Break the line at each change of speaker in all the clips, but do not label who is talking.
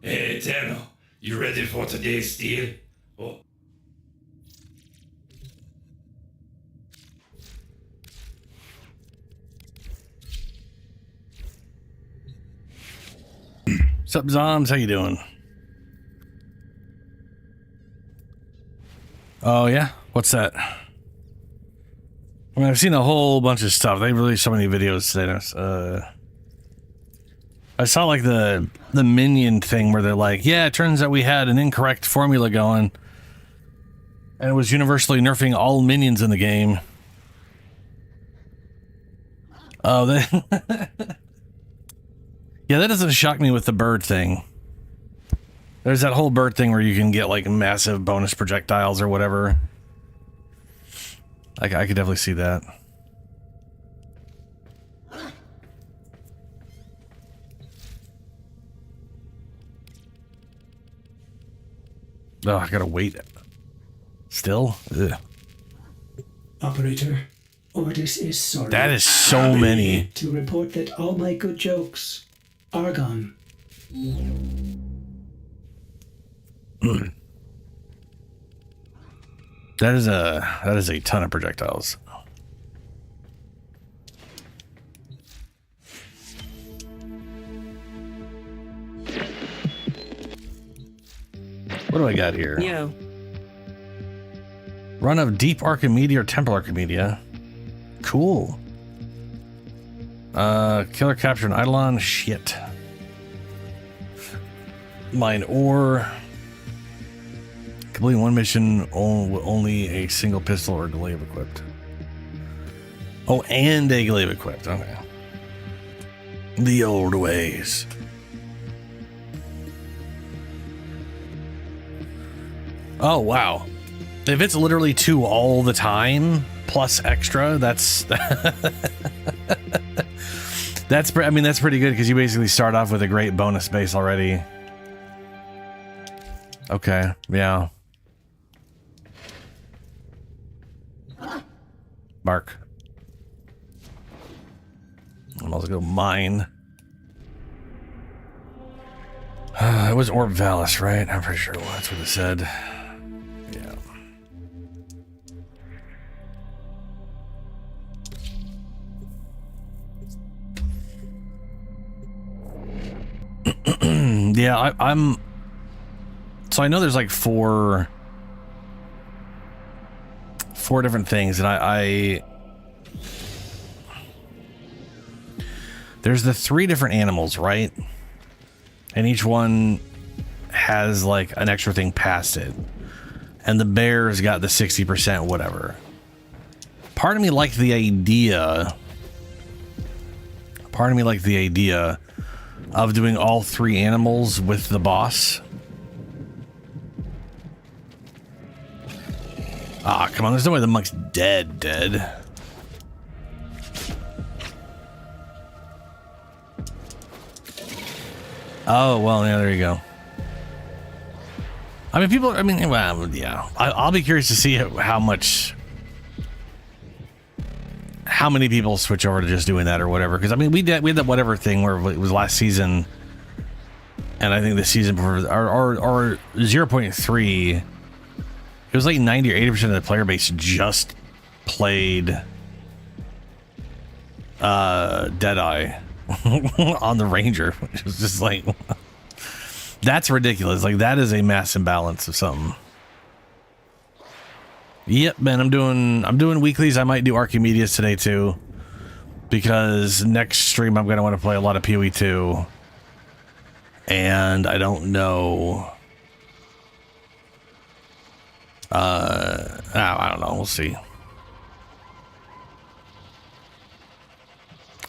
Hey, Eternal, you ready for today's deal? Oh.
Sup, Zoms? How you doing? Oh, yeah? What's that? I mean, I've seen a whole bunch of stuff. They released so many videos today. I saw, like, the minion thing where they're like, yeah, it turns out we had an incorrect formula going. And it was universally nerfing all minions in the game. Oh, yeah, that doesn't shock me with the bird thing. There's that whole bird thing where you can get, like, massive bonus projectiles or whatever. I could definitely see that. Oh, I gotta wait. Still? Ugh.
Operator, Ordis is sorry.
That is so many.
To report that all my good jokes are gone.
That is a ton of projectiles. What do I got here?
Yeah.
Run of Deep Archimedia or Temple Archimedia. Cool. Killer capture an Eidolon. Shit. Mine ore. Complete one mission, only a single pistol or glaive equipped. Oh, and a glaive equipped. Okay. The old ways. Oh, wow. If it's literally 2 all the time, plus extra, that's... that's pretty good, because you basically start off with a great bonus base already. Okay, yeah. Bark. I'm also gonna mine. It was Orb Valis, right? I'm pretty sure that's what it said. Yeah. Yeah, I'm... So I know there's like four different things, and I there's the 3 different animals, right? And each one has like an extra thing past it. And the bear's got the 60% whatever. Part of me liked the idea of doing all 3 animals with the boss. Ah, come on, there's no way the monk's dead. Oh, well, yeah, there you go. I mean, well, yeah. I'll be curious to see how many people switch over to just doing that or whatever. Because, I mean, we had that whatever thing where it was last season. And I think the season before, or 0.3, it was like 90 or 80% of the player base just played Deadeye on the Ranger, which was just like, that's ridiculous. Like, that is a mass imbalance of something. Yep, man, I'm doing weeklies. I might do Archimedes today too, because next stream I'm gonna want to play a lot of PoE2, and I don't know. I don't know. We'll see.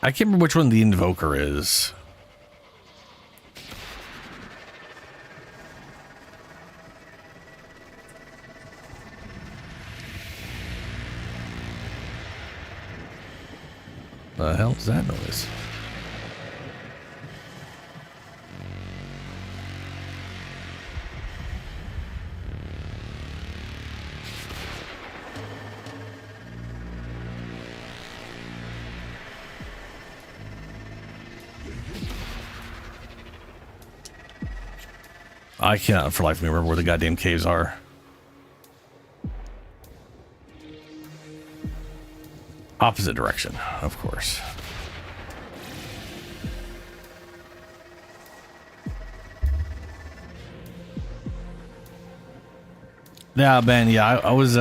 I can't remember which one the Invoker is. The hell is that noise? I cannot for life of me remember where the goddamn caves are. Opposite direction, of course. Yeah, Ben, yeah, I was,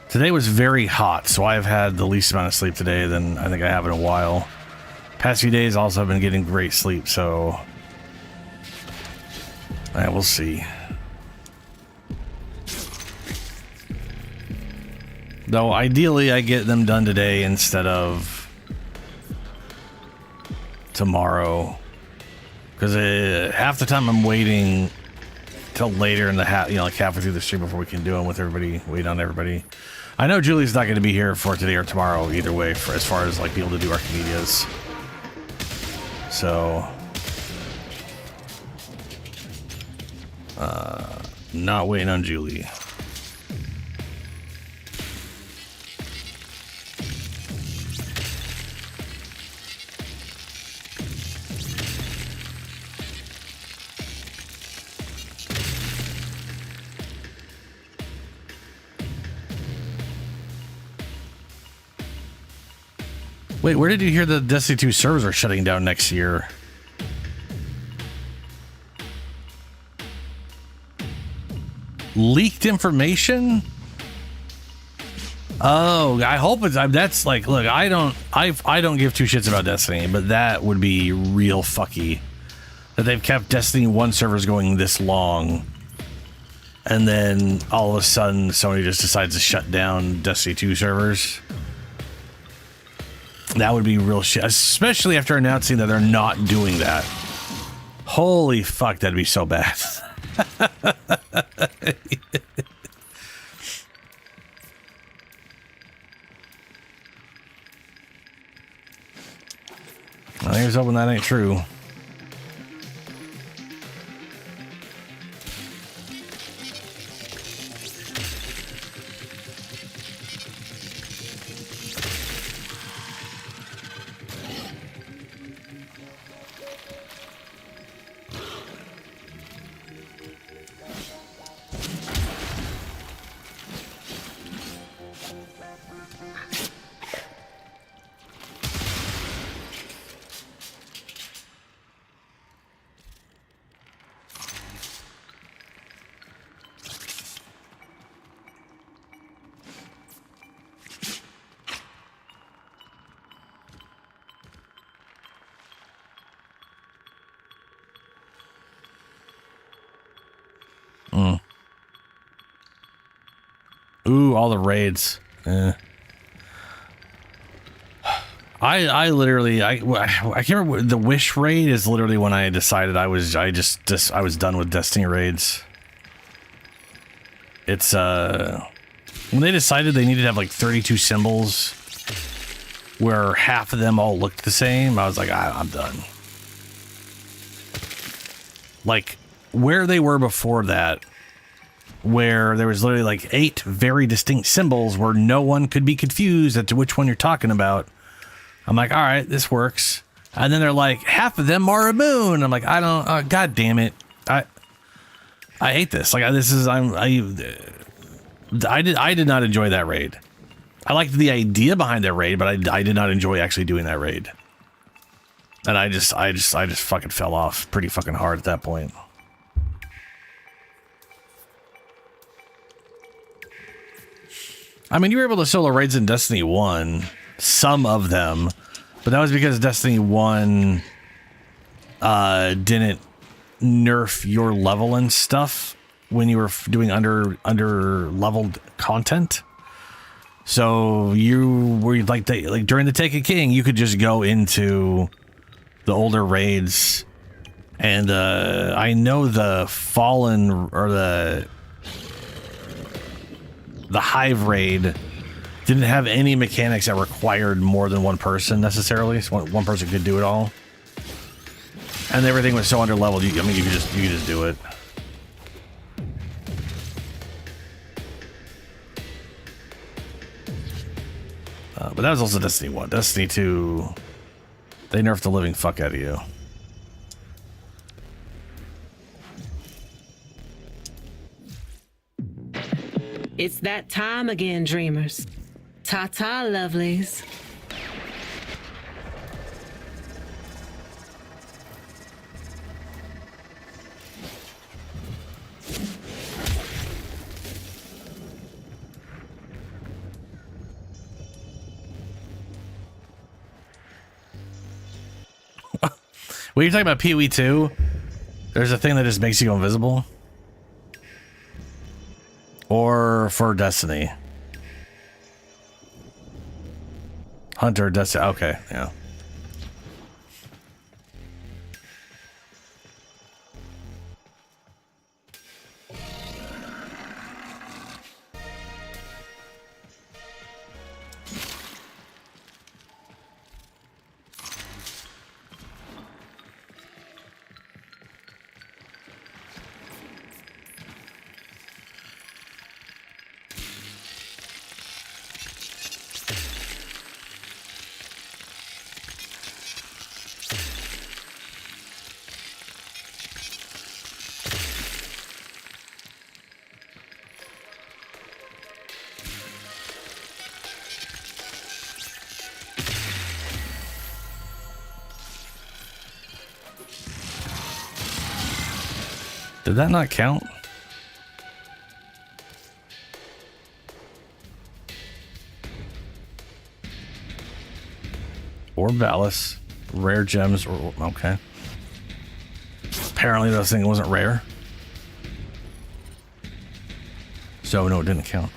today was very hot, so I've had the least amount of sleep today than I think I have in a while. Past few days also have been getting great sleep, so... yeah, we'll see. Though, ideally, I get them done today instead of... tomorrow. Because half the time I'm waiting... till later in the like halfway through the stream before we can do them with everybody, wait on everybody. I know Julie's not going to be here for today or tomorrow either way, for as far as like being able to do Archimedias. So, not waiting on Julie. Wait, where did you hear the Destiny 2 servers are shutting down next year? Leaked information? Oh, I hope it's... that's like... look, I don't give two shits about Destiny, but that would be real fucky. That they've kept Destiny 1 servers going this long, and then all of a sudden Sony just decides to shut down Destiny 2 servers. That would be real shit, especially after announcing that they're not doing that. Holy fuck, that'd be so bad. Well, here's hoping that ain't true. Ooh, all the raids. I literally I can't remember. The Wish raid is literally when I decided I was done with Destiny raids. It's when they decided they needed to have like 32 symbols where half of them all looked the same. I was like, I'm done. Like where they were before that, where there was literally like 8 very distinct symbols where no one could be confused as to which one you're talking about. I'm like, all right, this works. And then they're like, half of them are a moon. I'm like, I don't, God damn it. I hate this. Like this is, I did not enjoy that raid. I liked the idea behind that raid, but I did not enjoy actually doing that raid. And I just fucking fell off pretty fucking hard at that point. I mean, you were able to solo raids in Destiny 1, some of them, but that was because Destiny 1 didn't nerf your level and stuff when you were doing under leveled content. So you were like during the Taken King, you could just go into the older raids, and I know the Fallen or the Hive raid didn't have any mechanics that required more than one person necessarily. So one person could do it all, and everything was so under leveled. I mean, you could just do it. But that was also Destiny 1. Destiny 2, they nerfed the living fuck out of you.
It's that time again, dreamers. Ta-ta, lovelies.
When you're talking about PoE2, there's a thing that just makes you go invisible. Or for Destiny. Hunter, Destiny. Okay, yeah. Did that not count? Or Valis. Rare gems or okay. Apparently this thing wasn't rare. So no, it didn't count.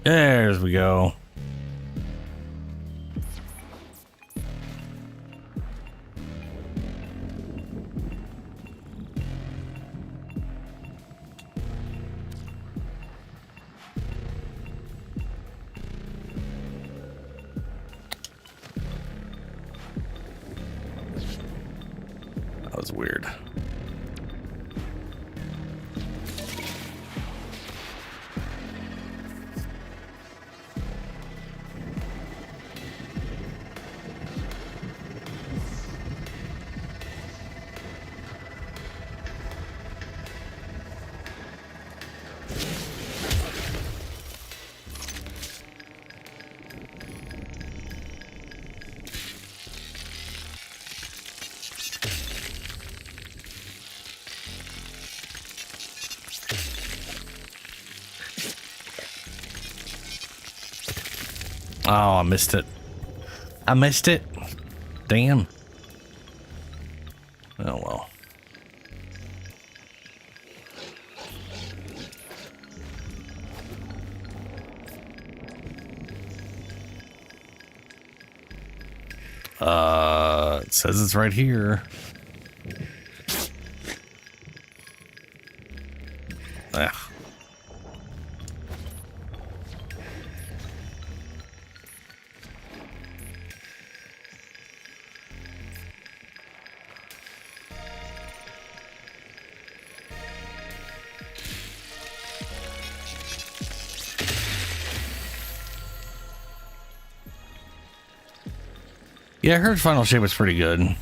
There we go. That was weird. Oh, I missed it. I missed it. Damn. Oh, well. It says it's right here. Ugh. Yeah, I heard Final Shape was pretty good.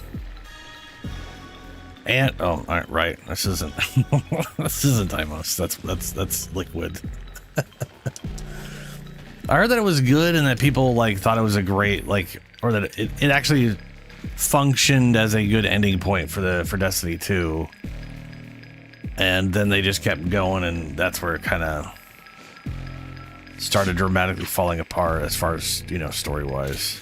And oh, all right. This isn't this isn't Timos. That's Liquid. I heard that it was good and that people like thought it was a great like, or that it actually functioned as a good ending point for Destiny 2. And then they just kept going, and that's where it kind of started dramatically falling apart as far as, you know, story-wise.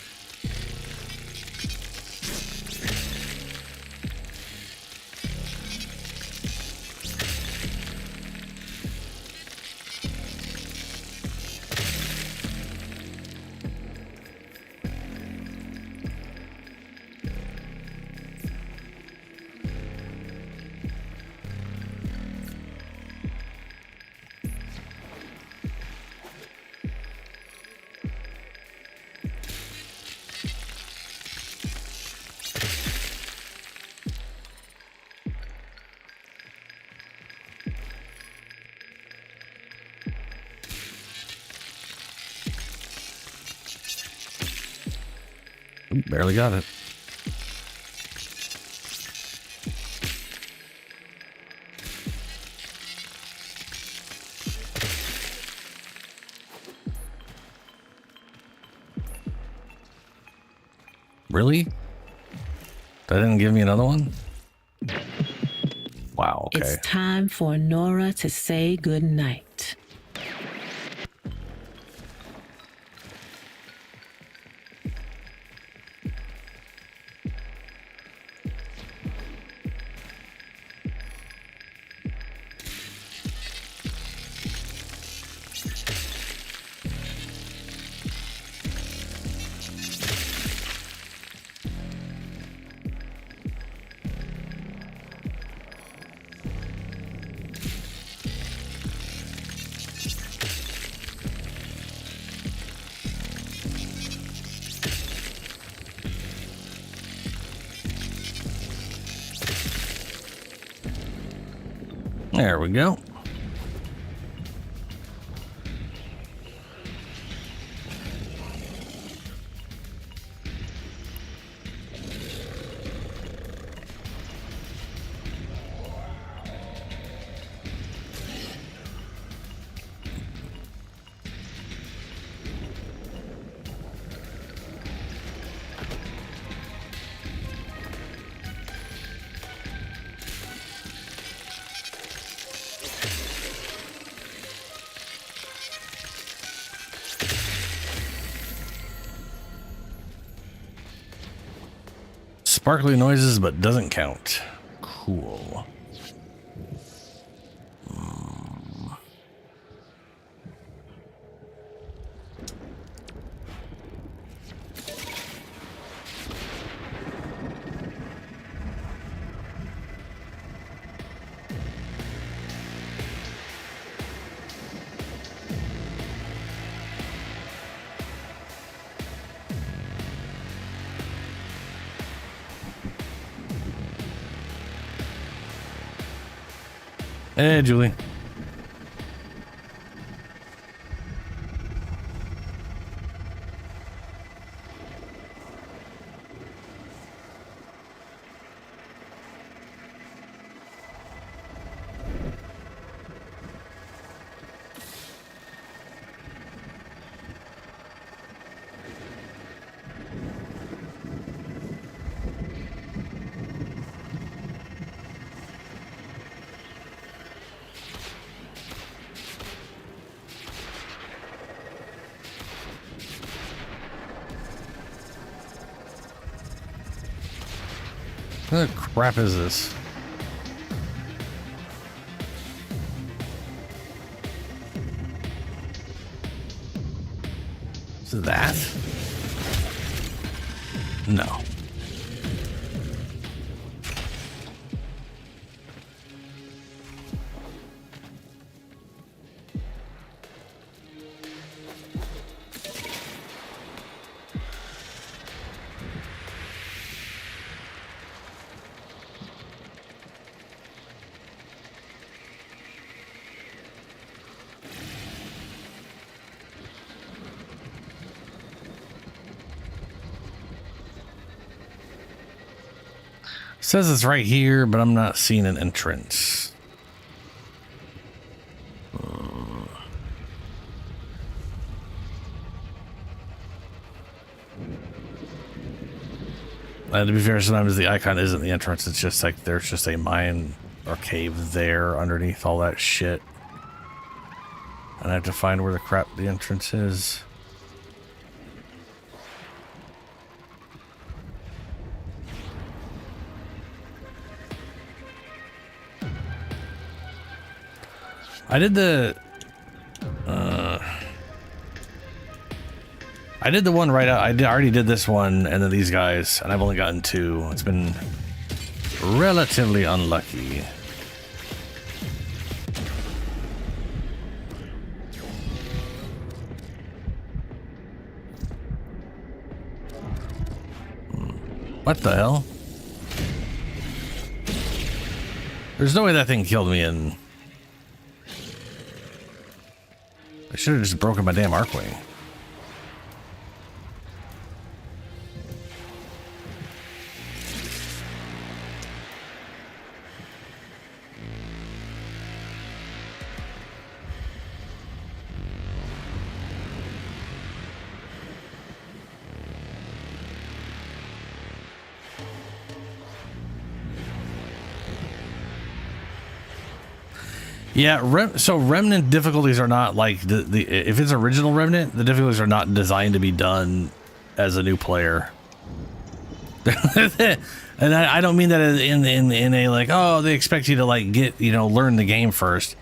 Barely got it. Really? That didn't give me another one? Wow, okay.
It's time for Nora to say goodnight.
There we go. Sparkly noises, but doesn't count. Cool. Hey, Julie. What the crap is this? Is it that? No. Says it's right here, but I'm not seeing an entrance. And to be fair, sometimes the icon isn't the entrance. It's just like there's just a mine or cave there underneath all that shit. And I have to find where the crap the entrance is. I did the one right out. I already did this one, and then these guys, and I've only gotten 2. It's been relatively unlucky. What the hell? There's no way that thing killed me in... I should have just broken my damn Arcwing. Yeah, so Remnant difficulties are not like the if it's original Remnant, the difficulties are not designed to be done as a new player. And I don't mean that in a like, oh, they expect you to like get, you know, learn the game first.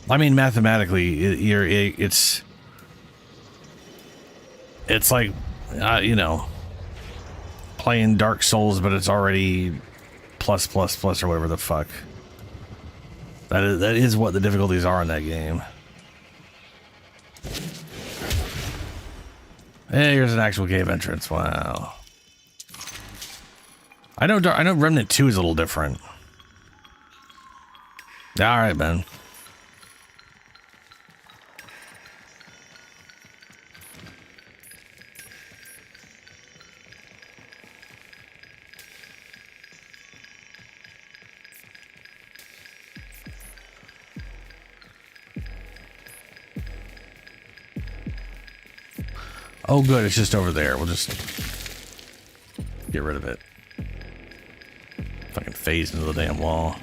I mean mathematically, it's like you know, playing Dark Souls, but it's already plus or whatever the fuck. That is what the difficulties are in that game. Hey, here's an actual cave entrance. Wow. I know Remnant 2 is a little different. All right, man. Oh, good. It's just over there. We'll just get rid of it. Fucking phase into the damn wall.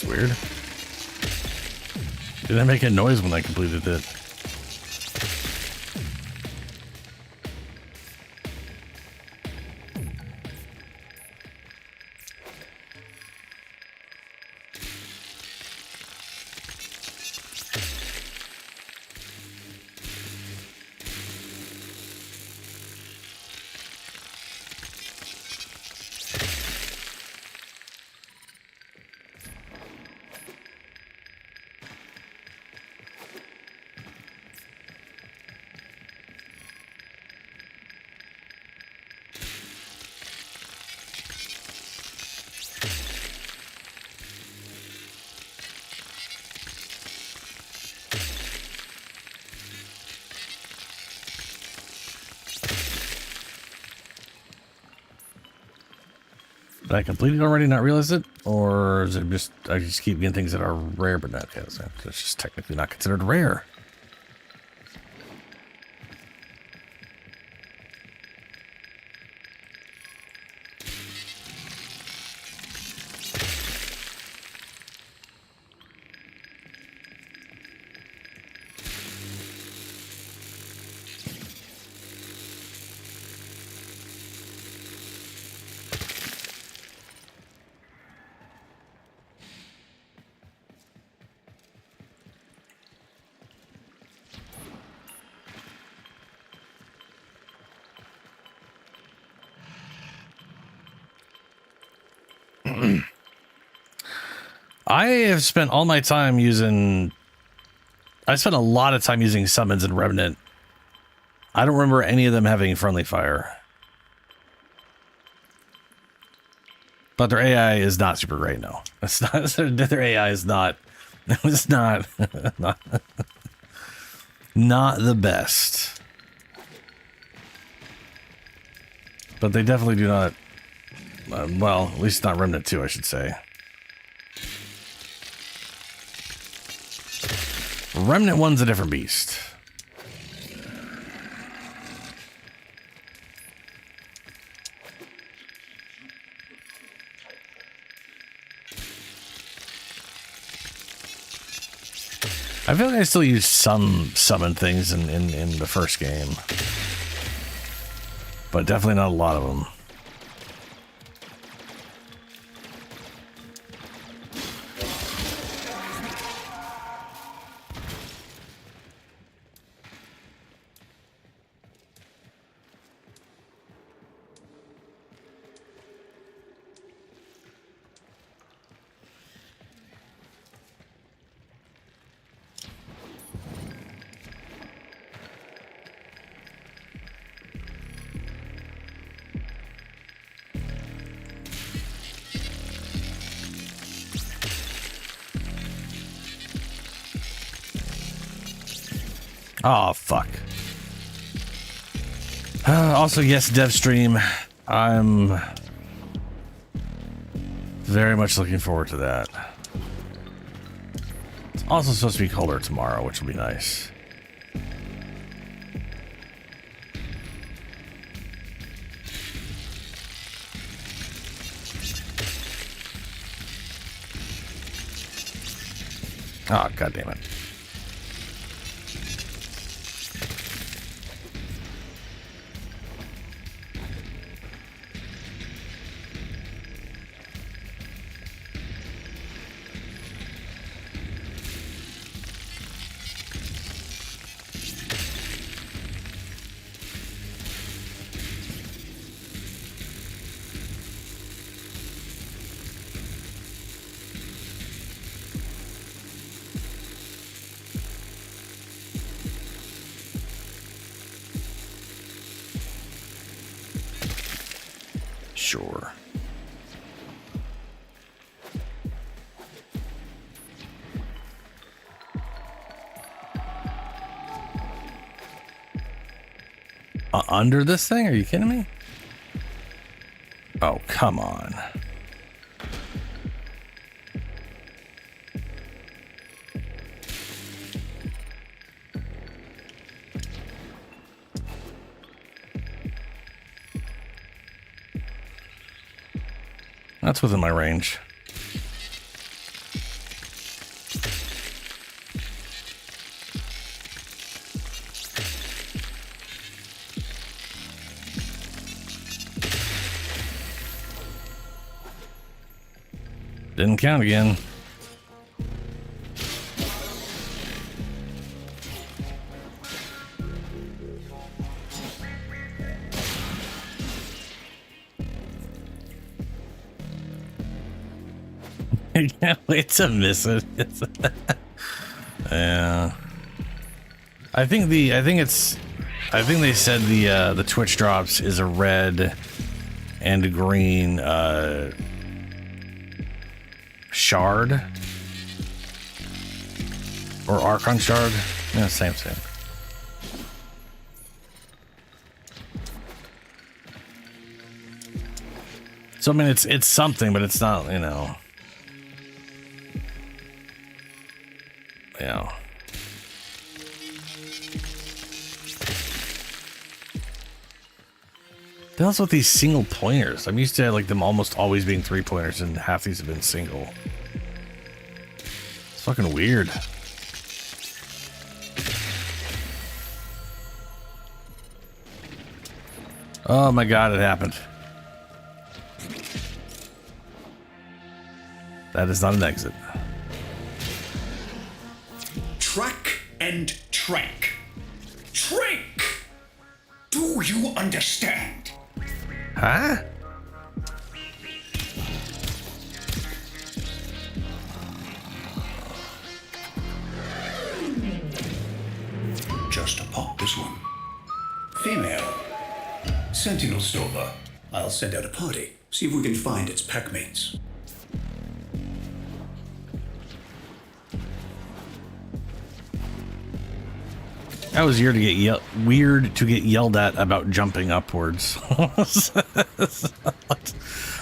Weird. Did I make a noise when I completed it? Did I complete it already, not realize it? Or is it just, I just keep getting things that are rare, but not, okay, it's just technically not considered rare. I have spent all my time using... I spent a lot of time using summons and Remnant. I don't remember any of them having friendly fire. But their AI is not super great, no. It's not, their AI is not... It's not... not the best. But they definitely do not... well, at least not Remnant 2, I should say. Remnant 1's a different beast. I feel like I still use some summon things in the first game. But definitely not a lot of them. Oh, fuck. Also, yes, Devstream. I'm very much looking forward to that. It's also supposed to be colder tomorrow, which will be nice. Oh, God damn it. Sure. Under this thing? Are you kidding me? Oh, come on. That's within my range. Didn't count again. I can't wait to miss it. Yeah. I think they said the Twitch drops is a red and a green shard or Archon shard. Yeah, same. So I mean it's something, but it's not, you know. Yeah. The hell's with these single pointers? I'm used to like them almost always being 3-pointers, and half these have been single. It's fucking weird. Oh my god, it happened. That is not an exit.
Track and trank. Trank! Do you understand?
Huh?
first to pop this one. Female. Sentinel Stova. I'll send out a party. See if we can find its packmates.
That was weird to get yelled at about jumping upwards.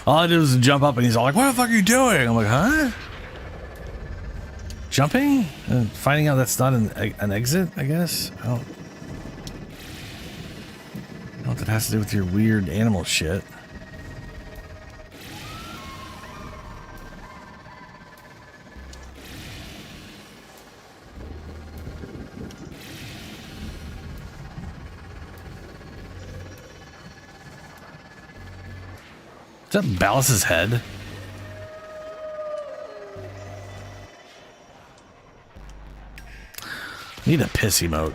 All I did was jump up, and he's all like, "What the fuck are you doing?" I'm like, "Huh? Jumping?" And finding out that's not an exit, I guess. I don't know what that has to do with your weird animal shit. Is that Ballas's head? Need a piss emote.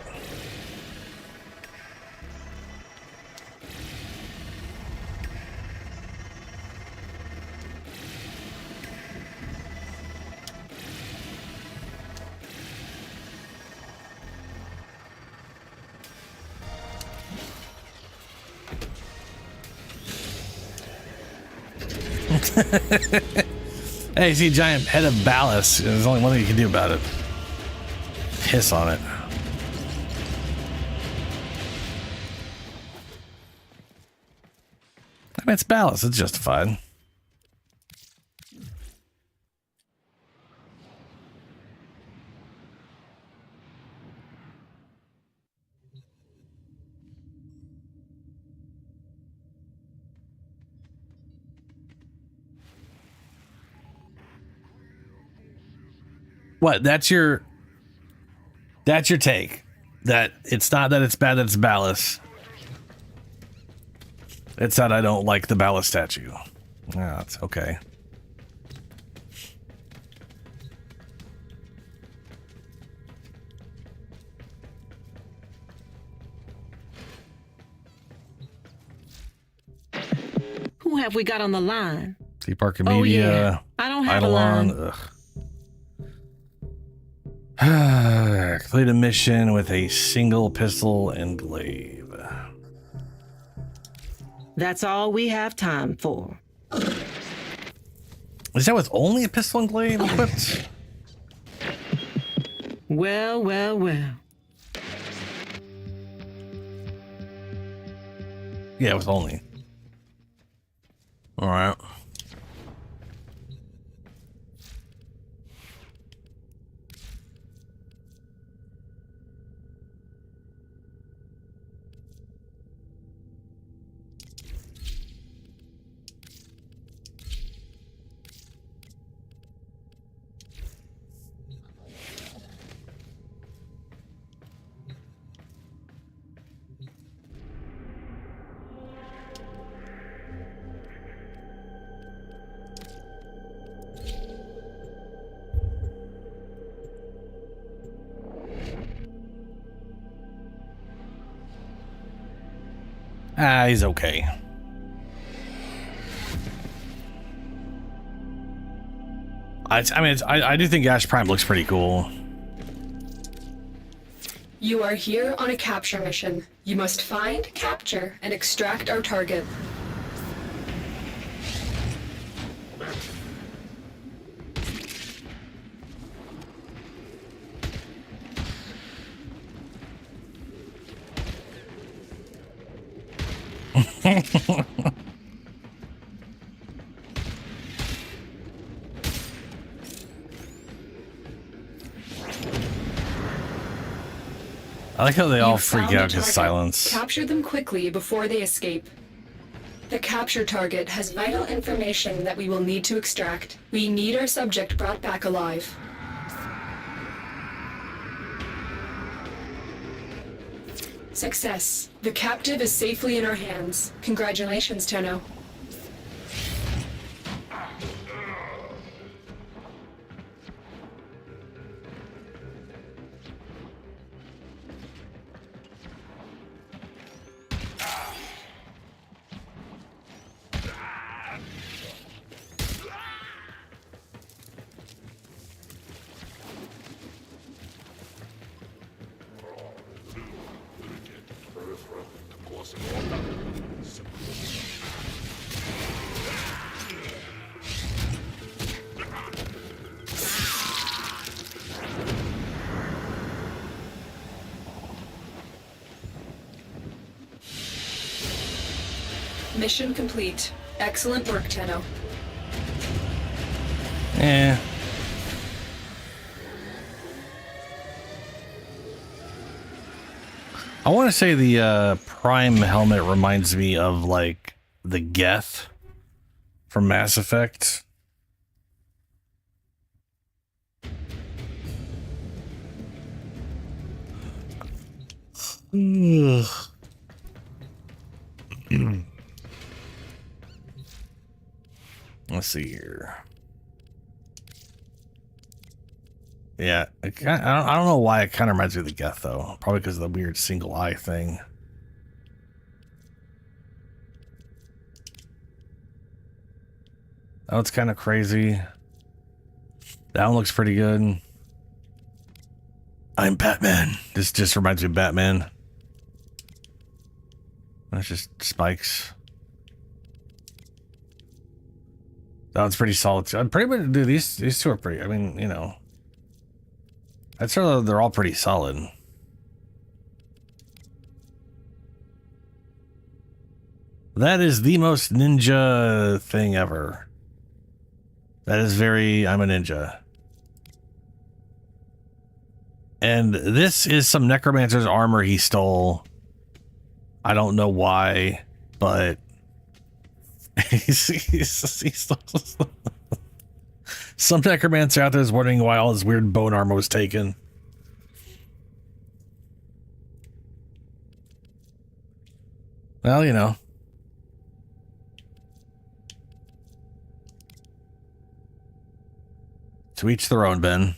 Hey, you see a giant head of Ballas. There's only one thing you can do about it. Piss on it. I mean, it's Ballas. It's justified. What? That's your take. That it's not that it's bad that it's Ballas. It's that I don't like the Ballas statue. Yeah, it's okay.
Who have we got on the line?
Sea Parker
Oh,
Media.
yeah. I don't have a
Eidolon.
line.
Complete a mission with a single pistol and glaive.
That's all we have time for.
Is that with only a pistol and glaive equipped?
Well, well, well.
Yeah, with only. All right. Ah, he's okay. I do think Ash Prime looks pretty cool.
You are here on a capture mission. You must find, capture, and extract our target.
I like how they all
You
freak
found the
out because
target.
silence.
Capture them quickly before they escape. The capture target has vital information that we will need to extract. We need our subject brought back alive. Success. The captive is safely in our hands. Congratulations, Tenno. Mission complete. Excellent work, Tenno.
Eh. I want to say the Prime helmet reminds me of like the Geth from Mass Effect. Let's see here. Yeah, I don't know why it kind of reminds me of the Geth though. Probably because of the weird single eye thing. That one's kind of crazy. That one looks pretty good. I'm Batman. This just reminds me of Batman. That's just spikes. That one's pretty solid too. I'm pretty much, dude, these two are pretty, I mean, you know. I'd say they're all pretty solid. That is the most ninja thing ever. That is very, I'm a ninja. And this is some necromancer's armor he stole. I don't know why, but some necromancer out there is wondering why all his weird bone armor was taken. Well, you know. To each their own, Ben.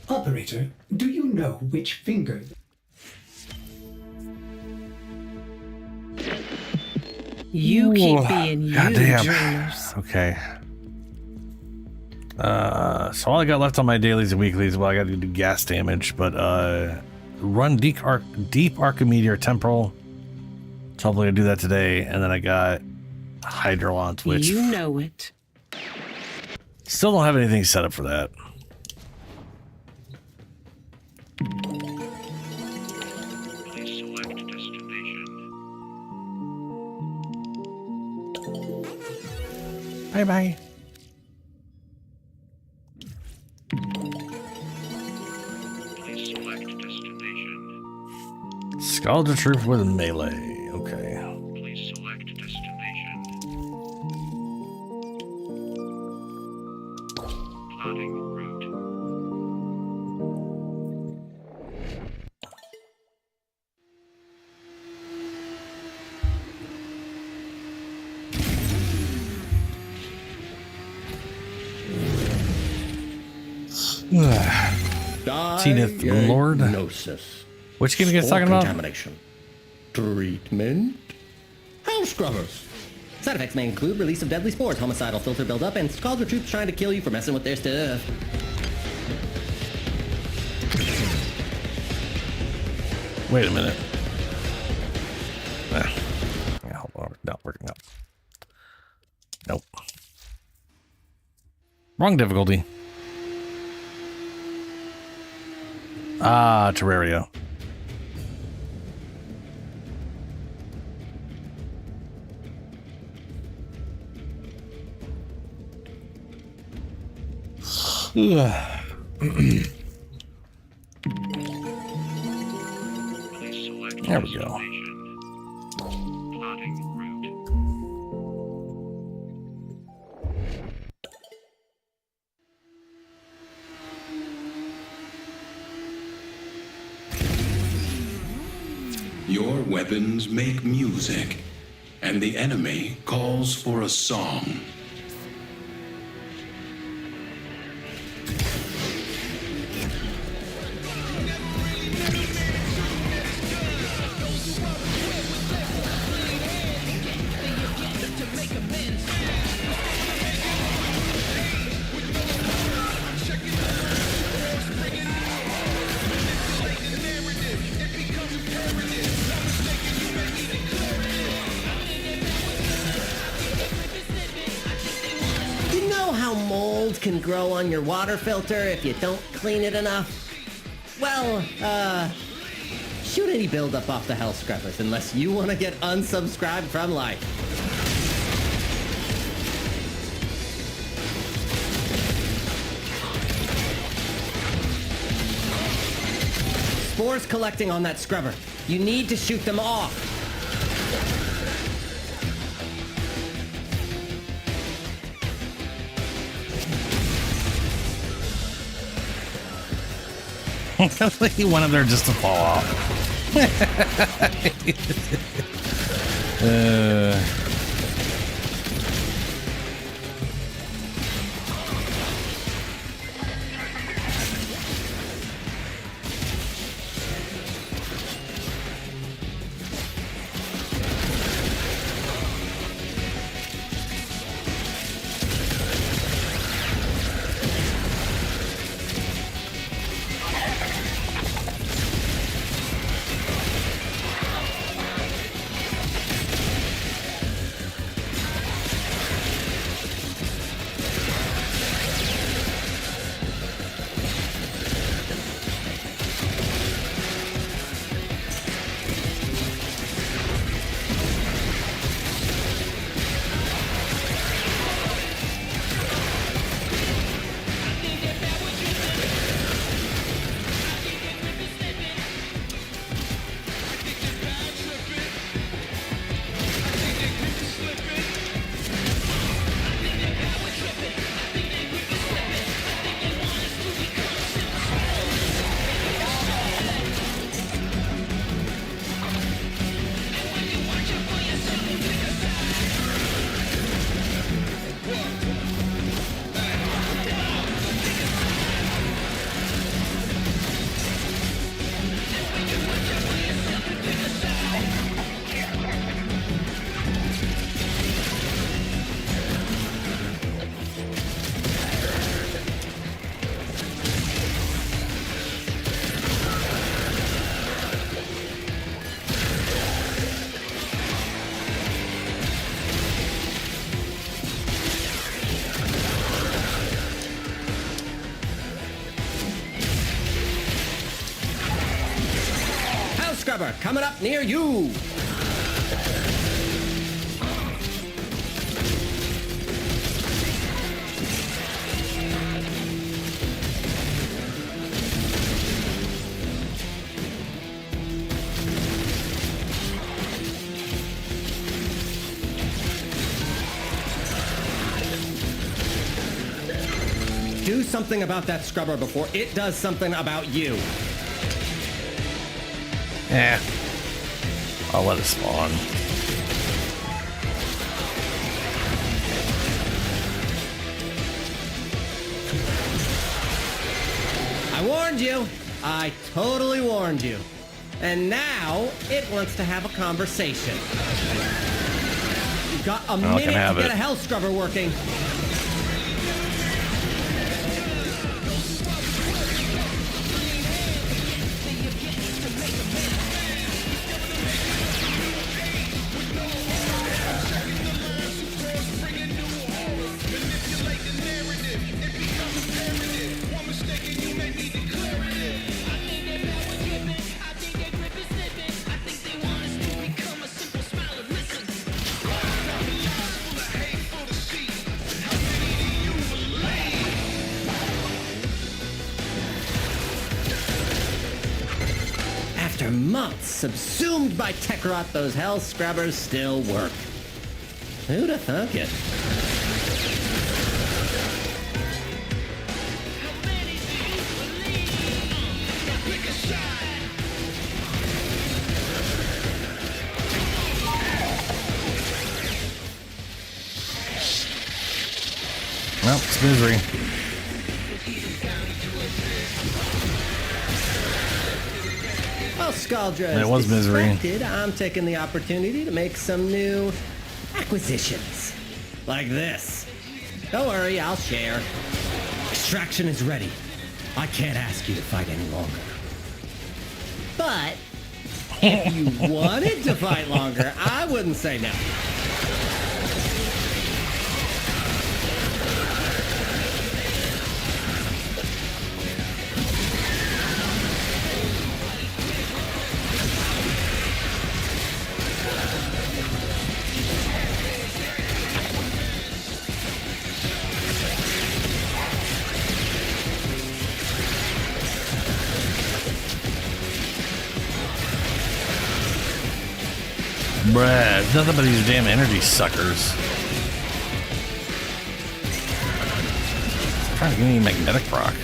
Operator, do you know which finger?
You keep
Whoa.
being you,
Goddamn.
dreamers.
Okay. So all I got left on my dailies and weeklies, well, I got to do gas damage, but run deep Archimedean temporal. So hopefully I do that today, and then I got Hydrolons, which
You know it.
still don't have anything set up for that.
Please select destination.
Bye bye.
Please select destination.
Scalded troop with melee. Okay.
Please select destination. Plotting route.
Zenith Lord.
Diagnosis.
Which game are you guys
Spore
talking about?
Contamination. Treatment. House scrubbers.
Side effects may include release of deadly spores, homicidal filter buildup, and scalds or troops trying to kill you for messing with their stuff.
Wait a minute. Yeah, hold on. Not working out. Nope. Wrong difficulty. Ah, Terraria.
Please select
There we go.
destination. Plotting route.
Your weapons make music, and the enemy calls for a song.
how mold can grow on your water filter if you don't clean it enough? Well, shoot any buildup off the hell scrubbers unless you want to get unsubscribed from life. Spores collecting on that scrubber. You need to shoot them off.
He went up there just to fall off.
Scrubber coming up near you. Do something about that scrubber before it does something about you.
Yeah. I'll let it spawn.
I warned you. I totally warned you. And now it wants to have a conversation. You've got a minute to get a hell scrubber working. After months subsumed by Tekrot, those hell scrubbers still work. Who'd have thunk it?
Well, it's misery.
Well, Scaldra,
It was misery.
I'm taking the opportunity to make some new acquisitions. Like this. Don't worry, I'll share. Extraction is ready. I can't ask you to fight any longer. But if you wanted to fight longer, I wouldn't say no.
Bruh, it's nothing but these damn energy suckers. Trying to give me magnetic proc.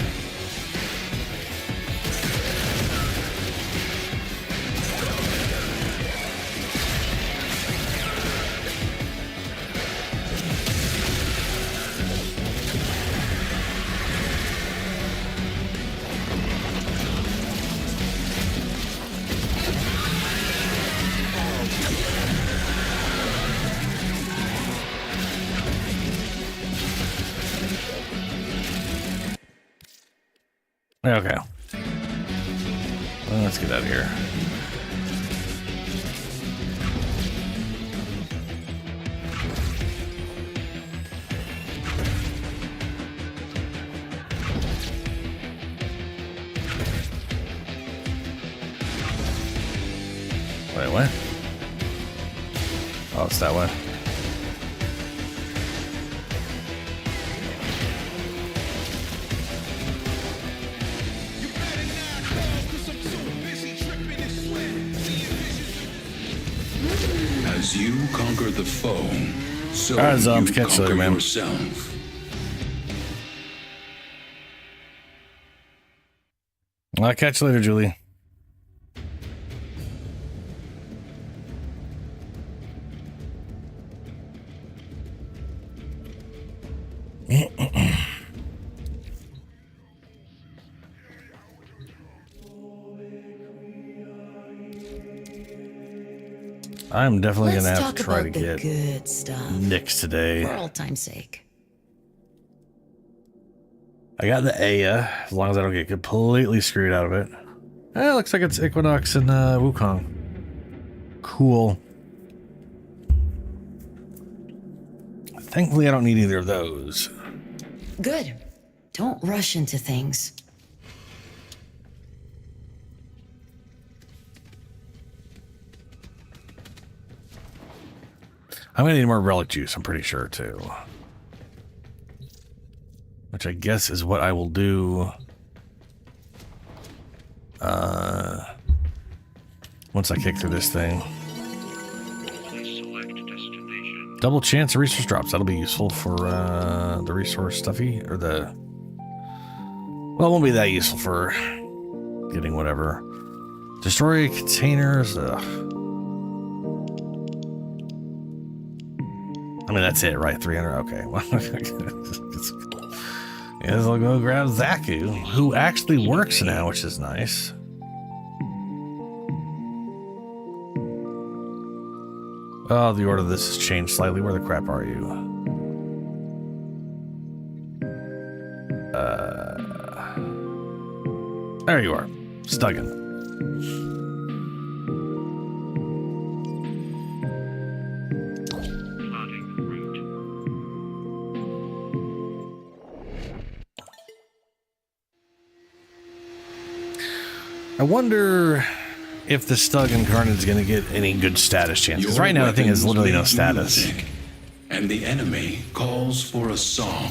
Okay. Well, let's get out of here. Wait, what? Oh, it's that way.
As you conquer the foe, so
All right, Zombs,
you
catch you later,
conquer
man.
yourself.
I'll catch you later, Julie. I'm definitely
Let's
gonna have
talk
to try to
about the
get
good stuff
Nyx today.
for old time's sake.
I got the Aya, as long as I don't get completely screwed out of it. Eh, looks like it's Equinox and Wukong. Cool. Thankfully, I don't need either of those.
Good. Don't rush into things.
I'm gonna need more relic juice, I'm pretty sure, too. Which I guess is what I will do once I kick through this thing. Double chance of resource drops. That'll be useful for the resource stuffy, or the... Well, it won't be that useful for getting whatever. Destroy containers. Ugh. I mean, that's it, right? 300. Okay. Well, yes, I'll go grab Zaku, who actually works now, which is nice. Oh, the order of this has changed slightly. Where the crap are you? There you are. Stuggin. I wonder if the Stug Incarnate is going to get any good status chance. Because right now, the thing has literally no status.
Music, and the enemy calls for a song.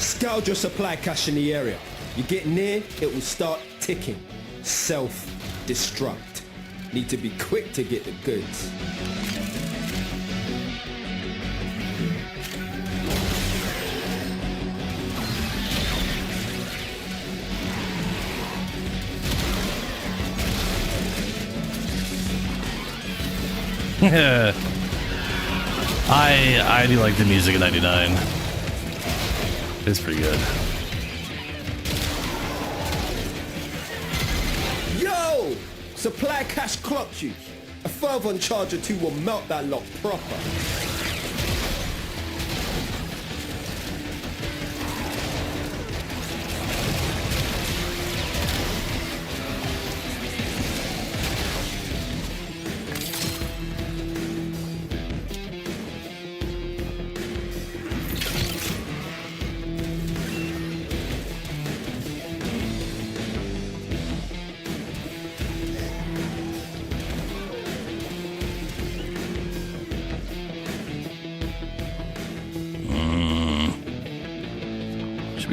Scourge your supply cache in the area. You get near, it will start ticking. Self-destruct. Need to be quick to get the goods.
I do like the music in 99. It's pretty good.
Yo! Supply cash clocked you. A further on charge or two will melt that lot proper.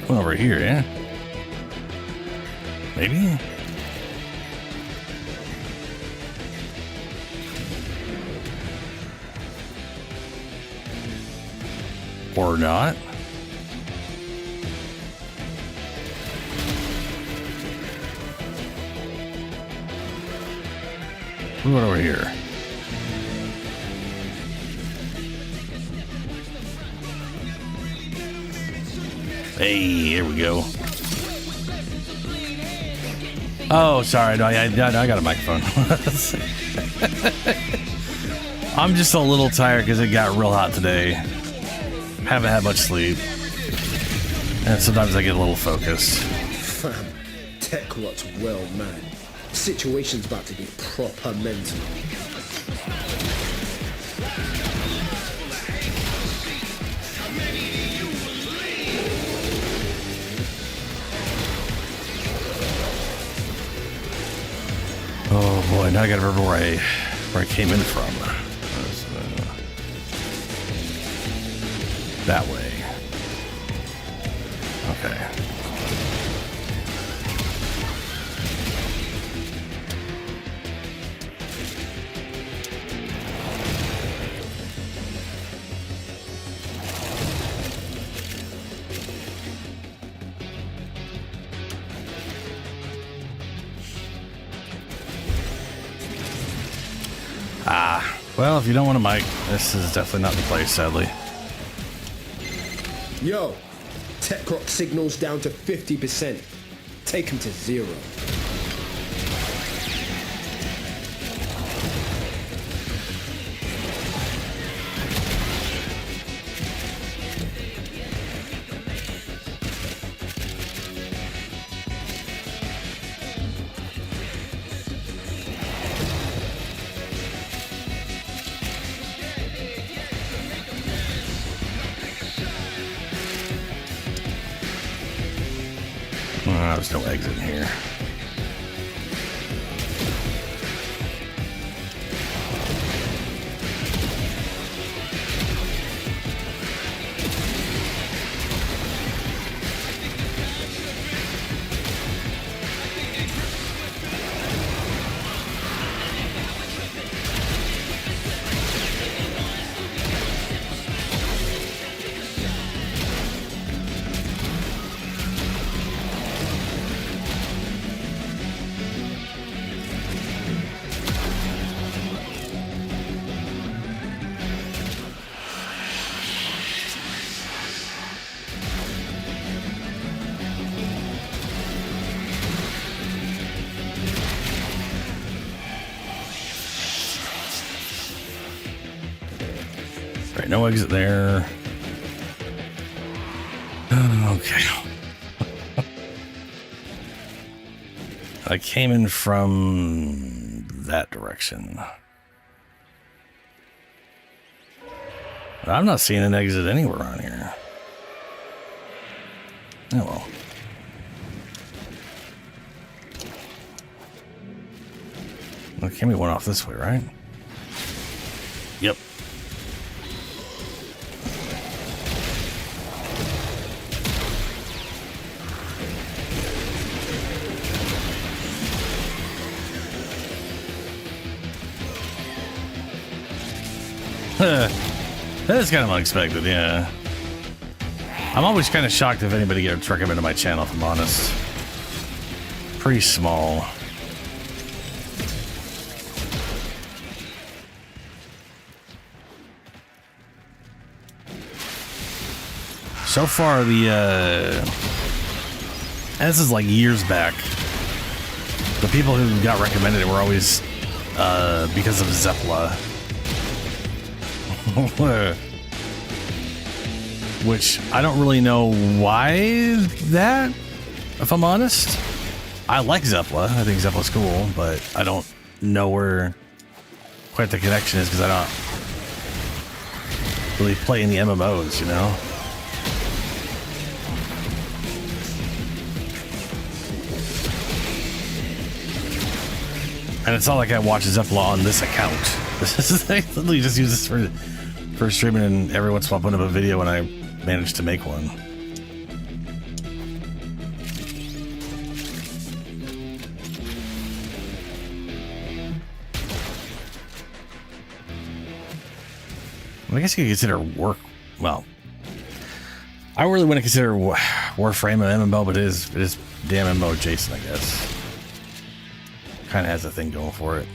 One over here, yeah? Maybe? Or not? What over here? Hey, here we go. Oh, sorry. No, I got a microphone. I'm just a little tired because it got real hot today. Haven't had much sleep. And sometimes I get a little focused.
Fam, tech rot's well mad. Situation's about to be proper mental.
Oh boy, now I gotta remember where I came in from. That way. Okay. Well, if you don't want a mic, this is definitely not the place, sadly.
Yo, tech rock signals down to 50%. Take him to 0.
There's no exit in here. Right, no exit there. Okay. I came in from that direction. I'm not seeing an exit anywhere on here. Oh well. Well, can't be one off this way, right? Yep. That is kind of unexpected, yeah. I'm always kind of shocked if anybody gets recommended my channel, if I'm honest. Pretty small. So far, and this is like years back, the people who got recommended it were always because of Zepla. Which I don't really know why that, if I'm honest. I like Zepla. I think Zepla's cool, but I don't know where quite the connection is because I don't really play any MMOs, you know? And it's not like I watch Zepla on this account. This is I literally just use this for streaming, and every once in a while put up a video when I manage to make one. I guess you could consider well, I really wouldn't consider Warframe an MMO, but it is damn MMO adjacent, I guess. Kind of has a thing going for it.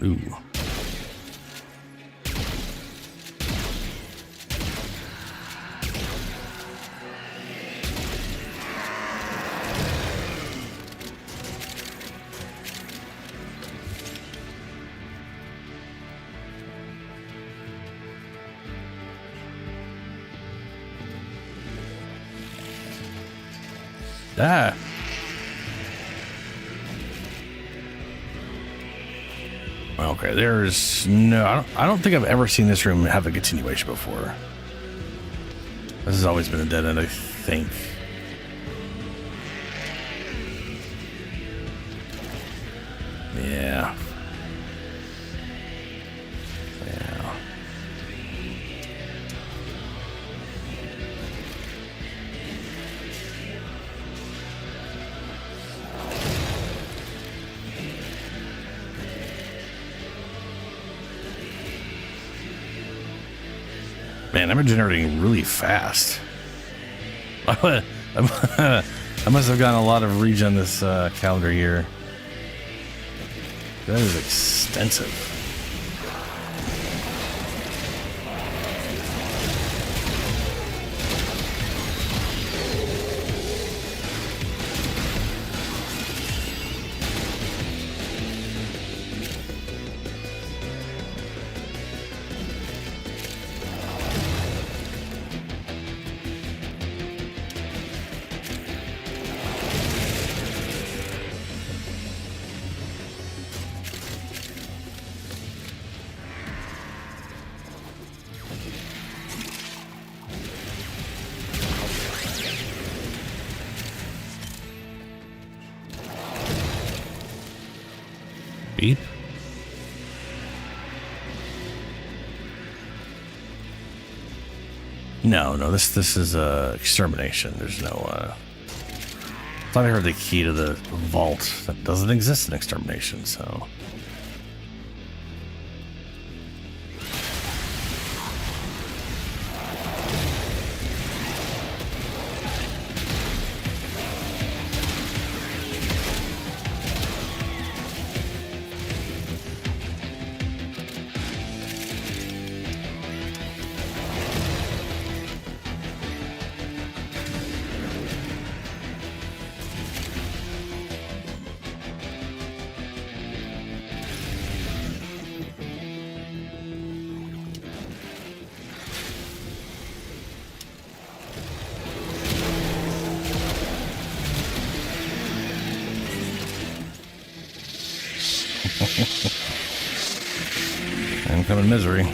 Ooh. Ah. Okay, there's no... I don't think I've ever seen this room have a continuation before. This has always been a dead end, I think. Yeah. Yeah. Man, I've been generating really fast. I must have gotten a lot of regen this calendar year. That is extensive. Beep. No, this is extermination. There's no I thought I heard the key to the vault. That doesn't exist in extermination, so come in misery.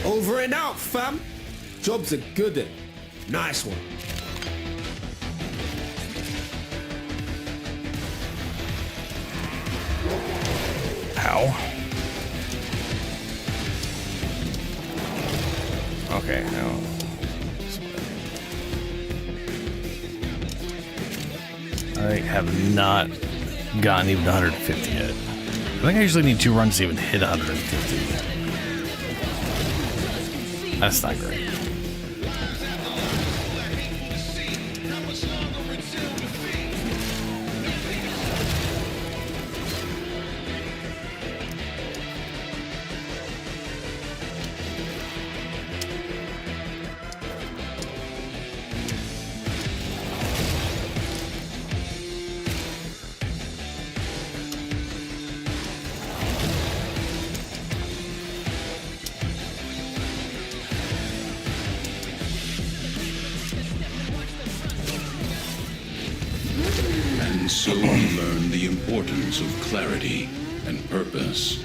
Over and out, fam. Job's a good one. Nice one.
Ow. Okay, now. I have not gotten even to 150 yet. I think I usually need 2 runs to even hit 150. That's not great.
So we learn the importance of clarity and purpose.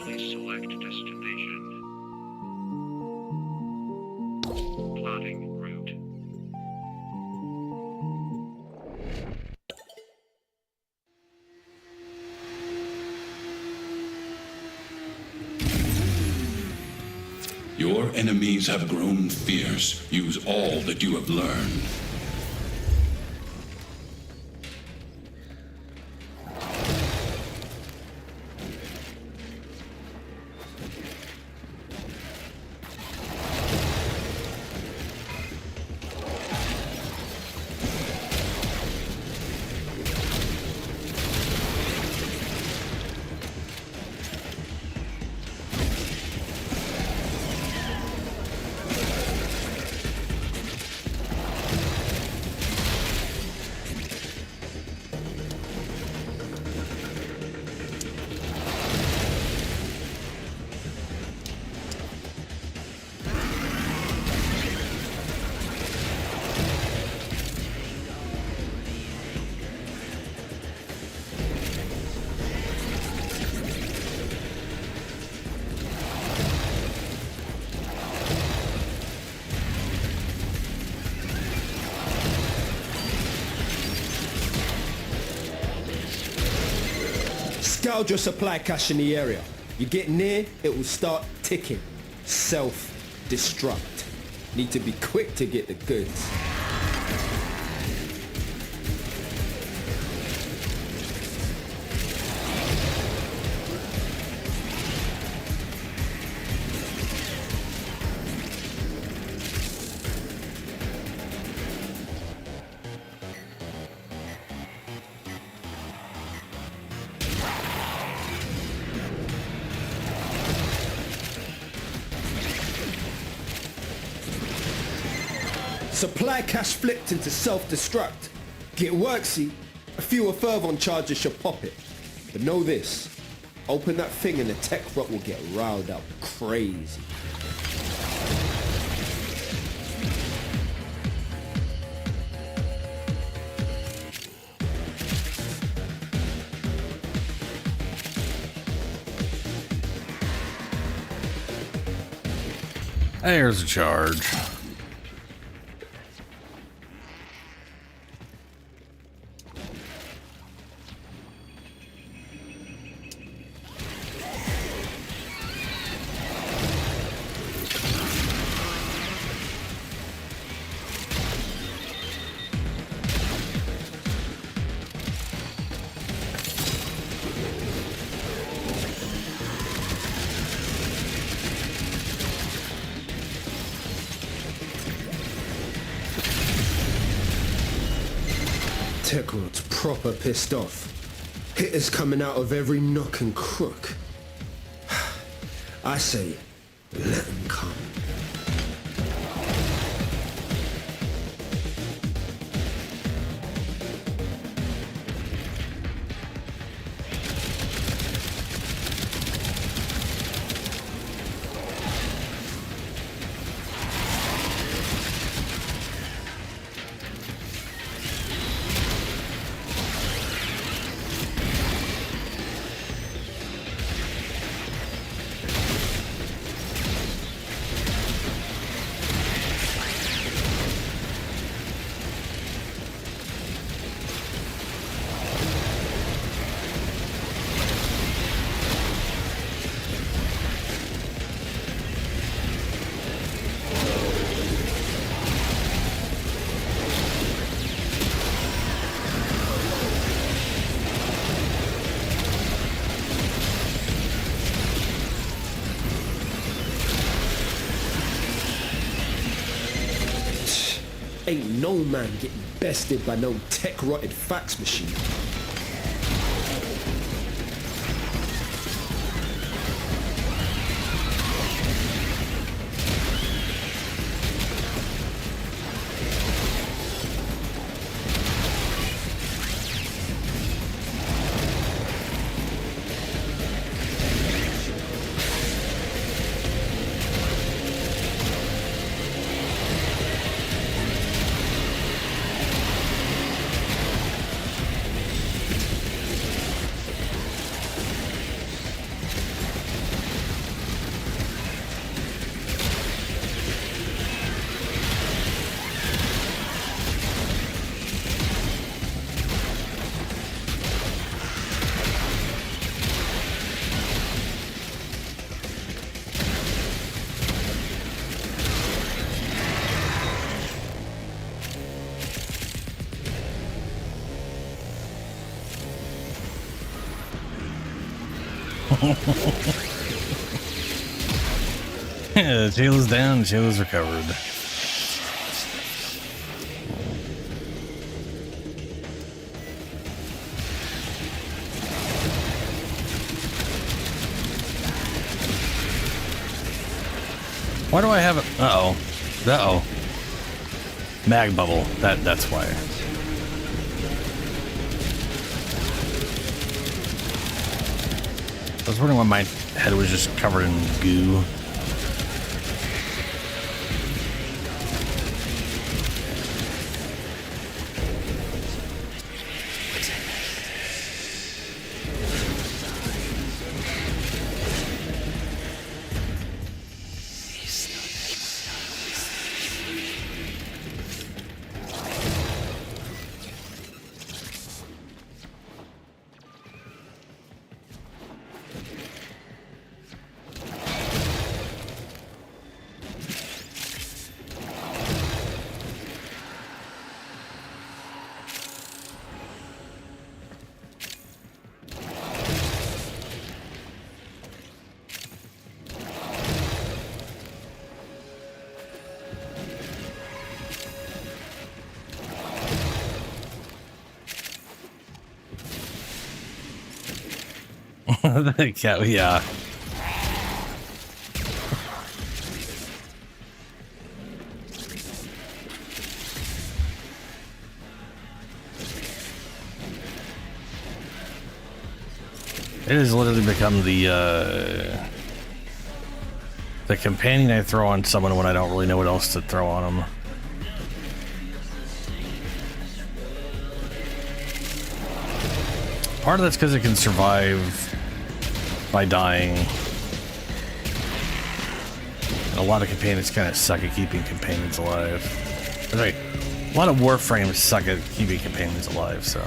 Please select destination. Plotting route.
Your enemies have grown fierce. Use all that you have learned.
Scoured your supply cache in the area. You get near, it will start ticking. Self-destruct. Need to be quick to get the goods. Supply cache flipped into self-destruct. Get worksy, a fewer fervon charges should pop it. But know this, open that thing and the tech rot will get riled up crazy.
There's a charge.
Tech rod's proper pissed off. Hitters coming out of every nook and crook. I say, let them come. Ain't no man getting bested by no tech-rotted fax machine.
Yeah, Jayla's down, Jayla's recovered. Why do I have it? Uh-oh. Uh-oh. Mag bubble. That's why. I was wondering why my head was just covered in goo. Yeah. It has literally become the companion I throw on someone when I don't really know what else to throw on them. Part of that's because it can survive by dying. And a lot of companions kind of suck at keeping companions alive. Sorry, a lot of Warframes suck at keeping companions alive, so...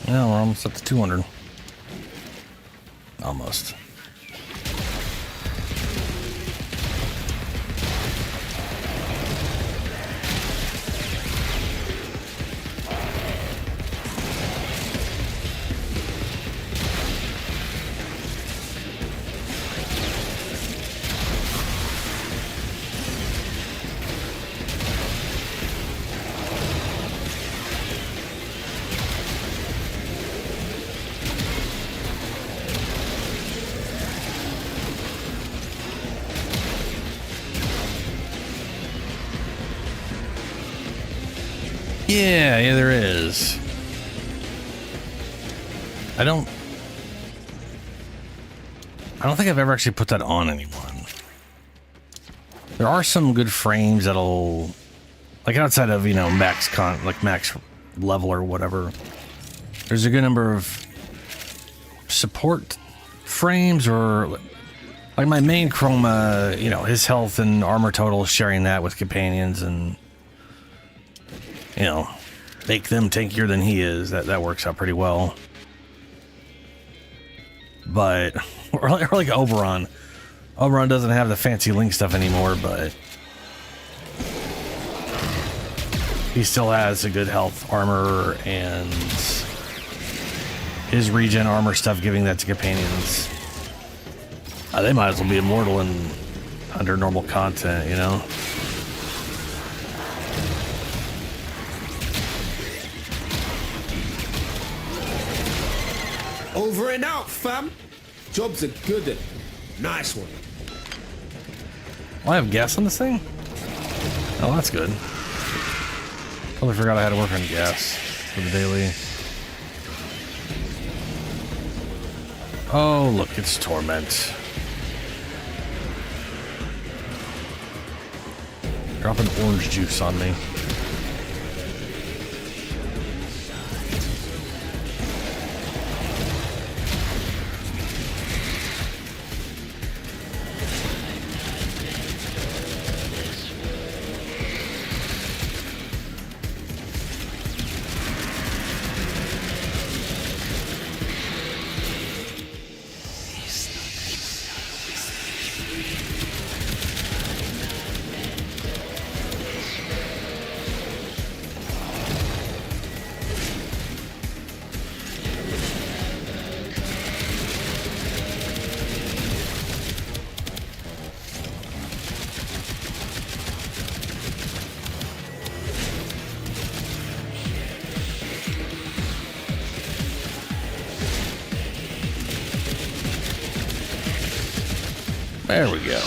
Yeah, we're almost up to 200. Almost. Yeah, there is. I don't think I've ever actually put that on anyone. There are some good frames that'll, like outside of, you know, max level or whatever. There's a good number of support frames, or like my main Chroma, you know, his health and armor total, sharing that with companions and, you know, make them tankier than he is. That works out pretty well. But or like Oberon. Oberon doesn't have the fancy link stuff anymore, but he still has a good health, armor, and his regen armor stuff, giving that to companions. They might as well be immortal and under normal content, you know?
Over and out, fam. Job's a good one. Nice one.
Well, I have gas on this thing? Oh, that's good. Totally forgot I had to work on gas for the daily. Oh, look, it's Torment. Dropping orange juice on me. There we go.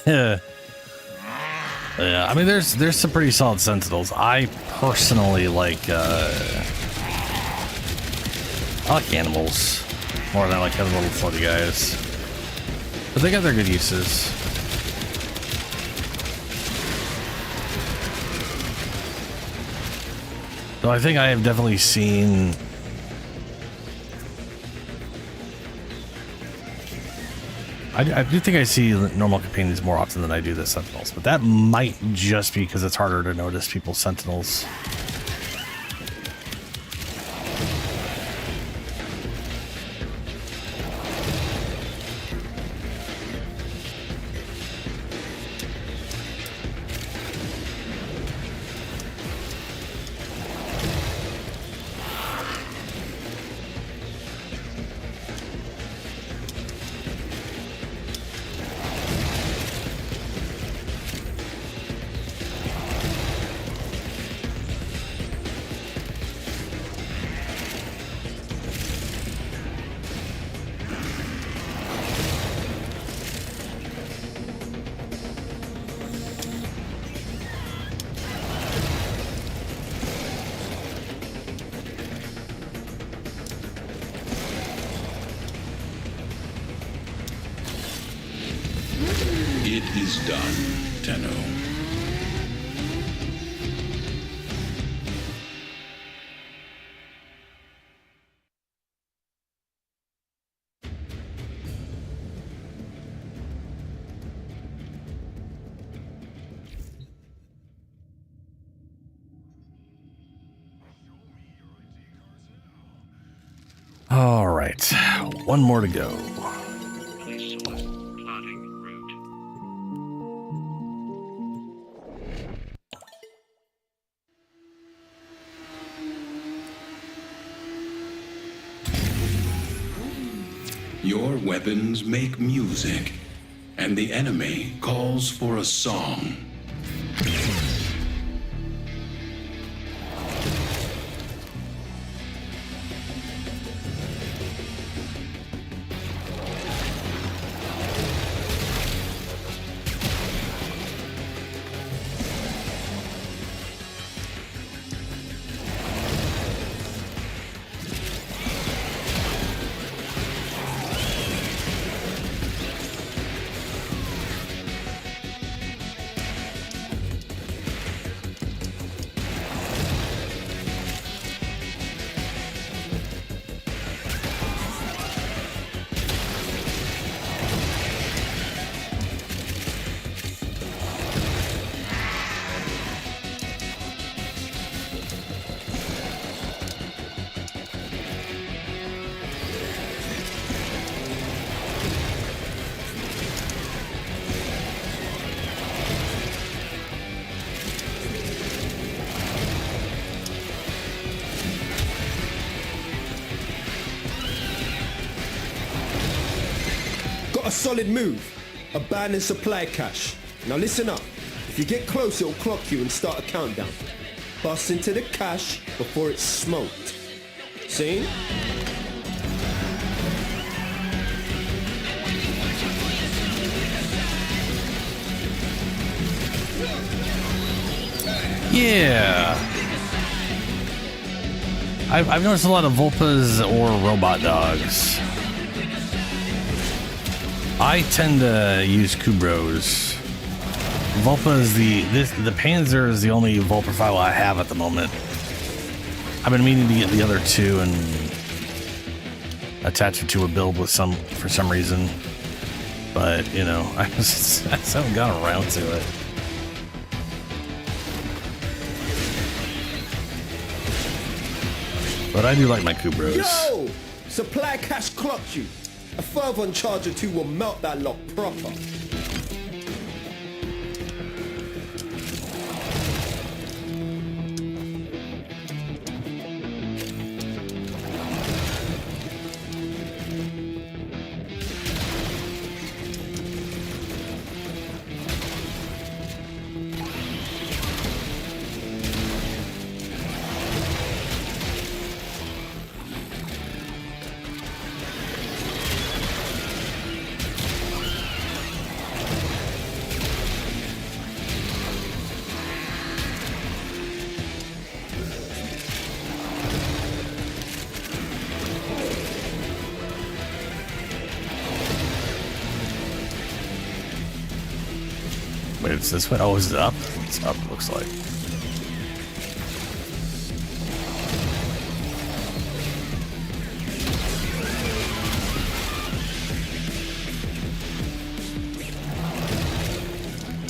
Yeah. Yeah, I mean, there's some pretty solid Sentinels. I personally like animals more than I like having little floaty guys. But they got their good uses. So I think I have definitely seen I do think I see normal companions more often than I do the Sentinels, but that might just be because it's harder to notice people's Sentinels.
It is done, Tenno.
All right, one more to go.
Please select plotting route.
Your weapons make music, and the enemy calls for a song.
Got a solid move. Abandoned supply cache. Now listen up. If you get close, it'll clock you and start a countdown. Bust into the cache before it's smoked. See?
Yeah. I've noticed a lot of Vulpas or robot dogs. I tend to use Kubros. Vulpa is the Panzer is the only Vulpa file I have at the moment. I've been meaning to get the other two and attach it to a build with for some reason, but you know, I just haven't gotten around to it. But I do like my Kubros.
Yo! Supply cache clocked you. A fervor on charge or two will melt that lock proper.
Wait, it's this way? Oh, is it up? It's up, looks like.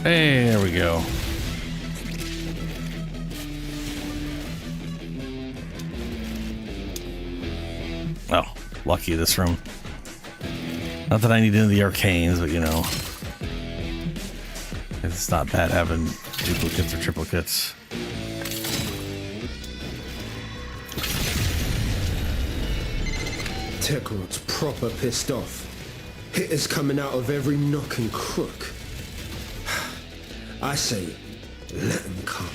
Hey, there we go. Oh, lucky this room. Not that I need into the arcanes, but you know. It's not bad having duplicates or triplicates.
Tekron's proper pissed off. Hitters coming out of every nook and crook. I say, let them come.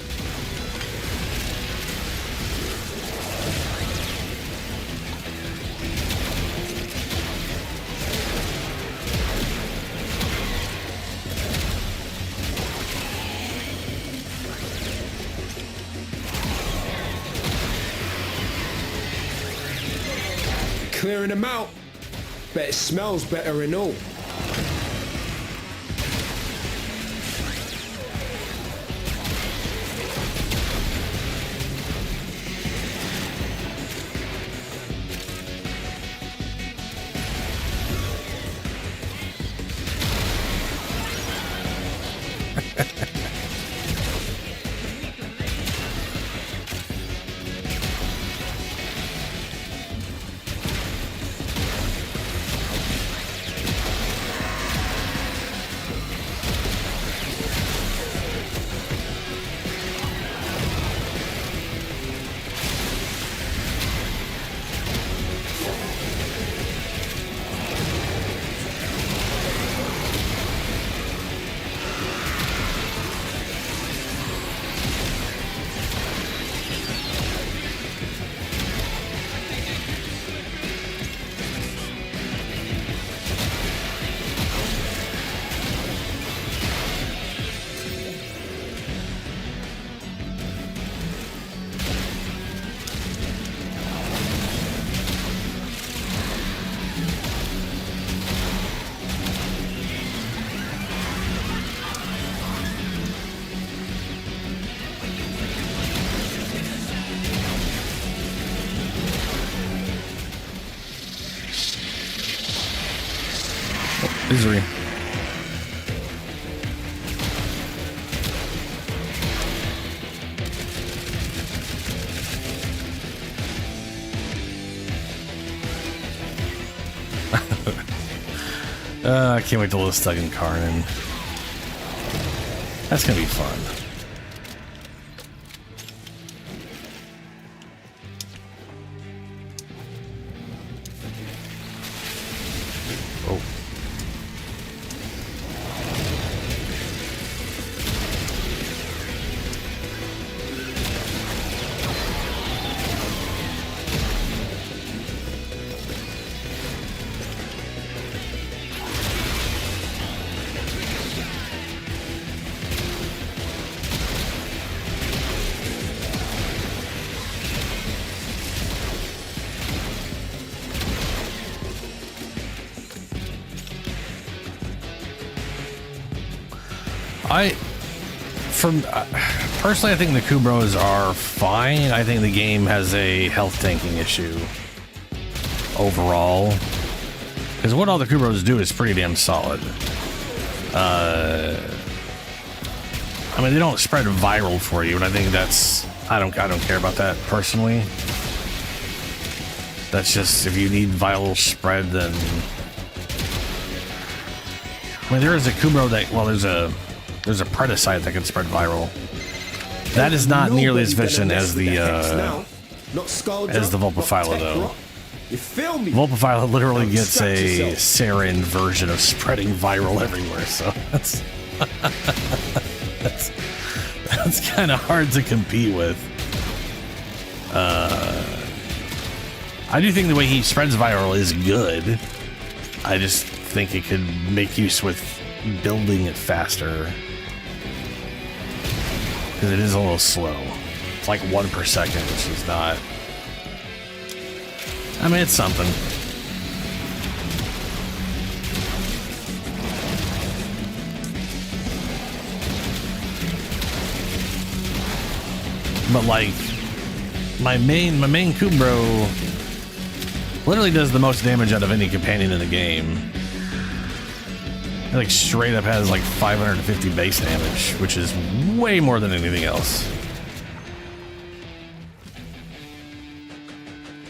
Clearing them out. Bet it smells better and all.
Misery. I can't wait till it's stuck in Karnan. That's gonna be fun. Oh. Personally, I think the Kubros are fine. I think the game has a health tanking issue overall. Because what all the Kubros do is pretty damn solid. I mean, they don't spread viral for you, and I think that's... I don't care about that personally. That's just, if you need viral spread, then... I mean, there is a Kubro that... Well, there's a Predicite that can spread viral. That is not nearly as efficient as the Vulpaphyla, though. Vulpaphyla literally gets a Sarin version of spreading viral everywhere, so that's that's kind of hard to compete with. I do think the way he spreads viral is good. I just think it could make use with building it faster. Because it is a little slow. It's like 1 per second, which is not... I mean, it's something. But like my main Kubro literally does the most damage out of any companion in the game. It like straight up has like 550 base damage, which is way more than anything else.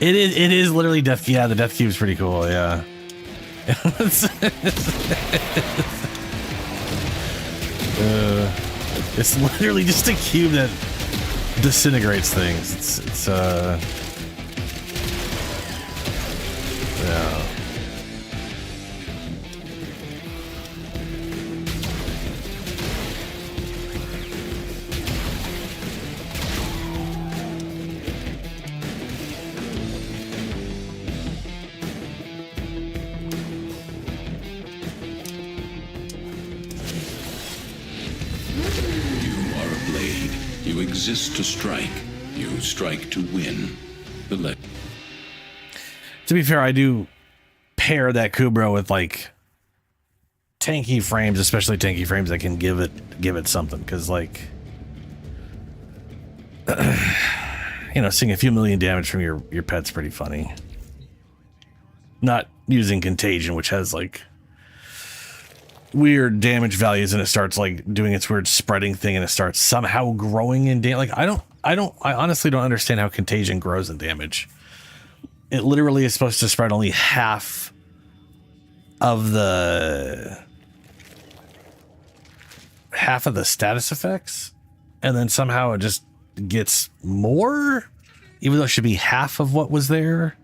It is literally death. Yeah, the death cube's pretty cool. Yeah. It's literally just a cube that disintegrates things. Yeah.
You exist to strike. You strike to win.
To be fair, I do pair that Kubro with like tanky frames, especially tanky frames that can give it something. Because like, you know, seeing a few million damage from your pet's pretty funny. Not using contagion, which has like weird damage values, and it starts like doing its weird spreading thing, and it starts somehow growing in damage. Like I honestly don't understand how contagion grows in damage. It literally is supposed to spread only half of the status effects, and then somehow it just gets more, even though it should be half of what was there.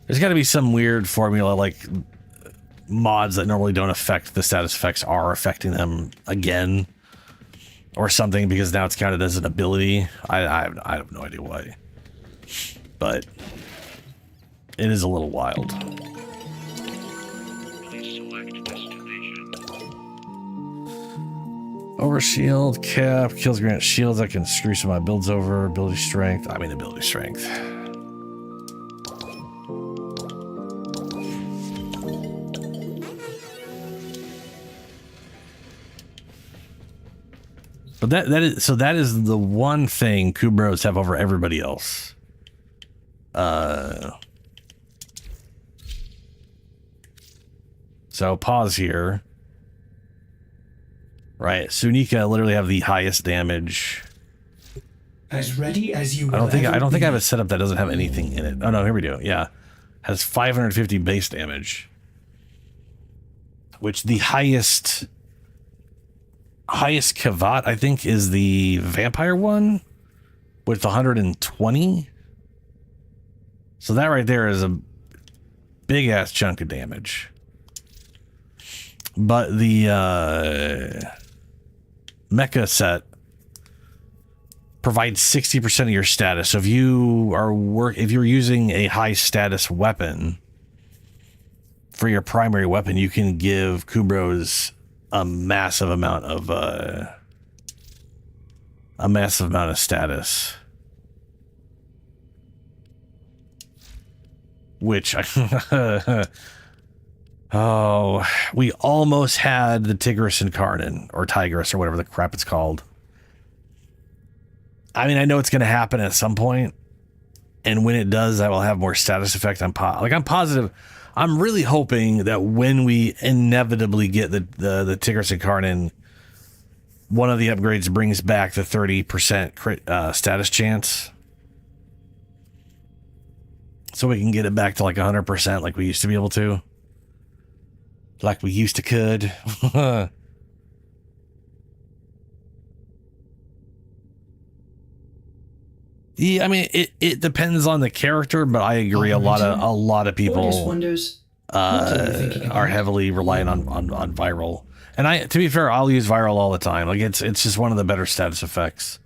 There's got to be some weird formula, like mods that normally don't affect the status effects are affecting them again, or something, because now it's counted as an ability. I have no idea why, but it is a little wild. Overshield, cap, kills grant shields that can screw some of my builds over. Ability strength. Ability strength. But that is the one thing Kubros have over everybody else. So pause here. Right, Sunika literally have the highest damage.
As ready as you.
I don't think I have a setup that doesn't have anything in it. Oh no, here we go. Yeah, has 550 base damage, which the highest Kavat, I think, is the vampire one with 120. So that right there is a big ass chunk of damage. But the mecha set provides 60% of your status. So if you're using a high status weapon for your primary weapon, you can give Kubros a massive amount of status, which oh, we almost had the Tigris Incarnate, or Tigris, or whatever the crap it's called. I mean, I know it's going to happen at some point, and when it does, I will have more status effect. I'm positive. I'm really hoping that when we inevitably get the Tigris Incarnate, one of the upgrades brings back the 30% crit, status chance, so we can get it back to like 100%, like we used to be able to, like we used to could. Yeah, I mean, it depends on the character, but I agree. A lot of people are heavily reliant on viral, and to be fair, I'll use viral all the time. Like it's just one of the better status effects.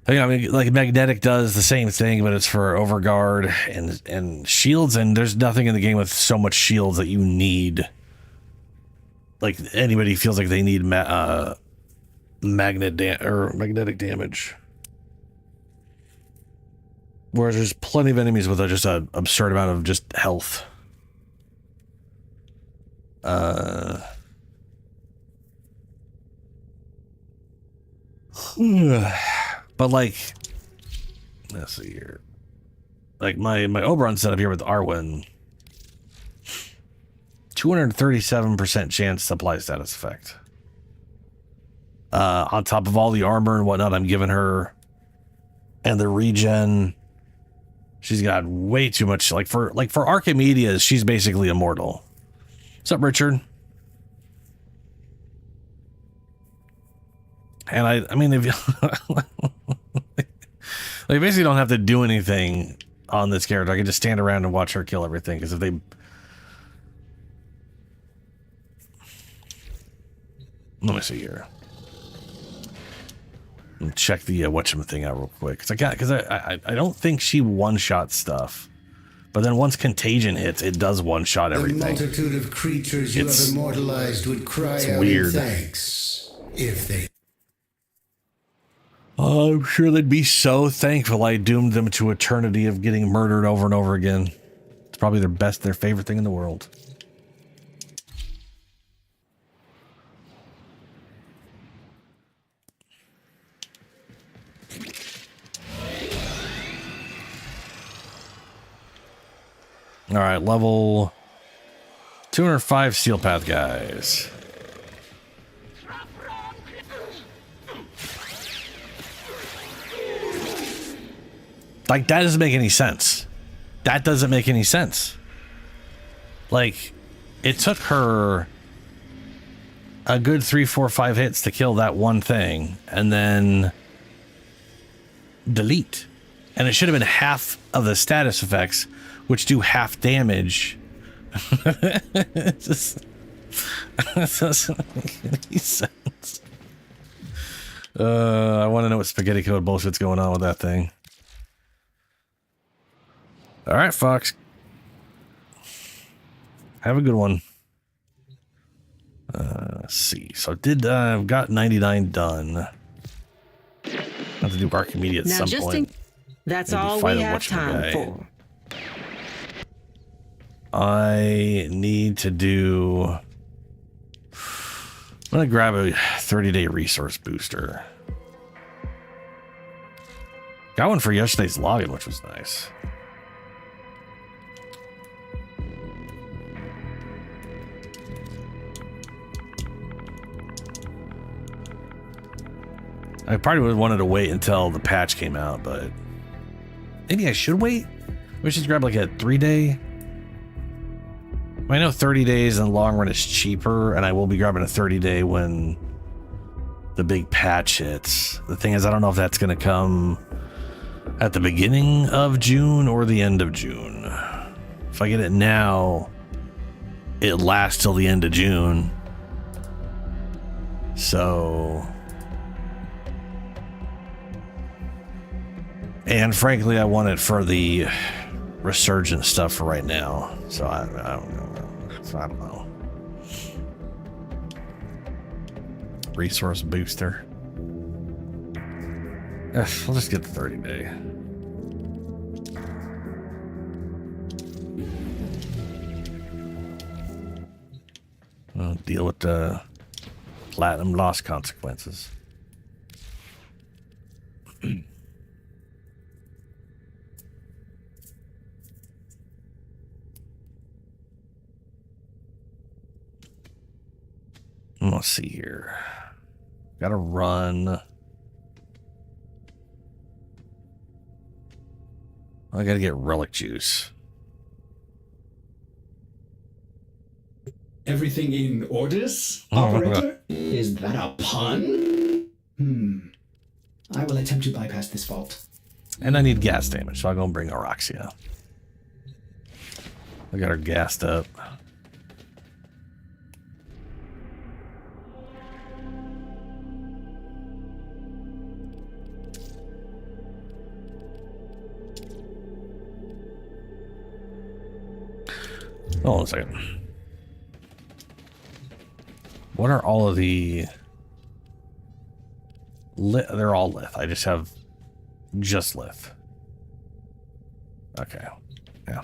You know, I mean, like magnetic does the same thing, but it's for overguard and shields, and there's nothing in the game with so much shields that you need. Like anybody feels like they need magnetic damage. Whereas there's plenty of enemies with just an absurd amount of just health. But like, let's see here. Like my Oberon setup here with Arwen, 237% chance supply status effect. On top of all the armor and whatnot I'm giving her, and the regen, she's got way too much. Like for Archimedes, she's basically immortal. What's up, Richard? And I mean, if you they basically don't have to do anything on this character. I can just stand around and watch her kill everything. Because if they, let me see here. Let me check the whatchamacallit thing out real quick. Because I don't think she one-shot stuff. But then once Contagion hits, it does one-shot everything.
The multitude of creatures you have immortalized would cry out
weird.
in thanks if they.
I'm sure they'd be so thankful I doomed them to eternity of getting murdered over and over again. It's probably their favorite thing in the world. All right, level 205 Steel Path guys. Like, that doesn't make any sense. That doesn't make any sense. Like, it took her a good 3, 4, 5 hits to kill that one thing, and then delete. And it should have been half of the status effects, which do half damage. It just doesn't make any sense. I want to know what spaghetti code bullshit's going on with that thing. All right, Fox. Have a good one. Let's see. So I've got 99 done. I have to do Archimedes at some point.
That's all we have time for.
I need to do. I'm gonna grab a 30-day resource booster. Got one for yesterday's login, which was nice. I probably would have wanted to wait until the patch came out, but maybe I should wait. We should grab like a 3-day. I know 30 days in the long run is cheaper, and I will be grabbing a 30-day when the big patch hits. The thing is, I don't know if that's going to come at the beginning of June or the end of June. If I get it now, it lasts till the end of June. So... And frankly, I want it for the resurgent stuff for right now. So I don't know. Resource booster. We'll just get the 30-day. I'll deal with the platinum loss consequences. Let's see here. Gotta run. I gotta get relic juice.
Everything in orders, operator? Is that a pun? I will attempt to bypass this fault.
And I need gas damage, so I'll go and bring Araxia. I got her gassed up. Hold on a second. What are all of the... They're all lith. I just have just lith. Okay. Yeah.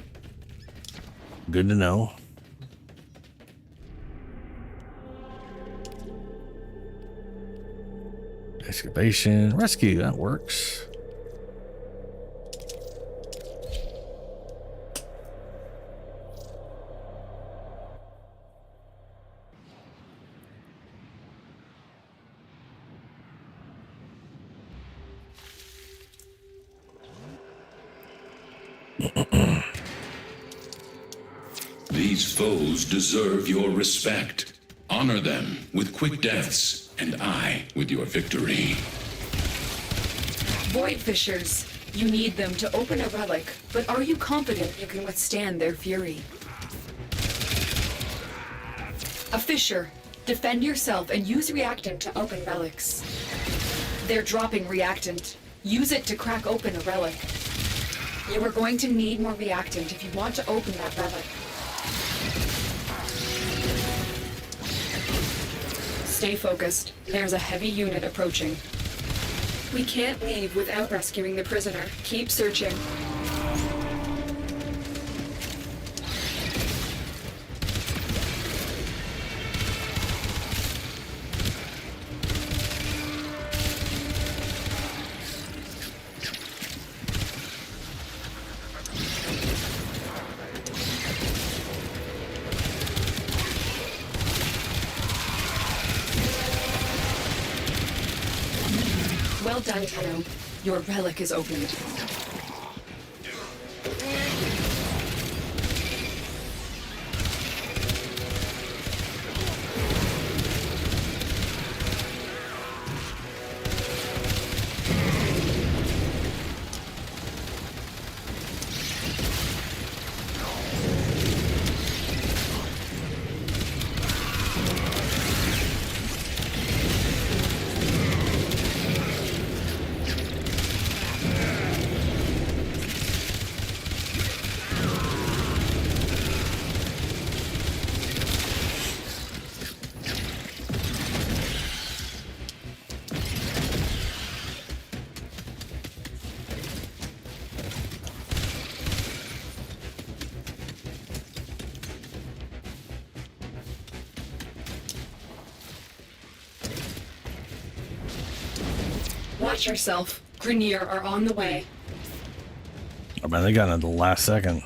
Good to know. Excavation, rescue, that works.
These foes deserve your respect. Honor them with quick deaths, and I with your victory.
Void Fishers. You need them to open a relic, but are you confident you can withstand their fury? A Fisher. Defend yourself and use reactant to open relics. They're dropping reactant. Use it to crack open a relic. You are going to need more reactant if you want to open that relic. Stay focused. There's a heavy unit approaching. We can't leave without rescuing the prisoner. Keep searching. Well done, Tenno. Your relic is opened. Watch yourself. Grenier are on the way.
Oh man, they got it at the last second.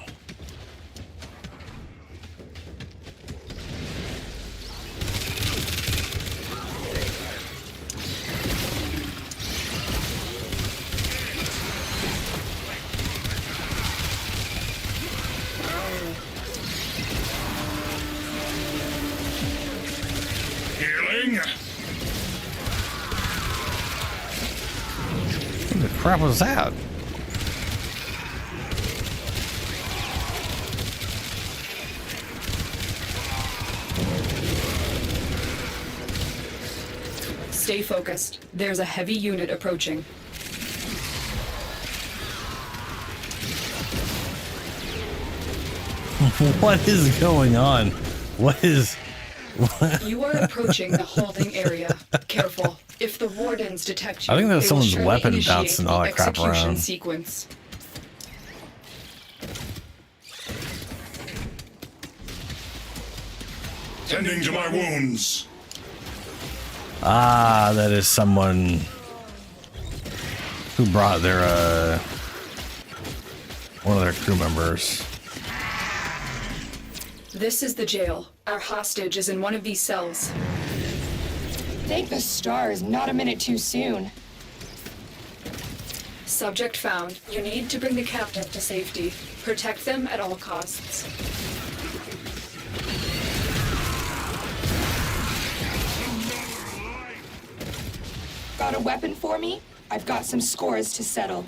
Healing.
What the crap was that?
Stay focused. There's a heavy unit approaching.
What is going on? What is...
You are approaching the holding area. Careful. If the wardens detect you,
I think there's
they will
someone's
surely
weapon
initiate
bouncing all
the
that crap
execution
around.
sequence.
Tending to my wounds.
Ah, that is someone who brought their, one of their crew members.
This is the jail. Our hostage is in one of these cells.
Thank the stars, not a minute too soon.
Subject found. You need to bring the captive to safety. Protect them at all costs.
Got a weapon for me? I've got some scores to settle.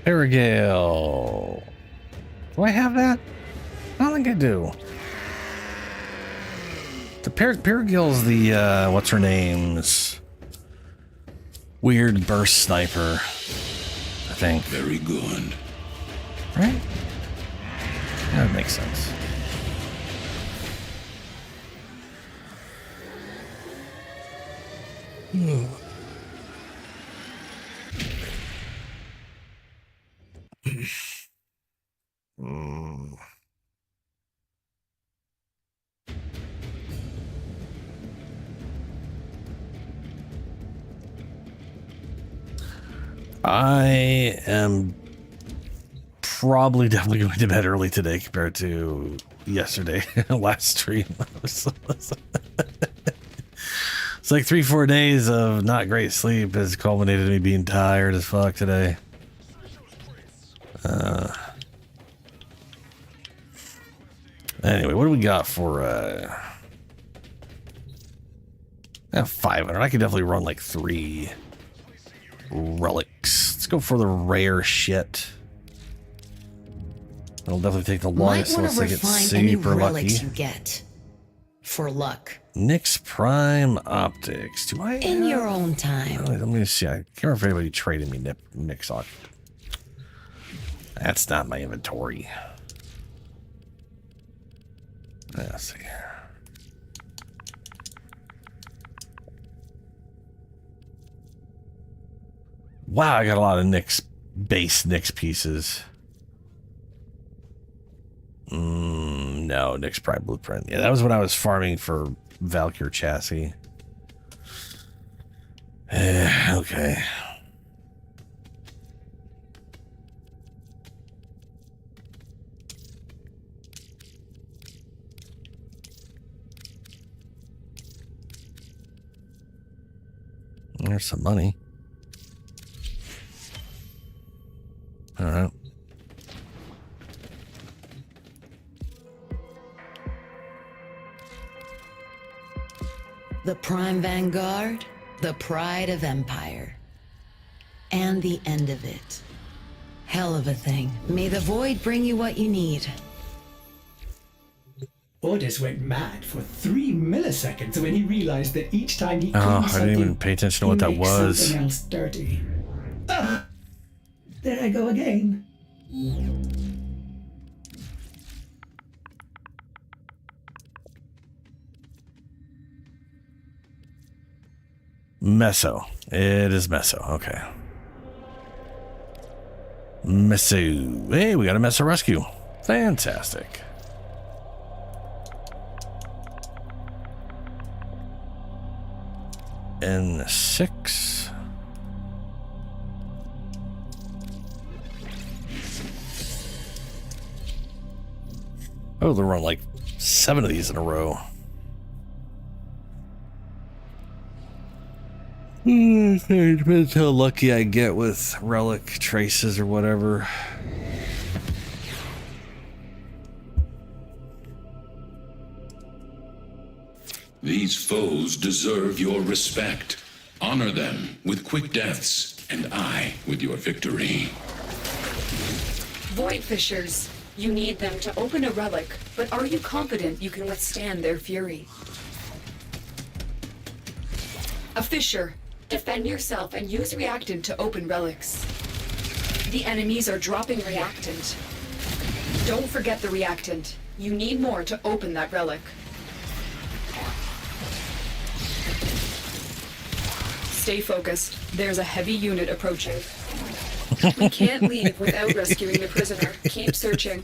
Paragale. Do I have that? I don't think I do. The Paragill's the, what's her name's weird burst sniper, I think.
Very good.
Right? That makes sense. I am probably definitely going to bed early today compared to yesterday, last stream. It's like 3-4 days of not great sleep has culminated in me being tired as fuck today. Anyway, what do we got for 500? I could definitely run like 3 relics. Let's go for the rare shit. I'll definitely take the longest unless I get super lucky.
You get for luck.
Nyx Prime Optics. Do I?
In your own time.
Let me see. I can't remember if anybody traded me Nyx Optics. That's not my inventory. Let's see here. Wow, I got a lot of base Nyx pieces. No, Nyx Prime Blueprint. Yeah, that was when I was farming for Valkyr chassis. Okay. There's some money. All right.
The Prime Vanguard, the pride of Empire. And the end of it. Hell of a thing. May the Void bring you what you need.
Ordis went mad for 3 milliseconds when he realized that each time he
I didn't even pay attention to what that was.
Something else dirty. Ah, there I go again.
Meso. It is Meso. Okay. Meso. Hey, we got a Meso rescue. Fantastic. N6. Oh, they're running like 7 of these in a row. It depends how lucky I get with relic traces or whatever.
These foes deserve your respect. Honor them with quick deaths, and I with your victory.
Void Fishers. You need them to open a relic, but are you confident you can withstand their fury? A Fisher. Defend yourself and use reactant to open relics. The enemies are dropping reactant. Don't forget the reactant. You need more to open that relic. Stay focused. There's a heavy unit approaching. We can't leave without rescuing the prisoner. Keep searching.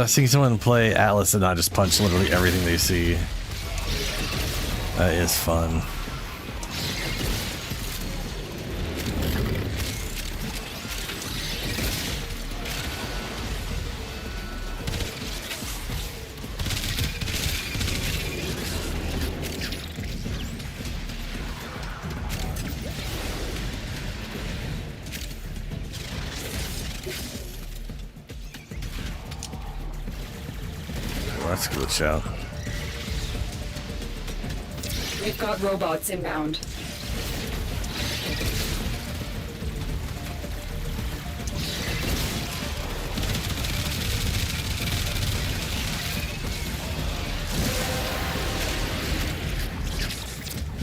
Seeing someone play Atlas and not just punch literally everything they see is fun. That's a good shout.
We've got robots inbound.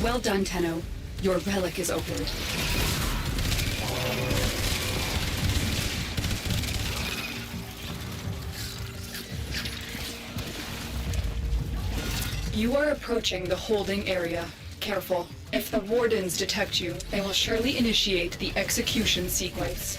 Well done, Tenno. Your relic is opened. You are approaching the holding area. Careful. If the wardens detect you, they will surely initiate the execution sequence.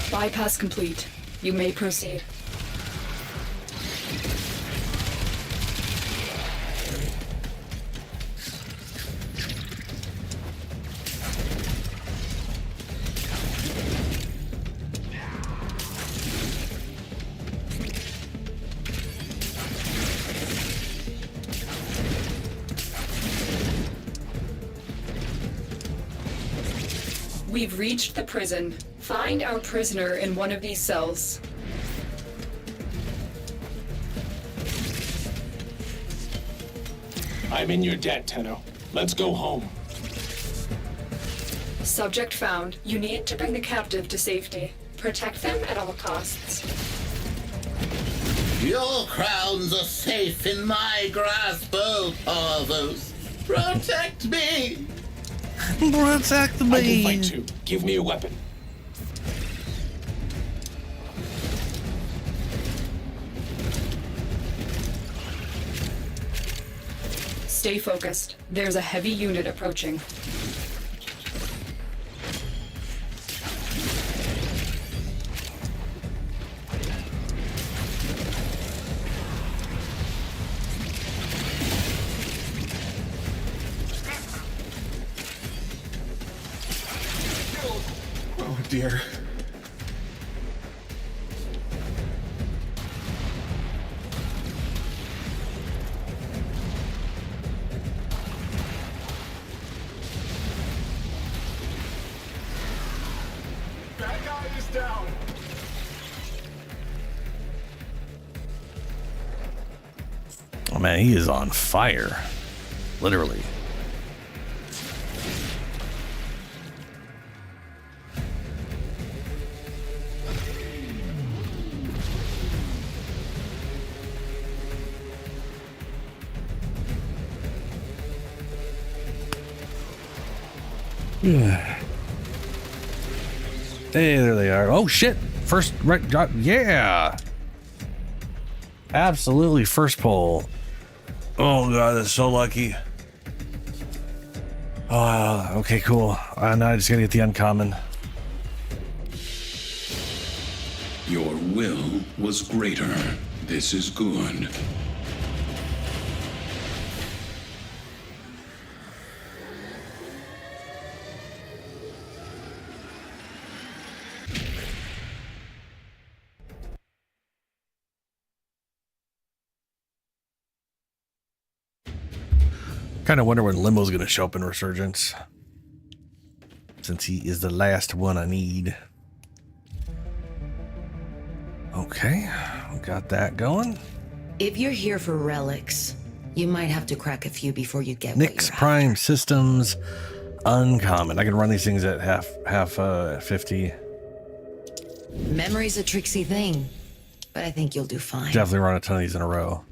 Bypass complete. You may proceed. We've reached the prison. Find our prisoner in one of these cells.
I'm in your debt, Tenno. Let's go home.
Subject found. You need to bring the captive to safety. Protect them at all costs.
Your crowns are safe in my grasp, oh Parvos. Protect me!
Protect me!
I can fight too. Give me a weapon.
Stay focused. There's a heavy unit approaching.
Oh dear.
That guy is down.
Oh man, he is on fire. Literally. Hey, there they are. Oh shit! First, right, yeah. Absolutely, first pull. Oh god, that's so lucky. Oh, okay, cool. Now I just gotta get the uncommon.
Your will was greater. This is good.
Kind of wonder when Limo's gonna show up in Resurgence, since he is the last one I need. Okay, we got that going.
If you're here for relics, you might have to crack a few before you get
Nyx Prime Systems uncommon. I can run these things at half 50.
Memory's a tricksy thing, but I think you'll do fine.
Definitely run a ton of these in a row.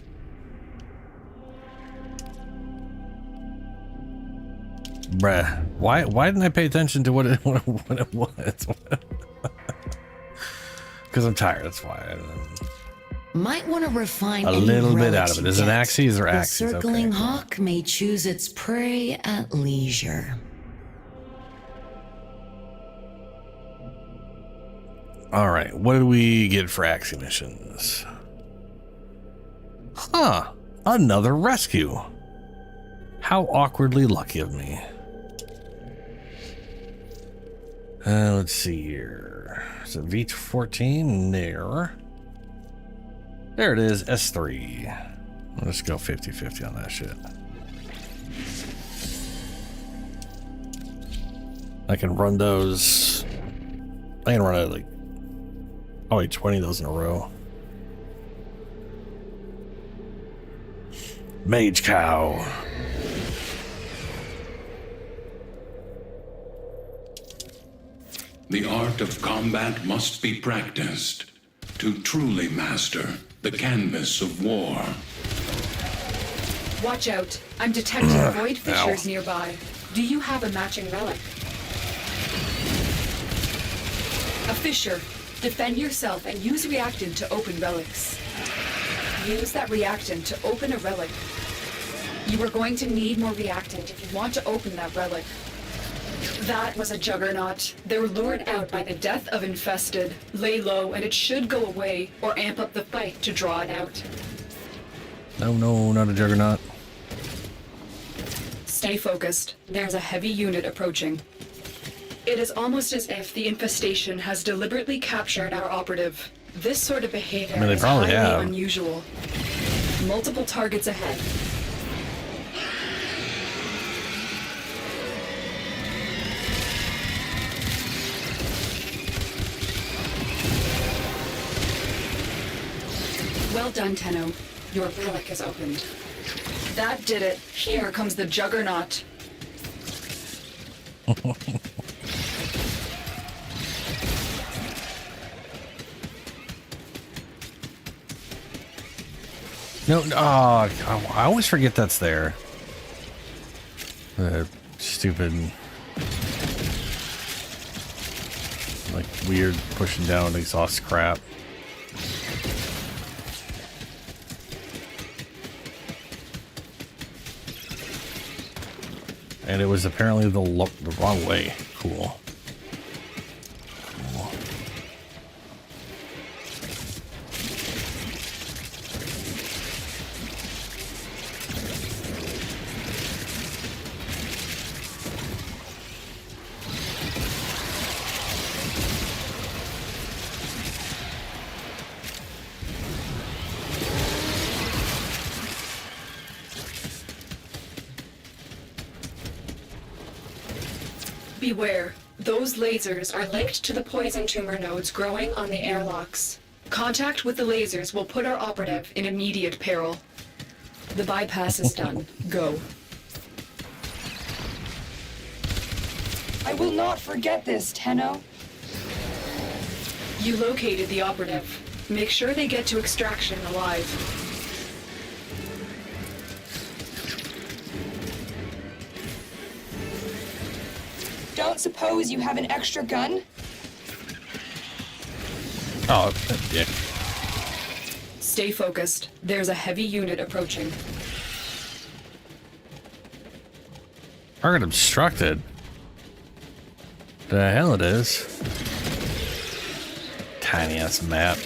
Bruh, why didn't I pay attention to what it was? Because I'm tired, that's why.
Might want to refine
A
any
little bit
relics
out of it.
you
Is it
get.
axes or
The
axes?
circling
Okay.
hawk may choose its prey at leisure.
All right, what did we get for axie missions? Huh, another rescue. How awkwardly lucky of me. Let's see here. Is it V14? There it is, S3. Let's go 50-50 on that shit. I can run those. I can run it like, oh wait, 20 of those in a row. Mage cow.
The art of combat must be practiced to truly master the canvas of war.
Watch out. I'm detecting void fissures nearby. Do you have a matching relic? A fissure. Defend yourself and use reactant to open relics. Use that reactant to open a relic. You are going to need more reactant if you want to open that relic. That was a juggernaut. They're lured out by the death of infested. Lay low and it should go away, or amp up the fight to draw it out.
No, not a juggernaut.
Stay focused. There's a heavy unit approaching. It is almost as if the infestation has deliberately captured our operative. This sort of behavior
they
is
probably
highly
have.
unusual. Multiple targets ahead. Well done, Tenno. Your relic is opened. That did it. Here comes the juggernaut.
No, I always forget that's there. Stupid, like, weird pushing down exhaust crap. And it was apparently the wrong way. Cool.
Beware. Those lasers are linked to the poison tumor nodes growing on the airlocks. Contact with the lasers will put our operative in immediate peril. The bypass is done. Go.
I will not forget this, Tenno.
You located the operative. Make sure they get to extraction alive.
Don't suppose you have an extra gun?
Oh, dick.
Stay focused. There's a heavy unit approaching.
Target obstructed. The hell it is. Tiny ass map.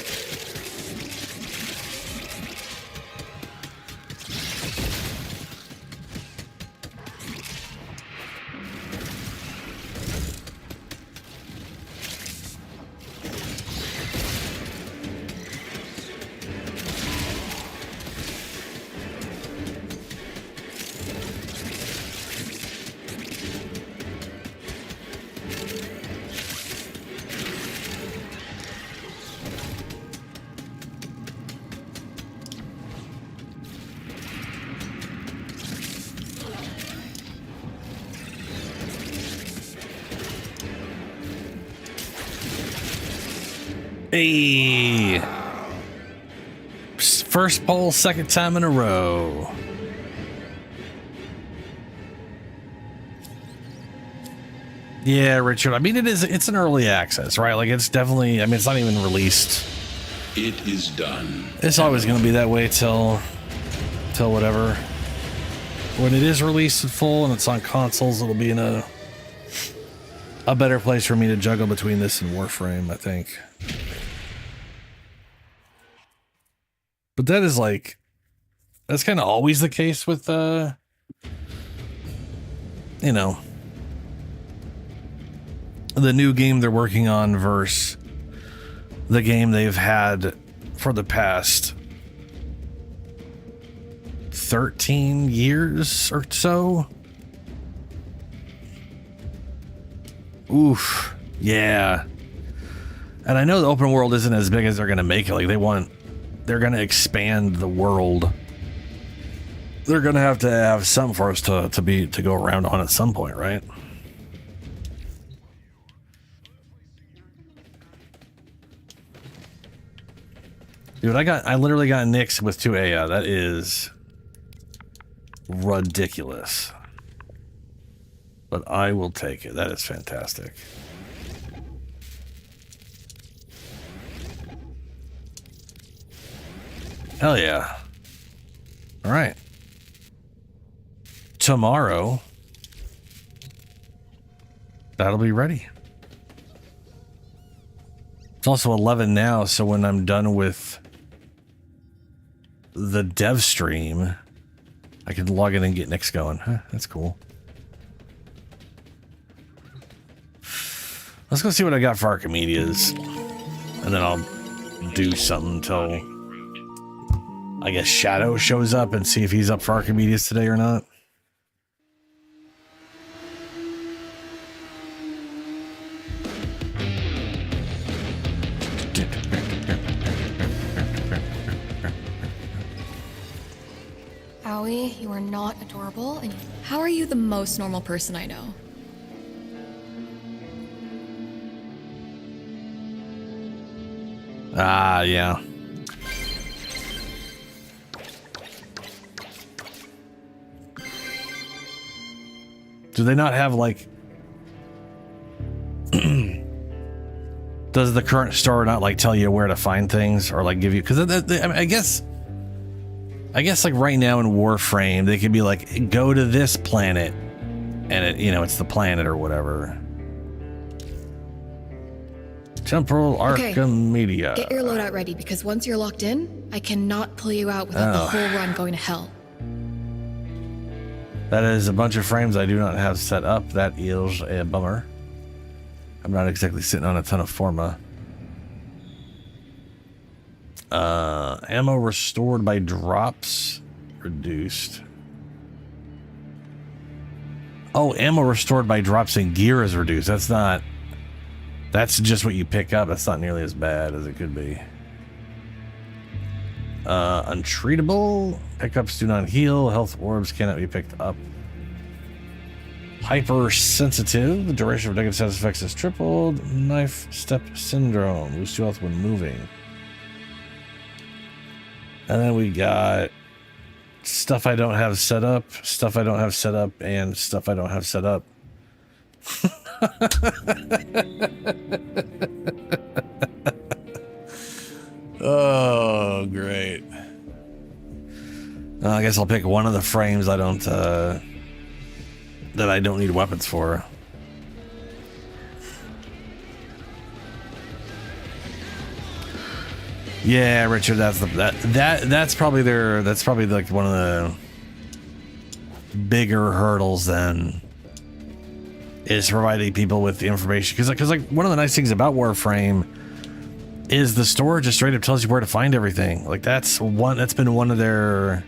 Hey, first poll, second time in a row. Yeah, Richard. I mean, it's an early access, right? Like, it's definitely, I mean, it's not even released.
It is done.
It's always going to be that way till whatever. When it is released in full and it's on consoles, it'll be in a better place for me to juggle between this and Warframe, I think. But that is like, that's kind of always the case with, you know, the new game they're working on versus the game they've had for the past 13 years or so. Oof. Yeah. And I know the open world isn't as big as they're going to make it. Like, they're going to expand the world they're gonna have to have some for us to go around on at some point, right? Dude, I literally got Nyx with 2 AI. That is ridiculous. But I will take it. That is fantastic. Hell yeah. All right. Tomorrow, that'll be ready. It's also 11 now, so when I'm done with the Devstream, I can log in and get Nyx going. Huh, that's cool. Let's go see what I got for Archimedes, and then I'll do something until I guess Shadow shows up and see if he's up for Archimedes today or not.
Owie, you are not adorable, and how are you the most normal person I know?
Ah, yeah. Do they not have, like... Does the current store not, like, tell you where to find things? Or, like, give you... Because, I mean, I guess, like, right now in Warframe, they could be like, go to this planet. And, it, you know, it's the planet or whatever. Temporal Archimedia.
Get your loadout ready, because once you're locked in, I cannot pull you out without the whole run going to hell.
That is a bunch of frames I do not have set up. That is a bummer. I'm not exactly sitting on a ton of forma. Ammo restored by drops reduced. Oh, ammo restored by drops and gear is reduced. That's just what you pick up. That's not nearly as bad as it could be. Untreatable. Pickups do not heal. Health orbs cannot be picked up. Hypersensitive. The duration of negative status effects is tripled. Knife step syndrome. Boost your health when moving. And then we got stuff I don't have set up, stuff I don't have set up, and stuff I don't have set up. Oh, great. I guess I'll pick one of the frames I don't, that I don't need weapons for. Yeah, Richard, that's probably like one of the bigger hurdles then, is providing people with the information. Because like one of the nice things about Warframe is the store just straight up tells you where to find everything. Like that's been one of their...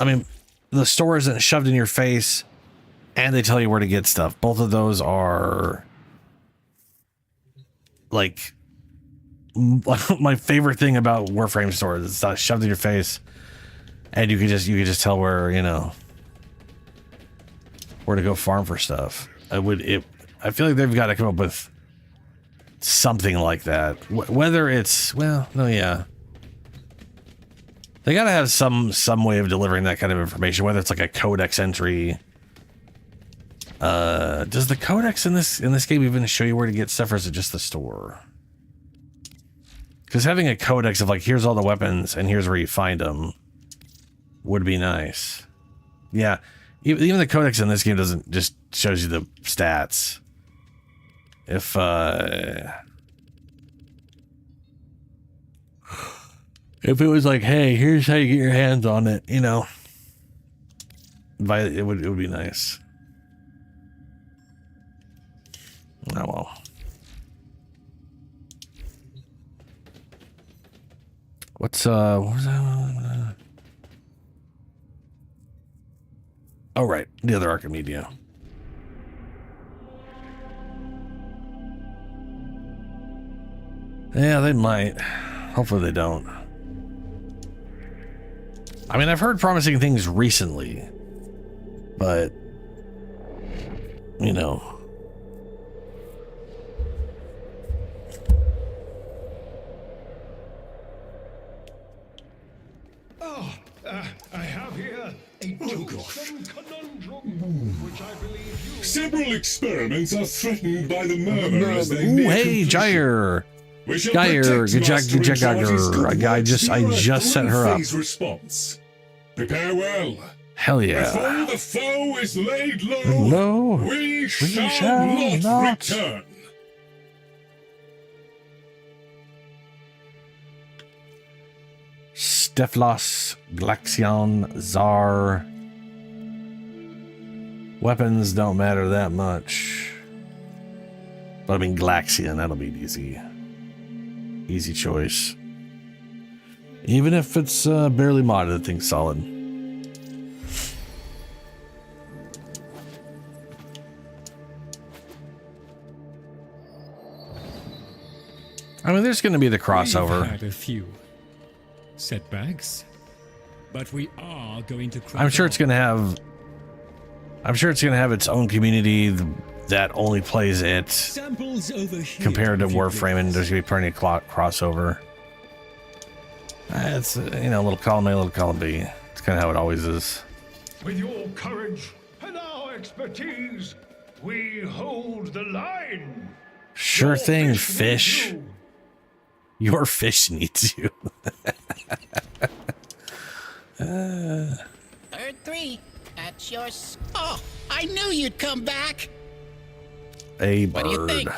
I mean, the store isn't shoved in your face and they tell you where to get stuff. Both of those are like my favorite thing about Warframe stores. It's not shoved in your face and you can just tell where, you know, where to go farm for stuff. I feel like they've got to come up with something like that. Whether it's, well, no, yeah. They got to have some way of delivering that kind of information, whether it's like a codex entry. Does the codex in this game even show you where to get stuff, or is it just the store? Because having a codex of like, here's all the weapons and here's where you find them would be nice. Yeah. Even the codex in this game doesn't just shows you the stats. If it was like, hey, here's how you get your hands on it, you know, it would be nice. Oh well. What was that? Oh, right. The other Archimedia. Yeah, they might. Hopefully they don't. I mean, I've heard promising things recently, but, you know.
I have here a toothsome conundrum, which I believe you...
Several experiments are threatened by the murmur as they
Ooh,
near
hey,
completion.
Gyre.
We shall
Gyre,
protect
good
Master in charge's good
I
works
just
via a
set her up.
three-phase response. Prepare well.
Hell yeah.
Before the foe is laid low,
Low,
we shall not return.
Steflos, Glaxion, Zar. Weapons don't matter that much. But I mean, Glaxion, that'll be easy. Easy choice. Even if it's barely modded, the thing's solid. I mean, there's going to be the crossover.
We've had a few setbacks, but we are going to.
I'm sure it's going to have. I'm sure it's going to have its own community that only plays it.
Samples over here
Compared to Warframing, there's going to be plenty of crossover. It's you know, a little column A, a little column B. It's kind of how it always is.
With your courage and our expertise, we hold the line.
Sure thing, fish. Your fish needs you.
Bird 3, that's your... Oh, I knew you'd come back.
A
What do you
bird.
think?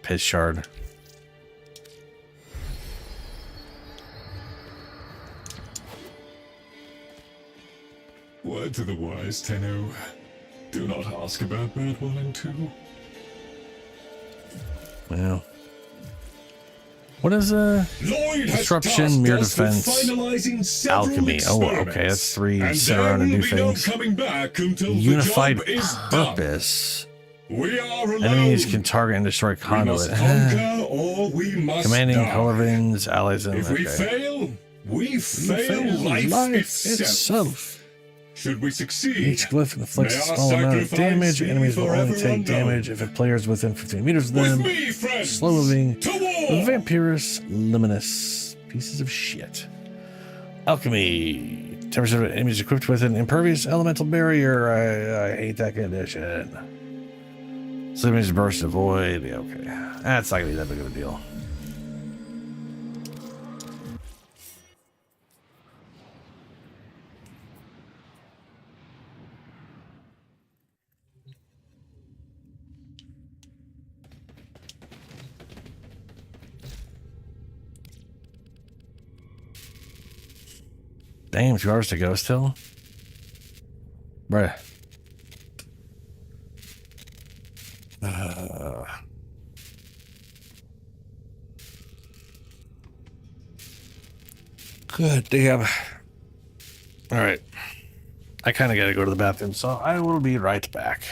Piss shard.
Word to the wise, Tenno. Do not ask about Bird 1 and 2.
Well. What is disruption, mirror defense, alchemy? Oh, okay, that's 3 sit around and do things. Unified purpose.
We are alone.
Enemies can target and destroy conduit.
Or we must
Commanding
die.
colorings, allies, and
If we fail, we fail life itself. Should we succeed,
each glyph inflicts a
may our
small amount of
sacrifice
damage.
be
Enemies will only
forever
take damage if a player is within 15 meters of
With
them.
me, friends,
Slow moving.
to war!
Vampirus, luminous. Pieces of shit. Alchemy. 10% of enemies equipped with an impervious elemental barrier. I hate that condition. So enemies burst a void. Yeah, okay. That's not gonna be that big of a deal. Damn, 2 hours to go still? Bruh. Good damn. Alright. I kind of got to go to the bathroom, so I will be right back.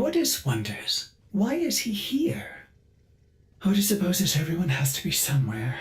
Ordis wonders, why is he here? Ordis supposes everyone has to be somewhere.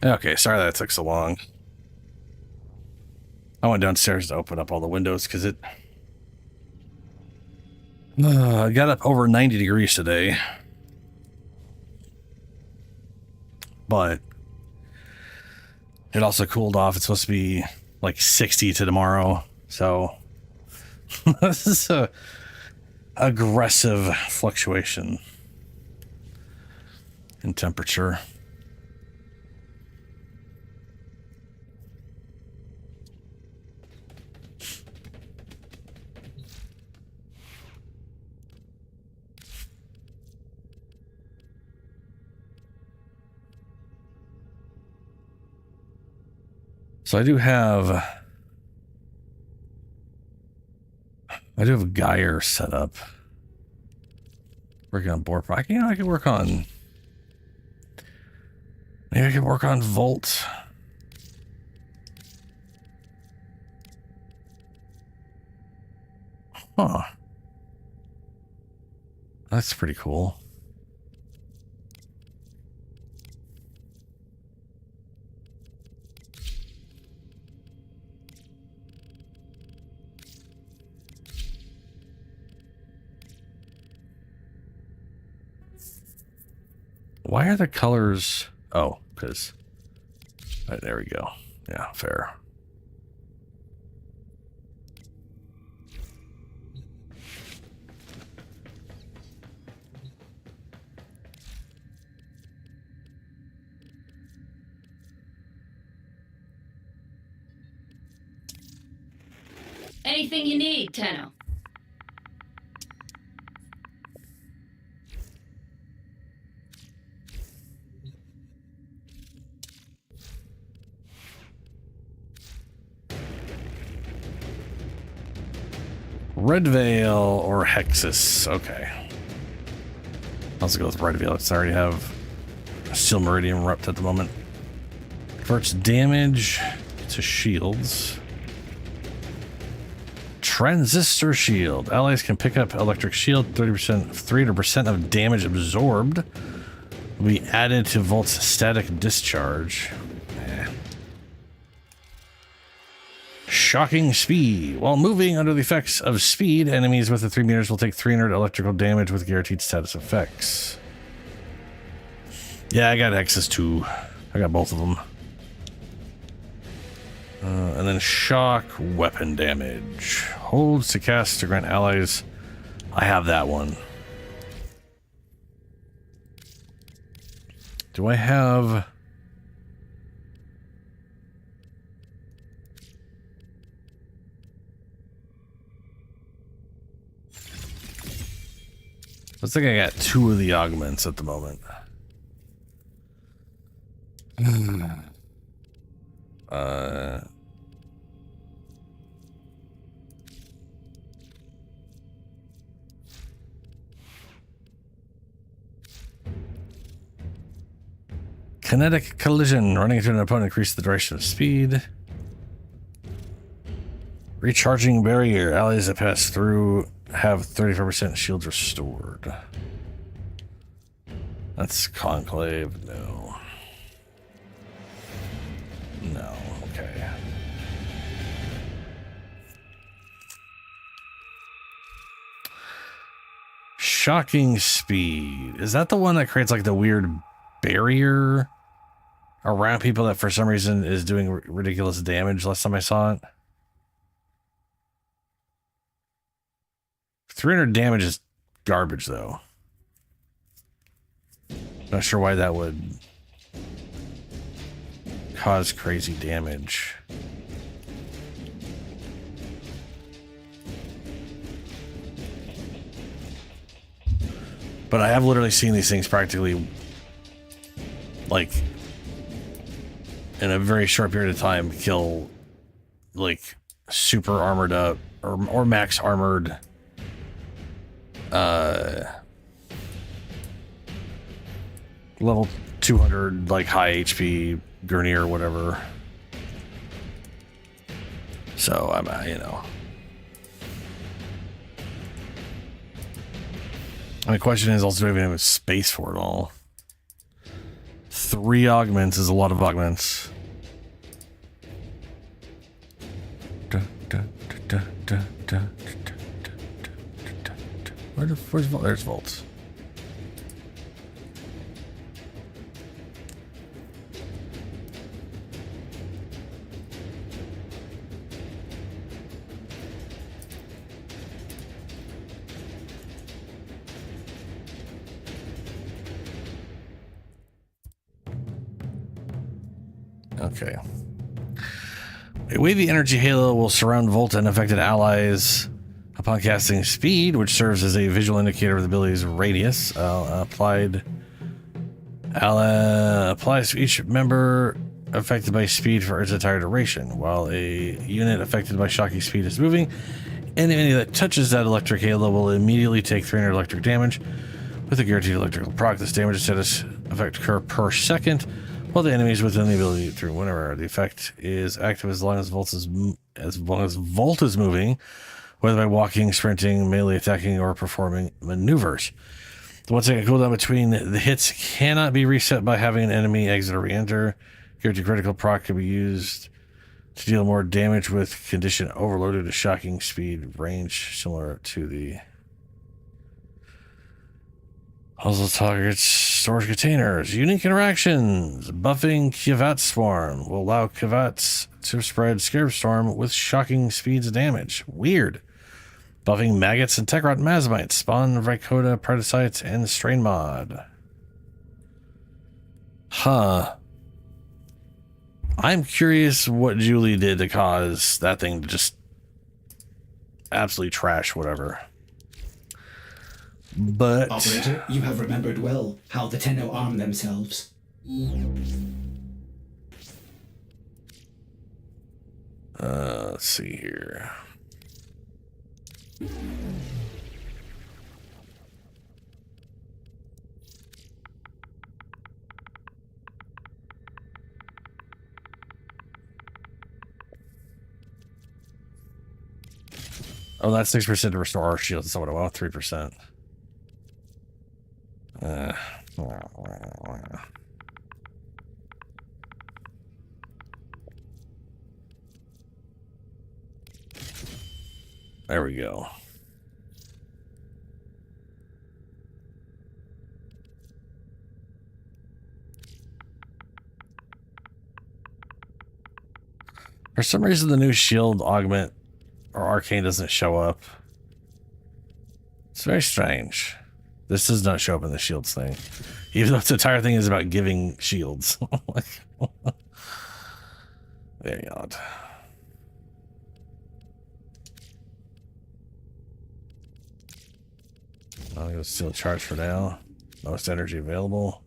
Okay, sorry that took so long. I went downstairs to open up all the windows because it got up over 90 degrees today. But it also cooled off. It's supposed to be like 60 to tomorrow. So this is a aggressive fluctuation in temperature. So I do have Geyer set up. Working on Warframing. I can work on. Maybe I can work on Volt. Huh. That's pretty cool. Why are the colors? Oh, because. Right, there we go. Yeah, fair.
Anything you need, Tenno.
Red Veil or Hexus. Okay. Let's go with Red Veil. Let's already have Steel Meridian Rept at the moment. Converts damage to shields. Transistor Shield. Allies can pick up Electric Shield. 300% of damage absorbed will be added to Volt's static discharge. Shocking Speed. While moving under the effects of speed, enemies within 3 meters will take 300 electrical damage with guaranteed status effects. Yeah, I got Hexus too. I got both of them. And then shock weapon damage. Holds to cast to grant allies. I have that one. Do I have... Looks like I got 2 of the augments at the moment. Kinetic collision. Running into an opponent increases the duration of speed. Recharging barrier. Allies that pass through have 35% shields restored. That's Conclave. No. No. Okay. Shocking speed. Is that the one that creates like the weird barrier around people that for some reason is doing ridiculous damage last time I saw it? 300 damage is garbage though. Not sure why that would cause crazy damage. But I have literally seen these things practically, like, in a very short period of time, kill, like, super armored up, or max armored, level 200, like, high HP Gurney or whatever. So, I'm, you know. And the question is also, do I even have space for it all? 3 augments is a lot of augments. Where's Volt? There's Volts. Okay. A wavy energy halo will surround Volta and affected allies upon casting speed, which serves as a visual indicator of the ability's radius. Applies to each member affected by speed for its entire duration. While a unit affected by shocking speed is moving, any that touches that electric halo will immediately take 300 electric damage with a guaranteed electrical proc. This damage status effect occur per second, while the enemy is within the ability through whenever the effect is active as long as Volt is moving, whether by walking, sprinting, melee attacking, or performing maneuvers. The 1 second cooldown between the hits cannot be reset by having an enemy exit or re-enter. Guaranteed critical proc can be used to deal more damage with condition overloaded to shocking speed range, similar to the puzzle targets storage containers. Unique interactions. Buffing Kvyat Swarm will allow Kvyats to spread Scarab Storm with shocking speeds of damage. Weird. Buffing Maggots and Techrot Mazamites. Spawn Vycoda Parasites and Strain Mod. Huh. I'm curious what Julie did to cause that thing to just absolutely trash whatever. But
Operator, you have remembered well how the Tenno arm themselves.
Let's see here. Oh, that's 6% to restore our shields. That's what I want. 3%. There we go. For some reason, the new shield augment or arcane doesn't show up. It's very strange. This does not show up in the shields thing. Even though its entire thing is about giving shields. Very odd. I'll go still charge for now. Most energy available.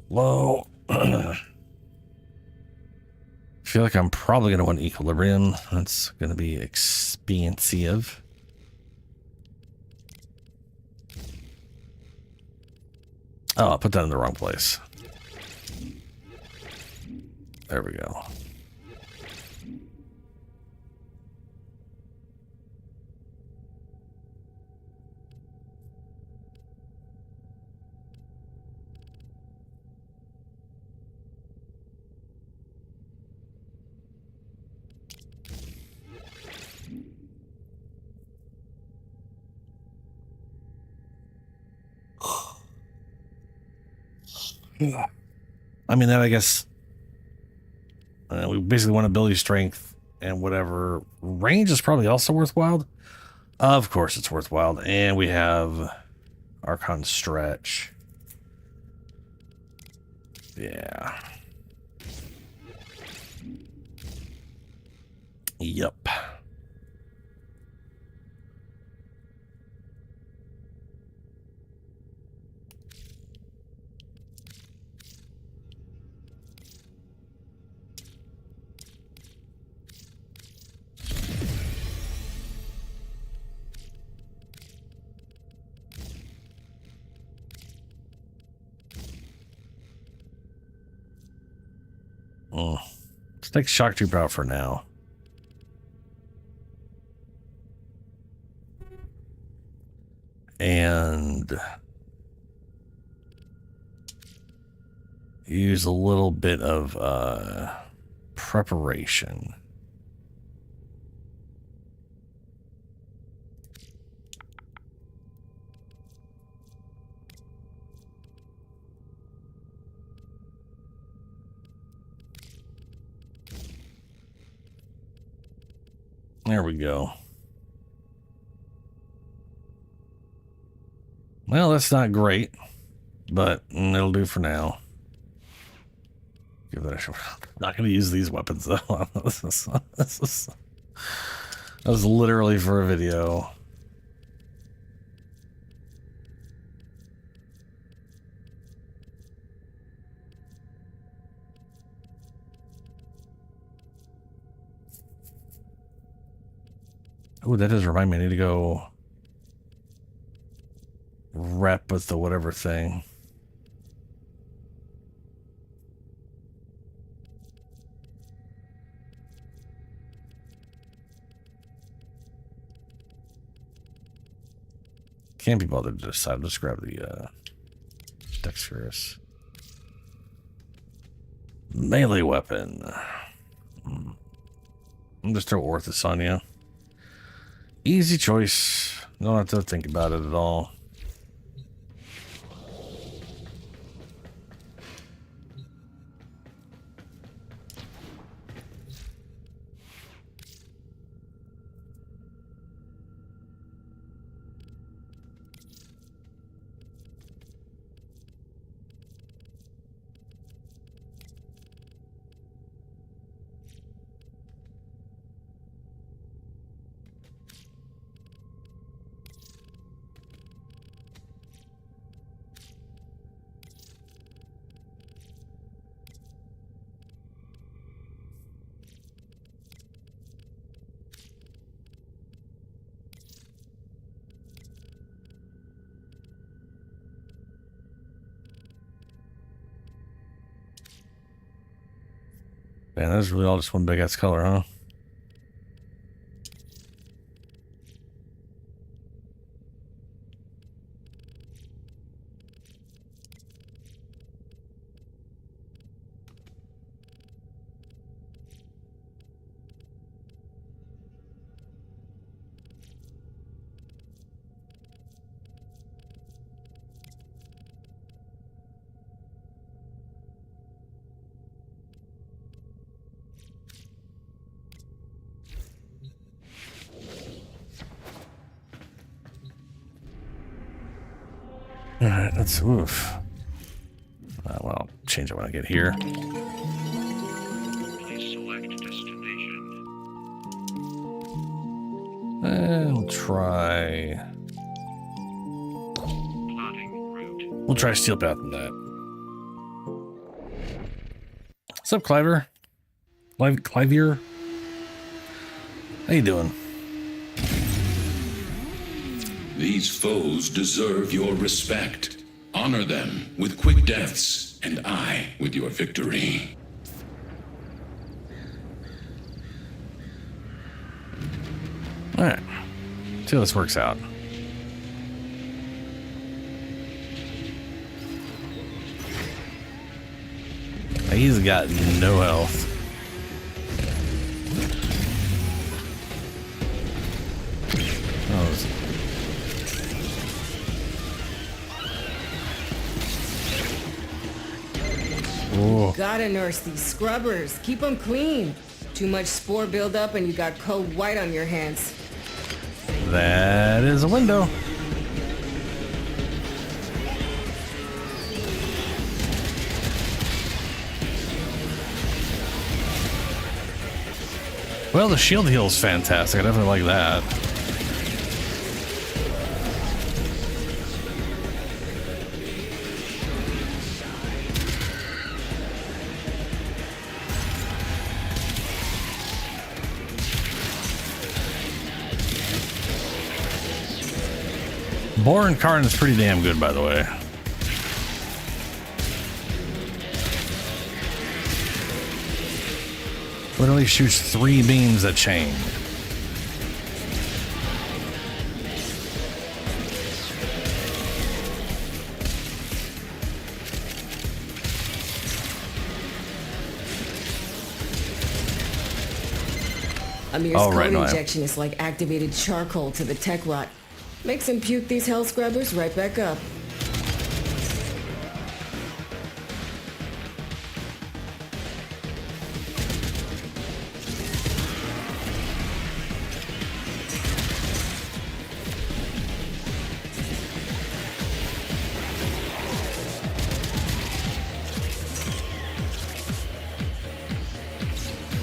Low. I feel like I'm probably going to want equilibrium. That's going to be expensive. Oh, I put that in the wrong place. There we go. I mean, that I guess we basically want ability strength and whatever. Range is probably also worthwhile. Of course, it's worthwhile. And we have Archon stretch. Yeah. Yep. Let's take Shock Trooper out for now. And use a little bit of preparation. There we go. Well, that's not great, but it'll do for now. Give that a shot. Not going to use these weapons though. That was literally for a video. Oh, that does remind me. I need to go rep with the whatever thing. Can't be bothered to decide. Let's grab the dexterous melee weapon. I'm just throw Orthus on you. Easy choice. Don't have to think about it at all. Man, that's really all just one big ass color, huh? Alright, let's oof. Well, I'll change it when I get here.
Please select destination.
We'll try.
Plotting route.
We'll try Steel Path and that. What's up, Cliver? Clivier? How you doing?
These foes deserve your respect. Honor them with quick deaths, and I with your victory.
Alright. See how this works out. He's got no health. Oh.
Gotta nurse these scrubbers. Keep them clean. Too much spore buildup and you got cold white on your hands.
That is a window. Well, the shield heal is fantastic. I definitely like that. Boar and Karn is pretty damn good, by the way. Literally shoots 3 beams at chain.
Amir's code injection is like activated charcoal to the tech rot. Makes him puke these hell scrubbers right back up.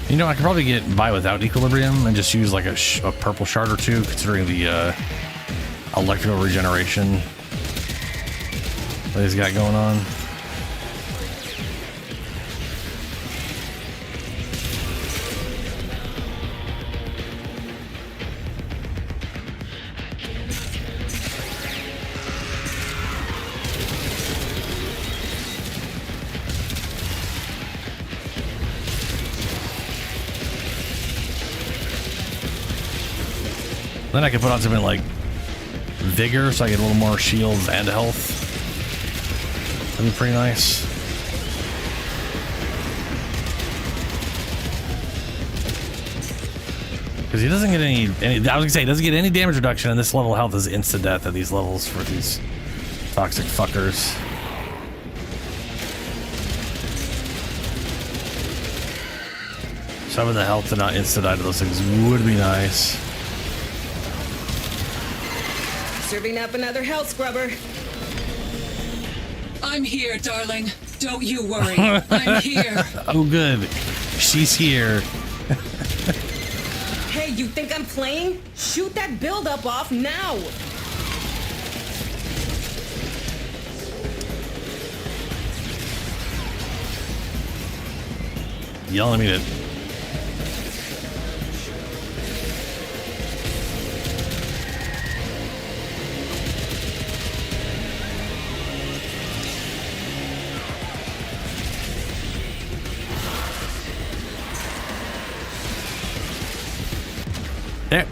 You know, I could probably get by without equilibrium and just use like a purple shard or two, considering the electrical regeneration that he's got going on. Then I can put on something like Vigor, so I get a little more shields and health. That'd be pretty nice. Because he doesn't get any. I was gonna say he doesn't get any damage reduction, and this level of health is instant death at these levels for these toxic fuckers. So having the health to not instant die to those things would be nice.
Serving up another health scrubber.
I'm here, darling. Don't you worry. I'm here.
Oh, good. She's here.
Hey, you think I'm playing? Shoot that buildup off now.
Yelling at me to.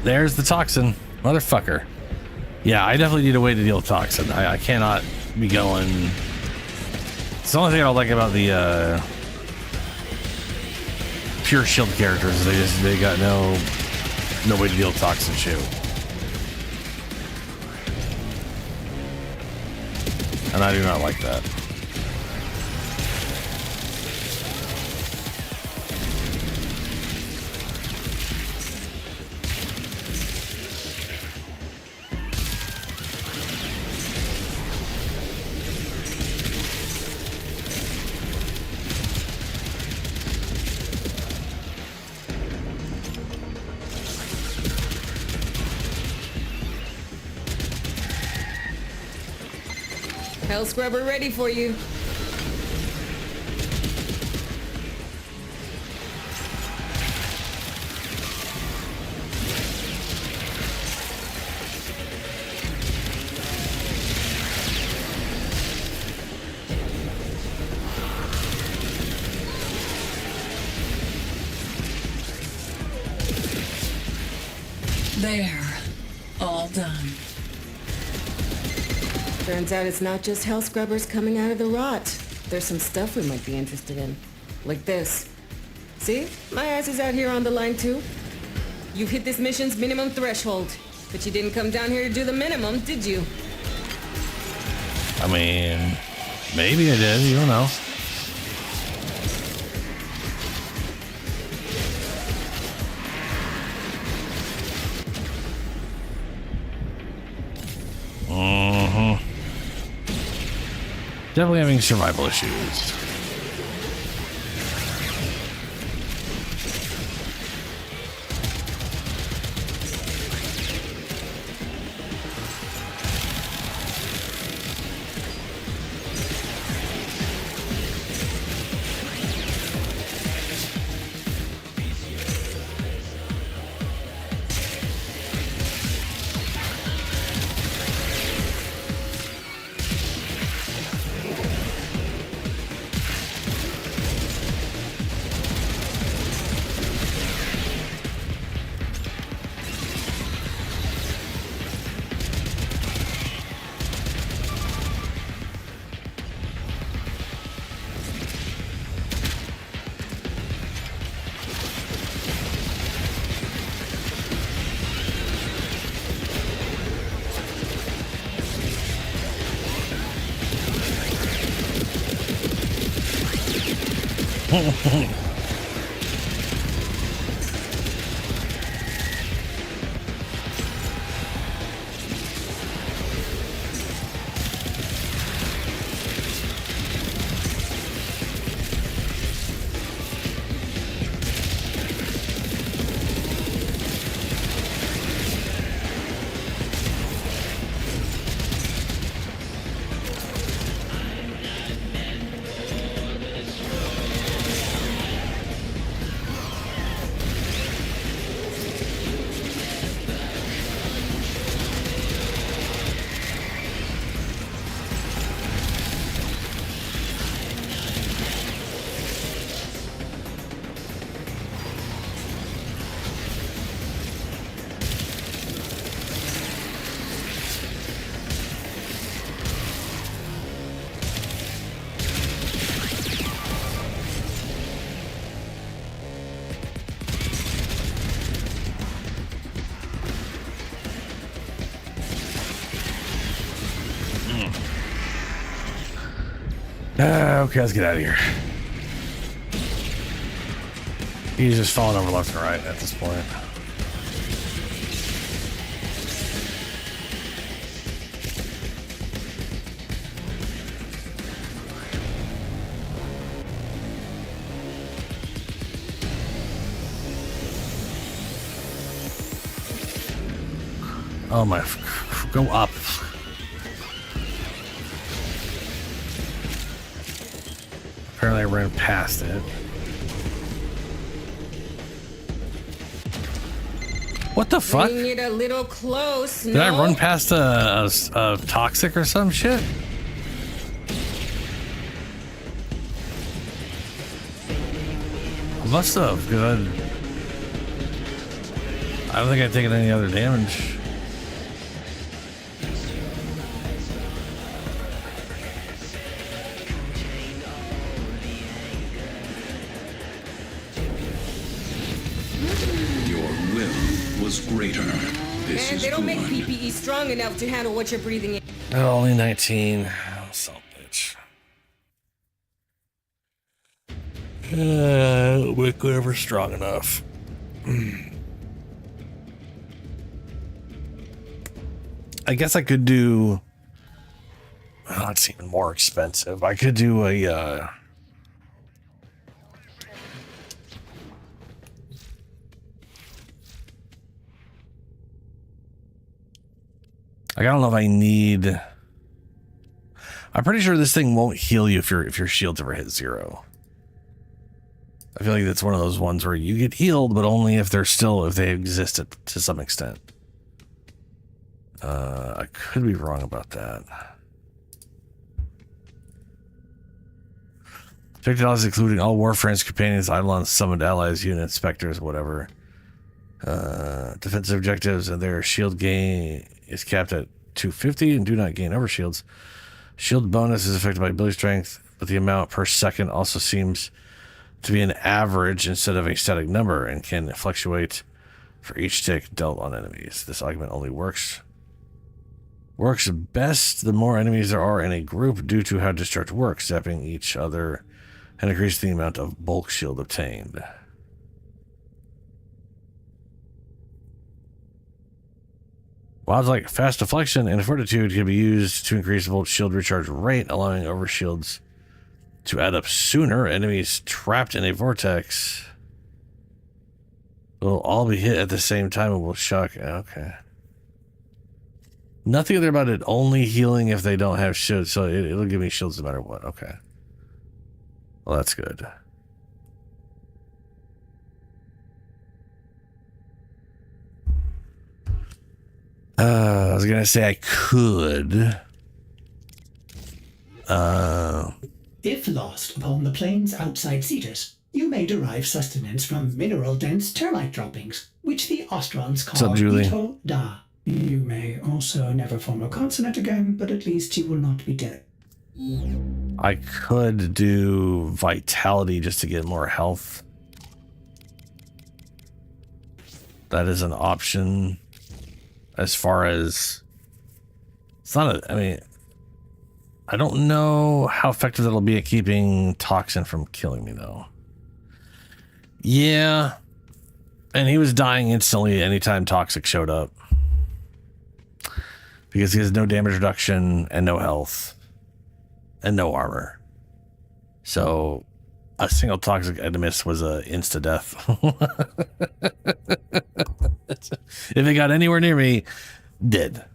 There's the toxin, motherfucker. Yeah, I definitely need a way to deal with toxin. I cannot be going. It's the only thing I don't like about the pure shield characters. They got no way to deal with toxin shoot. And I do not like that.
Hell scrubber ready for you.
There. All done.
Turns out it's not just hell scrubbers coming out of the rot. There's some stuff we might be interested in. Like this. See? My ass is out here on the line too. You've hit this mission's minimum threshold. But you didn't come down here to do the minimum, did you?
I mean, maybe I did. You don't know. Definitely having survival issues. Okay, let's get out of here. He's just falling over left and right at this point. Oh my, go up. Apparently I ran past it. What the fuck?
Bring it a little close.
Did I run past a toxic or some shit? I must have, because I don't think I've taken any other damage.
Greater. This
Man,
is
they don't make
good.
PPE strong enough to handle what you're breathing in.
Oh, only 19. Oh, son of a bitch. We're never strong enough. I guess I could do. Oh, it's even more expensive. I could do a. I don't know if I need. I'm pretty sure this thing won't heal you if your shields ever hit 0. I feel like that's one of those ones where you get healed, but only if they exist to some extent. I could be wrong about that. Affected allies including all Warframes, companions, Eidolons, summoned allies, units, specters, whatever. Defensive objectives and their shield gain is capped at 250 and do not gain overshields. Shield bonus is affected by ability strength, but the amount per second also seems to be an average instead of a static number and can fluctuate for each tick dealt on enemies. This augment only works best the more enemies there are in a group due to how discharge works, zapping each other and increase the amount of bulk shield obtained. Mods like fast deflection and fortitude can be used to increase the bulk shield recharge rate, allowing overshields to add up sooner. Enemies trapped in a vortex will all be hit at the same time and will shock. Okay. Nothing there about it only healing if they don't have shields, so it'll give me shields no matter what. Okay. Well, that's good. I was gonna say I could.
If lost upon the plains outside Cetus, you may derive sustenance from mineral-dense termite droppings, which the Ostrons call Ito Da. You may also never form a consonant again, but at least you will not be dead.
I could do vitality just to get more health. That is an option. As far as it's not a, I mean, I don't know how effective that'll be at keeping toxin from killing me though. Yeah. And he was dying instantly anytime toxic showed up. Because he has no damage reduction and no health and no armor. So a single toxic enemiss was a insta death. If it got anywhere near me, dead.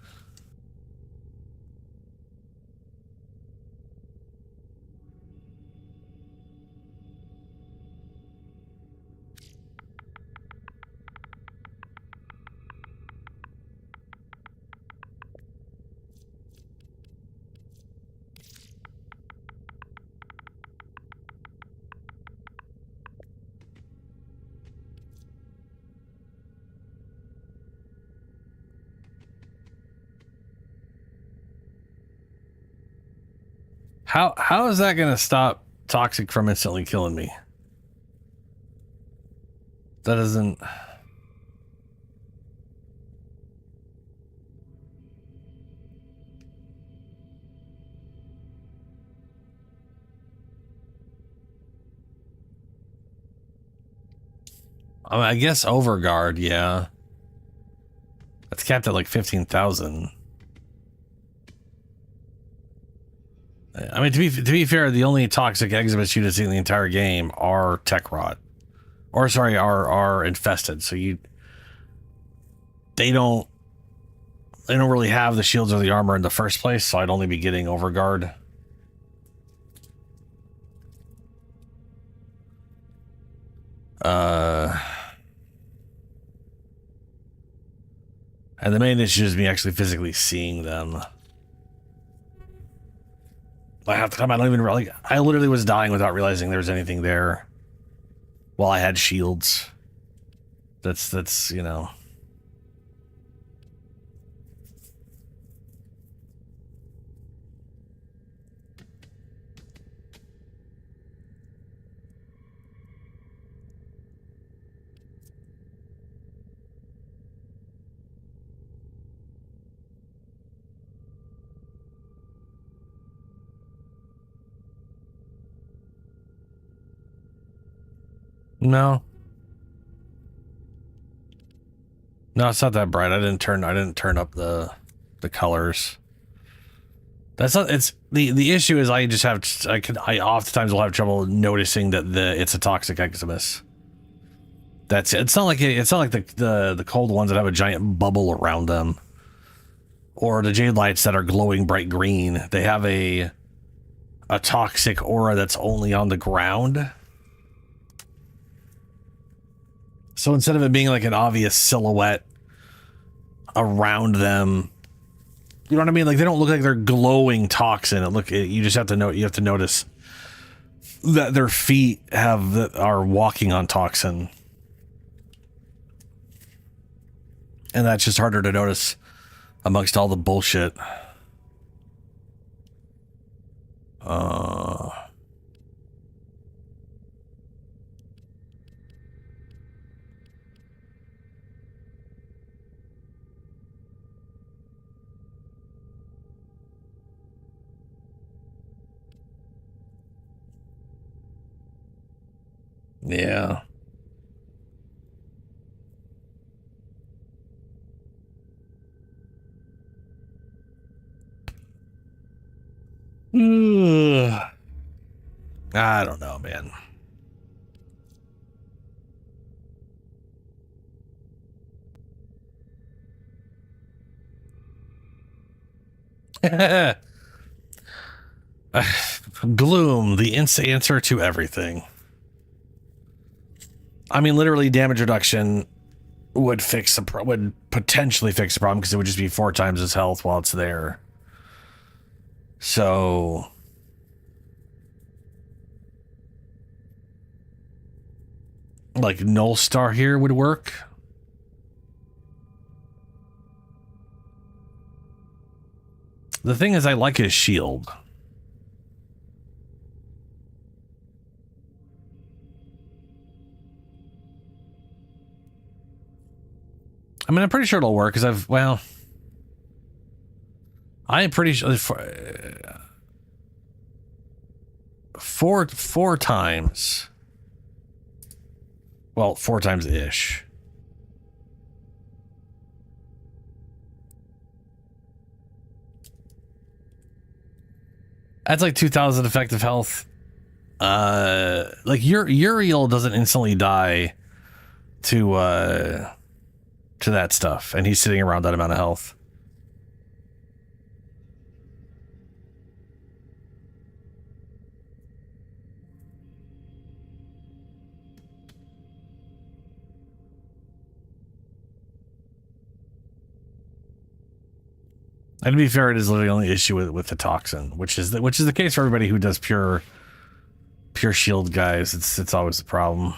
How is that going to stop toxic from instantly killing me? That doesn't... I mean, I guess Overguard, yeah. That's capped at like 15,000. I mean, to be fair, the only toxic exhibits you see in the entire game are tech rot, or sorry, are infested. So they don't really have the shields or the armor in the first place. So I'd only be getting Overguard. And the main issue is me actually physically seeing them. Half the time I don't even really, I literally was dying without realizing there was anything there while I had shields. That's, you know. No, it's not that bright. I didn't turn up the colors. That's not, it's the issue is I oftentimes will have trouble noticing that it's a toxic Eximus. That's it. It's not like the cold ones that have a giant bubble around them, or the jade lights that are glowing bright green. They have a a toxic aura that's only on the ground. So instead of it being like an obvious silhouette around them, you know what I mean? Like they don't look like they're glowing toxin. You just have to know. You have to notice that their feet are walking on toxin, and that's just harder to notice amongst all the bullshit. Yeah. I don't know, man. Gloom, the answer to everything. I mean, literally, damage reduction would potentially fix the problem because it would just be 4 times its health while it's there. So, like, Null Star here would work. The thing is, I like his shield. I mean, I'm pretty sure it'll work because I'm pretty sure four times. Well, 4 times ish. That's like 2,000 effective health. Like Uriel doesn't instantly die to that stuff, and he's sitting around that amount of health. And to be fair, it is literally the only issue with the toxin, which is the case for everybody who does pure shield guys. It's always the problem.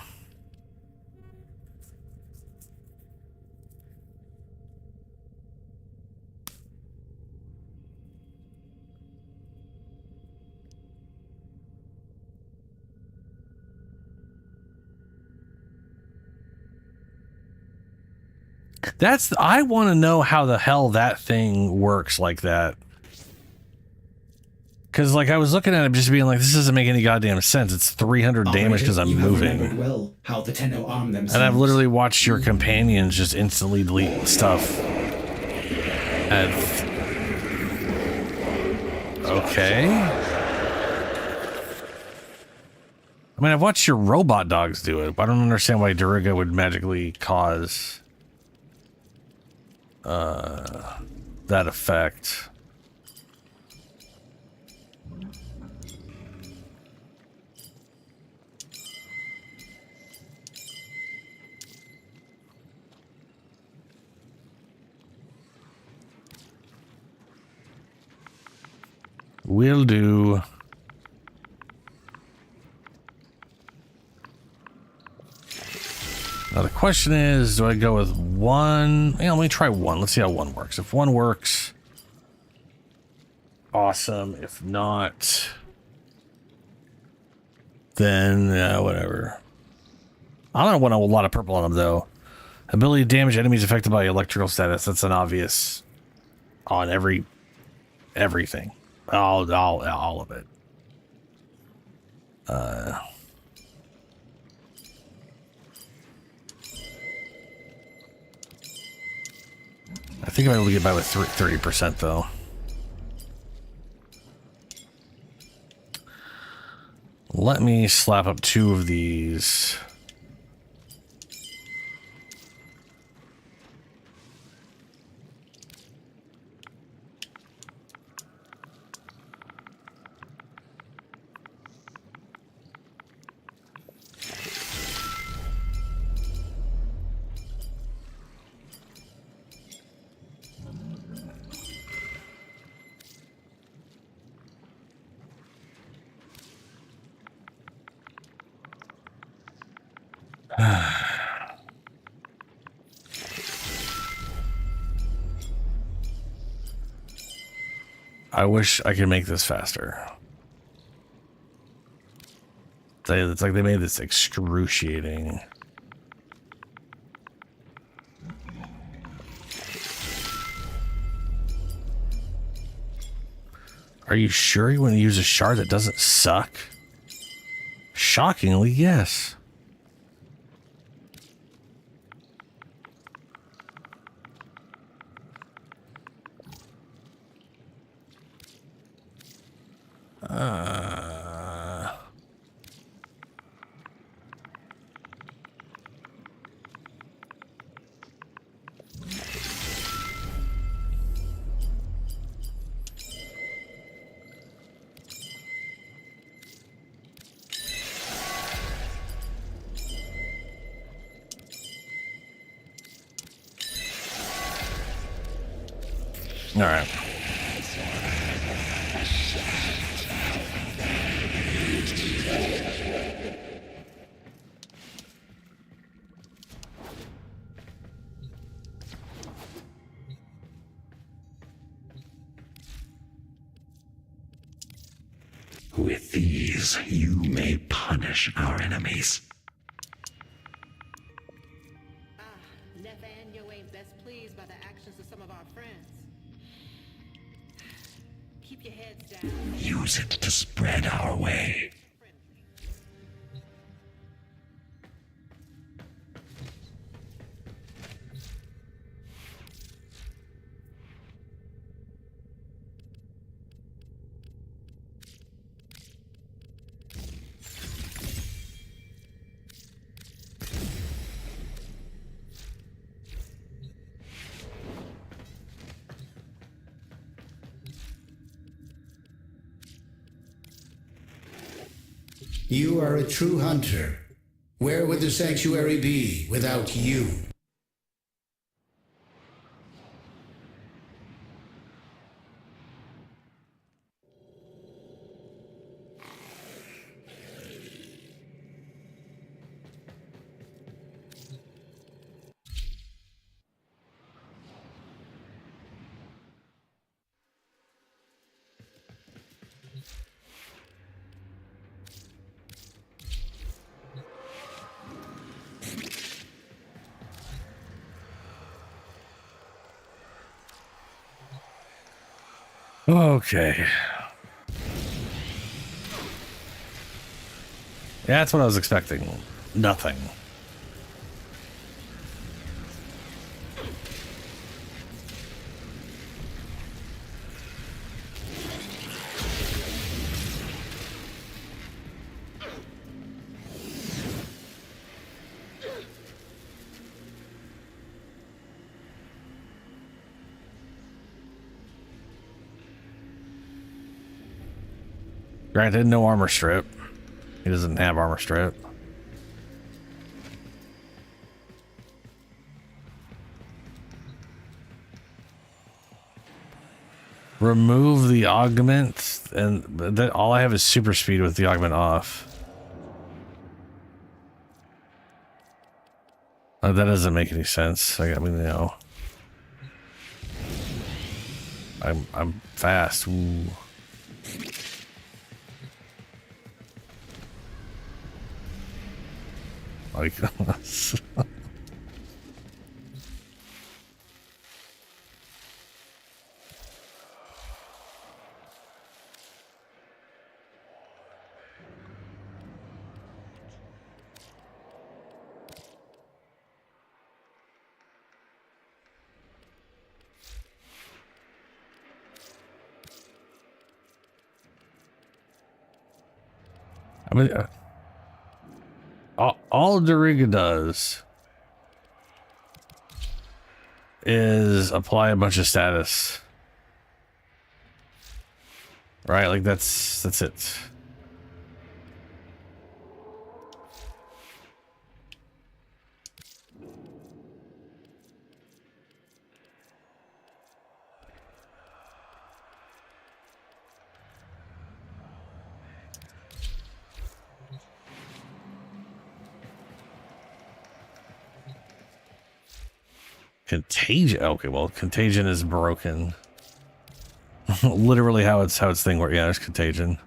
I want to know how the hell that thing works like that. Because, like, I was looking at it just being like, this doesn't make any goddamn sense. It's 300 damage because I'm moving.
Well how the Tenno arm themselves.
And I've literally watched your companions just instantly delete stuff. Okay. I mean, I've watched your robot dogs do it, but I don't understand why Duriga would magically cause that effect. Will do. Now the question is, do I go with 1? Yeah, let me try 1. Let's see how 1 works. If 1 works, awesome. If not, then whatever. I don't want a lot of purple on them though. Ability to damage enemies affected by electrical status. That's an obvious on everything. All of it. I think I'm able to get by with 30% though. Let me slap up 2 of these. I wish I could make this faster. It's like they made this excruciating. Are you sure you want to use a shard that doesn't suck? Shockingly, yes. All right.
With these, you may punish our enemies.
Nathaniel ain't best pleased by the actions of some of our friends. Keep your heads down.
Use it to spread our way.
You are a true hunter. Where would the sanctuary be without you?
Okay. Yeah, that's what I was expecting. Nothing. Granted, no armor strip. He doesn't have armor strip. Remove the augment, and that all I have is super speed with the augment off. That doesn't make any sense. I mean, you know, I'm fast. Ooh. Like I mean, all Doriga does is apply a bunch of status, right? Like that's it. Contagion. Okay, well, contagion is broken. literally how its thing works. Yeah, there's contagion.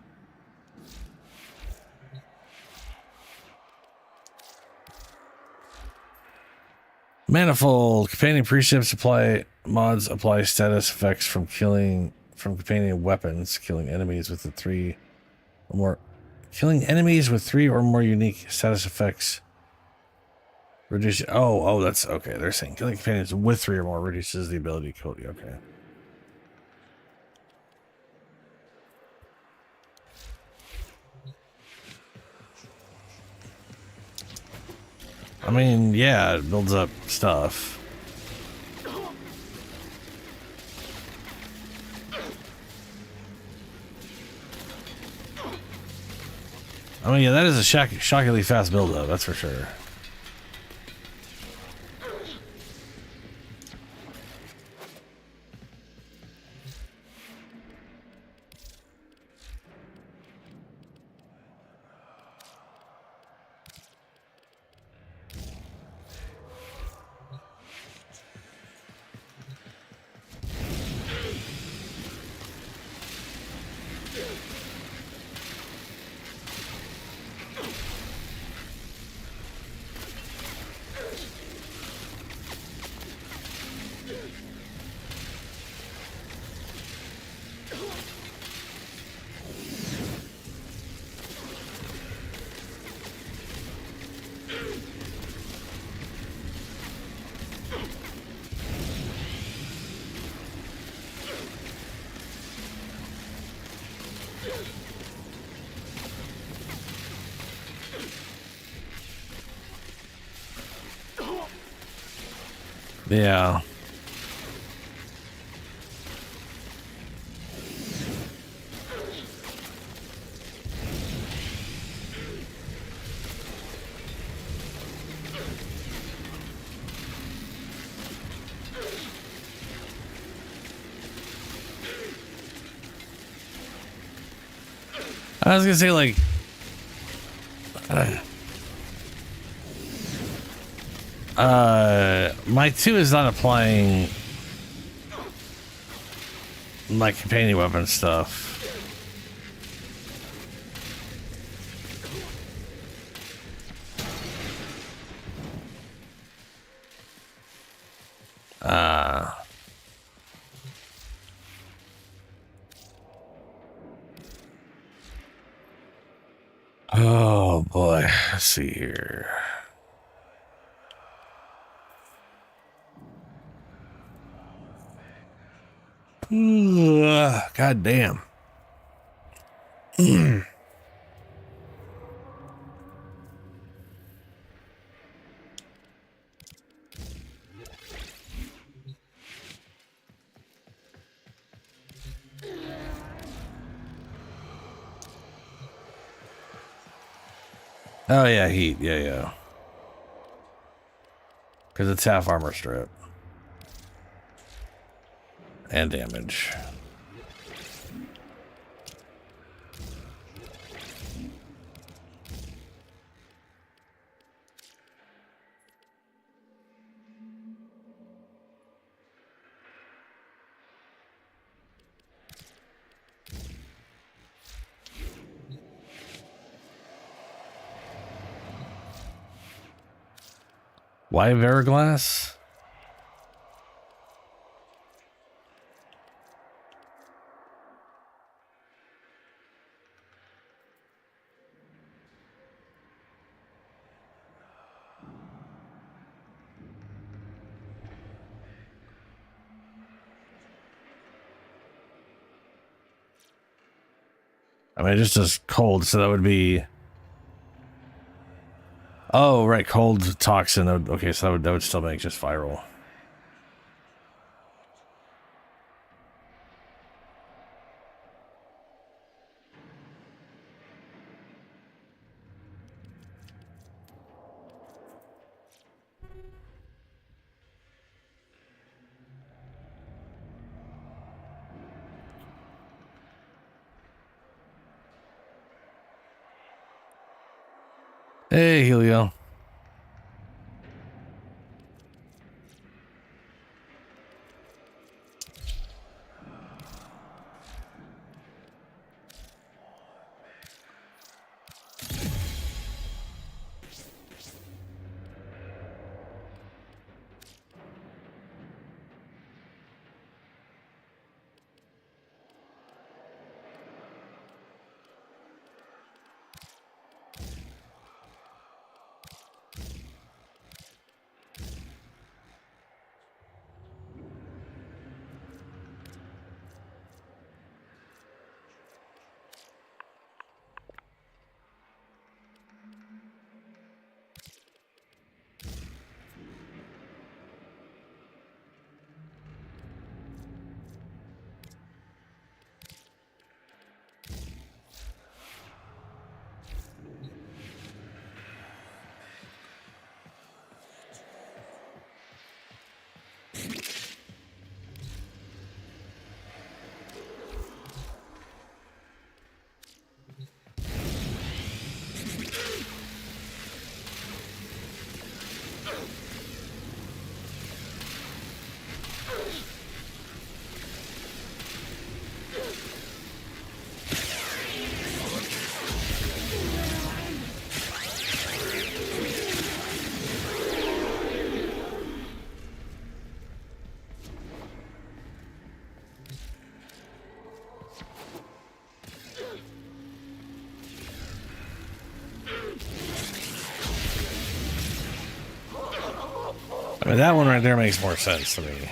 Manifold companion precepts apply mods apply status effects from companion weapons, killing enemies with 3 or more unique status effects. Reduce. Oh, that's okay. They're saying killing companions with 3 or more reduces the ability to kill you. Okay. I mean, yeah, it builds up stuff. I mean, yeah, that is a shockingly fast build up, that's for sure. Yeah. I was gonna say, like, my 2 is not applying like companion weapon stuff. Oh boy, let's see here. God damn. Oh yeah, heat. Yeah. Because it's half armor strip. And damage. Why Veriglass? I mean, it just does cold, so that would be... Oh, right, cold toxin. Okay, so that would still make just viral. Hey, Helio. I mean, that one right there makes more sense to me.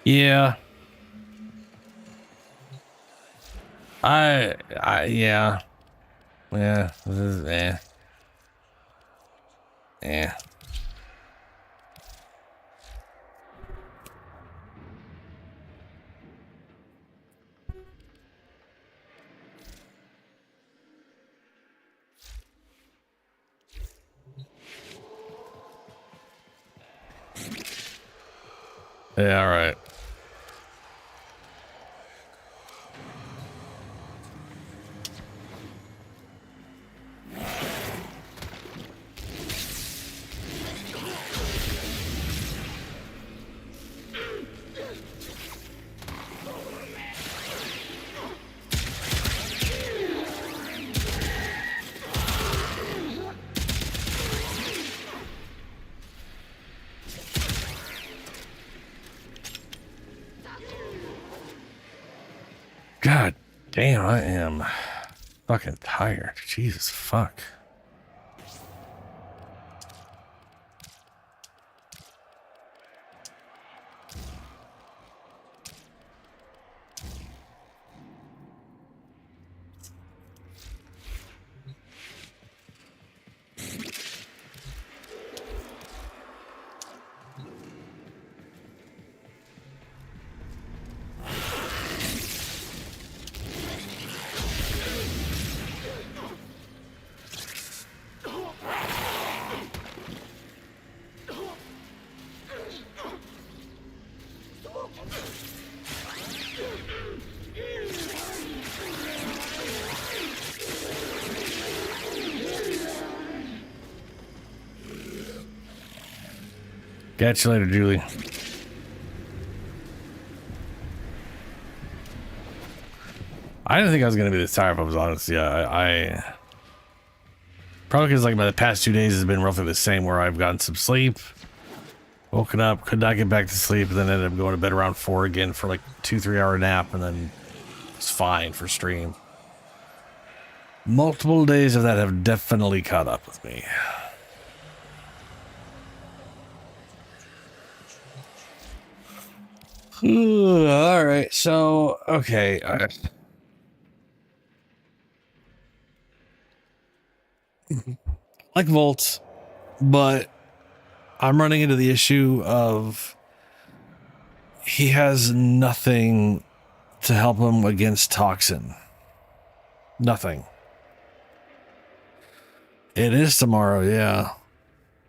Yeah. Yeah. Yeah. This is, Yeah. Yeah, all right. God damn, I am fucking tired. Jesus fuck. Catch you later, Julie. I didn't think I was gonna be this tired if I was honest. Yeah, I probably because like my past 2 days has been roughly the same, where I've gotten some sleep, woken up, could not get back to sleep, and then ended up going to bed around 4 again for like 2-3 hour nap, and then it's fine for stream. Multiple days of that have definitely caught up with me. All right, so okay. Like Volts, but I'm running into the issue of he has nothing to help him against Toxin. Nothing. It is tomorrow, yeah.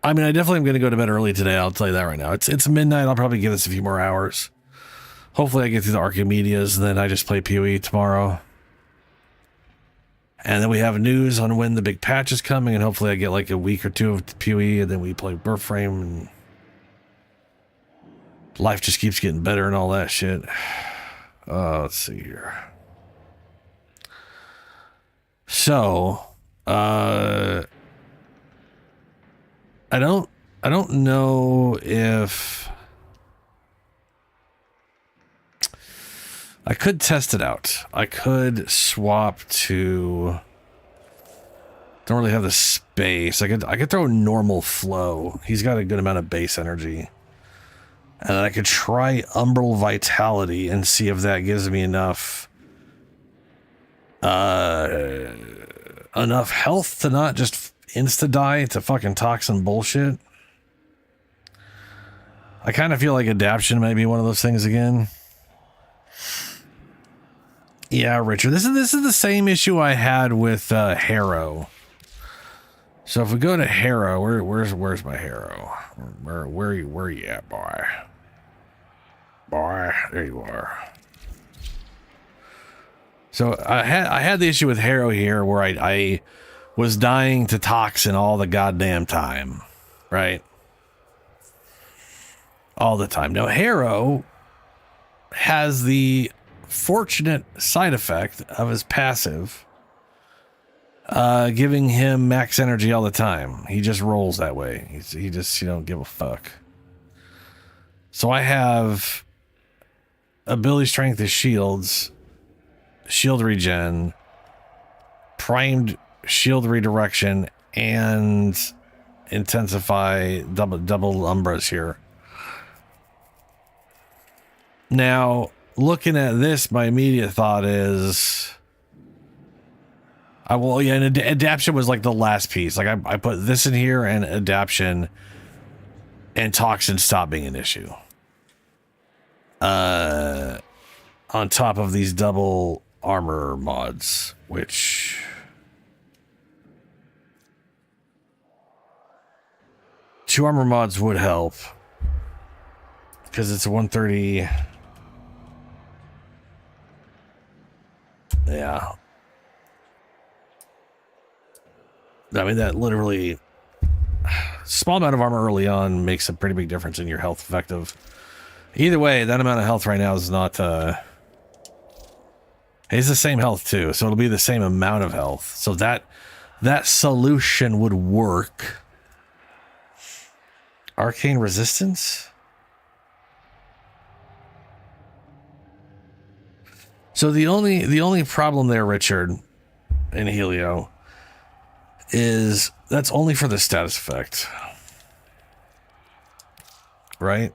I mean, I definitely am going to go to bed early today. I'll tell you that right now. It's midnight. I'll probably give this a few more hours. Hopefully I get through the Archimedias, and then I just play PoE tomorrow. And then we have news on when the big patch is coming, and hopefully I get like a week or two of PoE, and then we play Warframing, and life just keeps getting better and all that shit. Let's see here. So, I don't know if I could test it out. I could swap to. Don't really have the space. I could throw normal flow. He's got a good amount of base energy. And then I could try Umbral Vitality and see if that gives me enough enough health to not just insta-die to fucking toxin bullshit. I kind of feel like adaption might be one of those things again. Yeah, Richard, this is the same issue I had with Harrow. So if we go to Harrow, where's my Harrow? Where you at, boy? Boy, there you are. So I had the issue with Harrow here where I was dying to toxin all the goddamn time, right? All the time. Now Harrow has the fortunate side effect of his passive giving him max energy all the time. He just rolls that way. He just, you don't give a fuck. So I have ability strength is shields, shield regen, primed shield redirection, and intensify double umbras here. Now, looking at this, my immediate thought is, and adaption was like the last piece. Like I put this in here, and adaption and toxin stop being an issue. On top of these double armor mods, which two armor mods would help because it's a 130. Yeah. I mean, that literally small amount of armor early on makes a pretty big difference in your health effective. Either way, that amount of health right now is not, it's the same health too. So it'll be the same amount of health. So that solution would work. Arcane resistance. So the only problem there, Richard and Helio, is that's only for the status effect, right?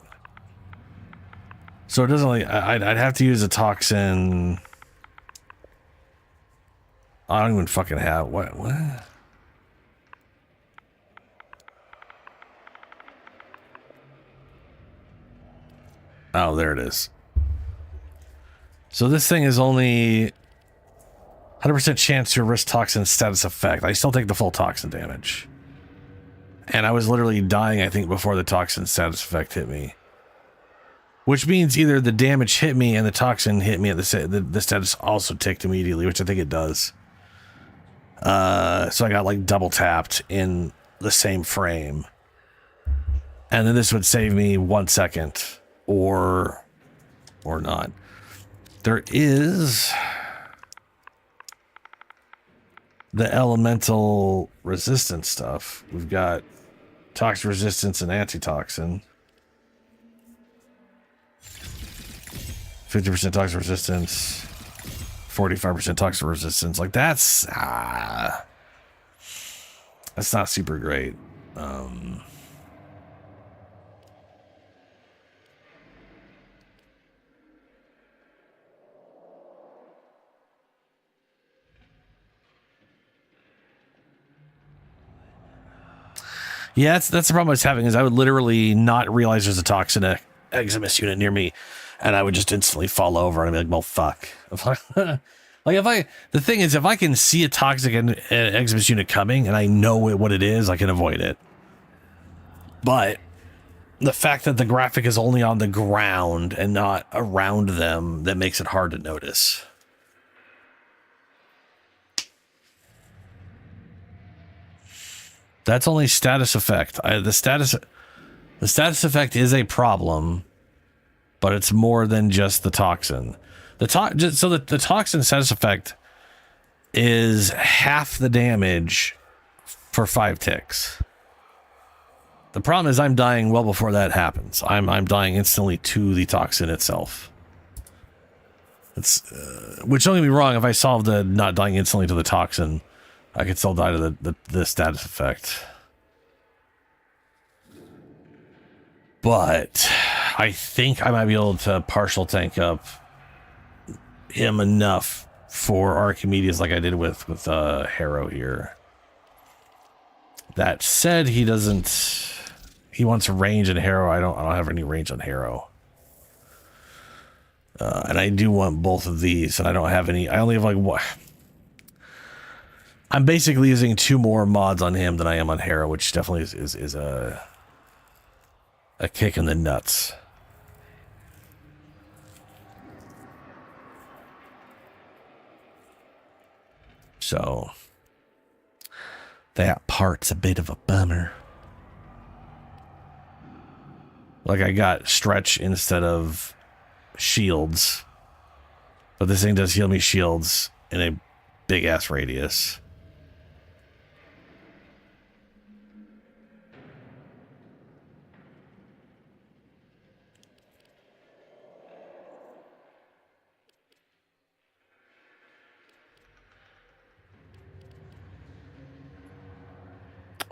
So it doesn't like I'd have to use a toxin. I don't even fucking have what. Oh, there it is. So this thing is only 100% chance to risk toxin status effect. I still take the full toxin damage. And I was literally dying, I think, before the toxin status effect hit me. Which means either the damage hit me and the toxin hit me at the status also ticked immediately, which I think it does. So I got like double tapped in the same frame. And then this would save me 1 second or not. There is the elemental resistance stuff. We've got toxin resistance and antitoxin. 50% toxin resistance, 45% toxin resistance. Like that's not super great. Yeah, that's the problem I was having, is I would literally not realize there's a toxin Eximus unit near me, and I would just instantly fall over and I'd be like, well, fuck. The thing is, if I can see a toxic Eximus unit coming and I know what it is, I can avoid it. But the fact that the graphic is only on the ground and not around them, that makes it hard to notice. That's only status effect. The status effect is a problem, but it's more than just the toxin. The toxin status effect is half the damage for 5 ticks. The problem is I'm dying well before that happens. I'm dying instantly to the toxin itself. It's which, don't get me wrong, if I solved the not dying instantly to the toxin, I could still die to the status effect. But I think I might be able to partial tank up him enough for Archimedes like I did with Harrow here. That said, he wants range in Harrow. I don't have any range on Harrow. And I do want both of these, and I don't have any. I only have like what? I'm basically using 2 more mods on him than I am on Harrow, which definitely is a kick in the nuts. So that part's a bit of a bummer. Like I got stretch instead of shields, but this thing does heal me shields in a big ass radius.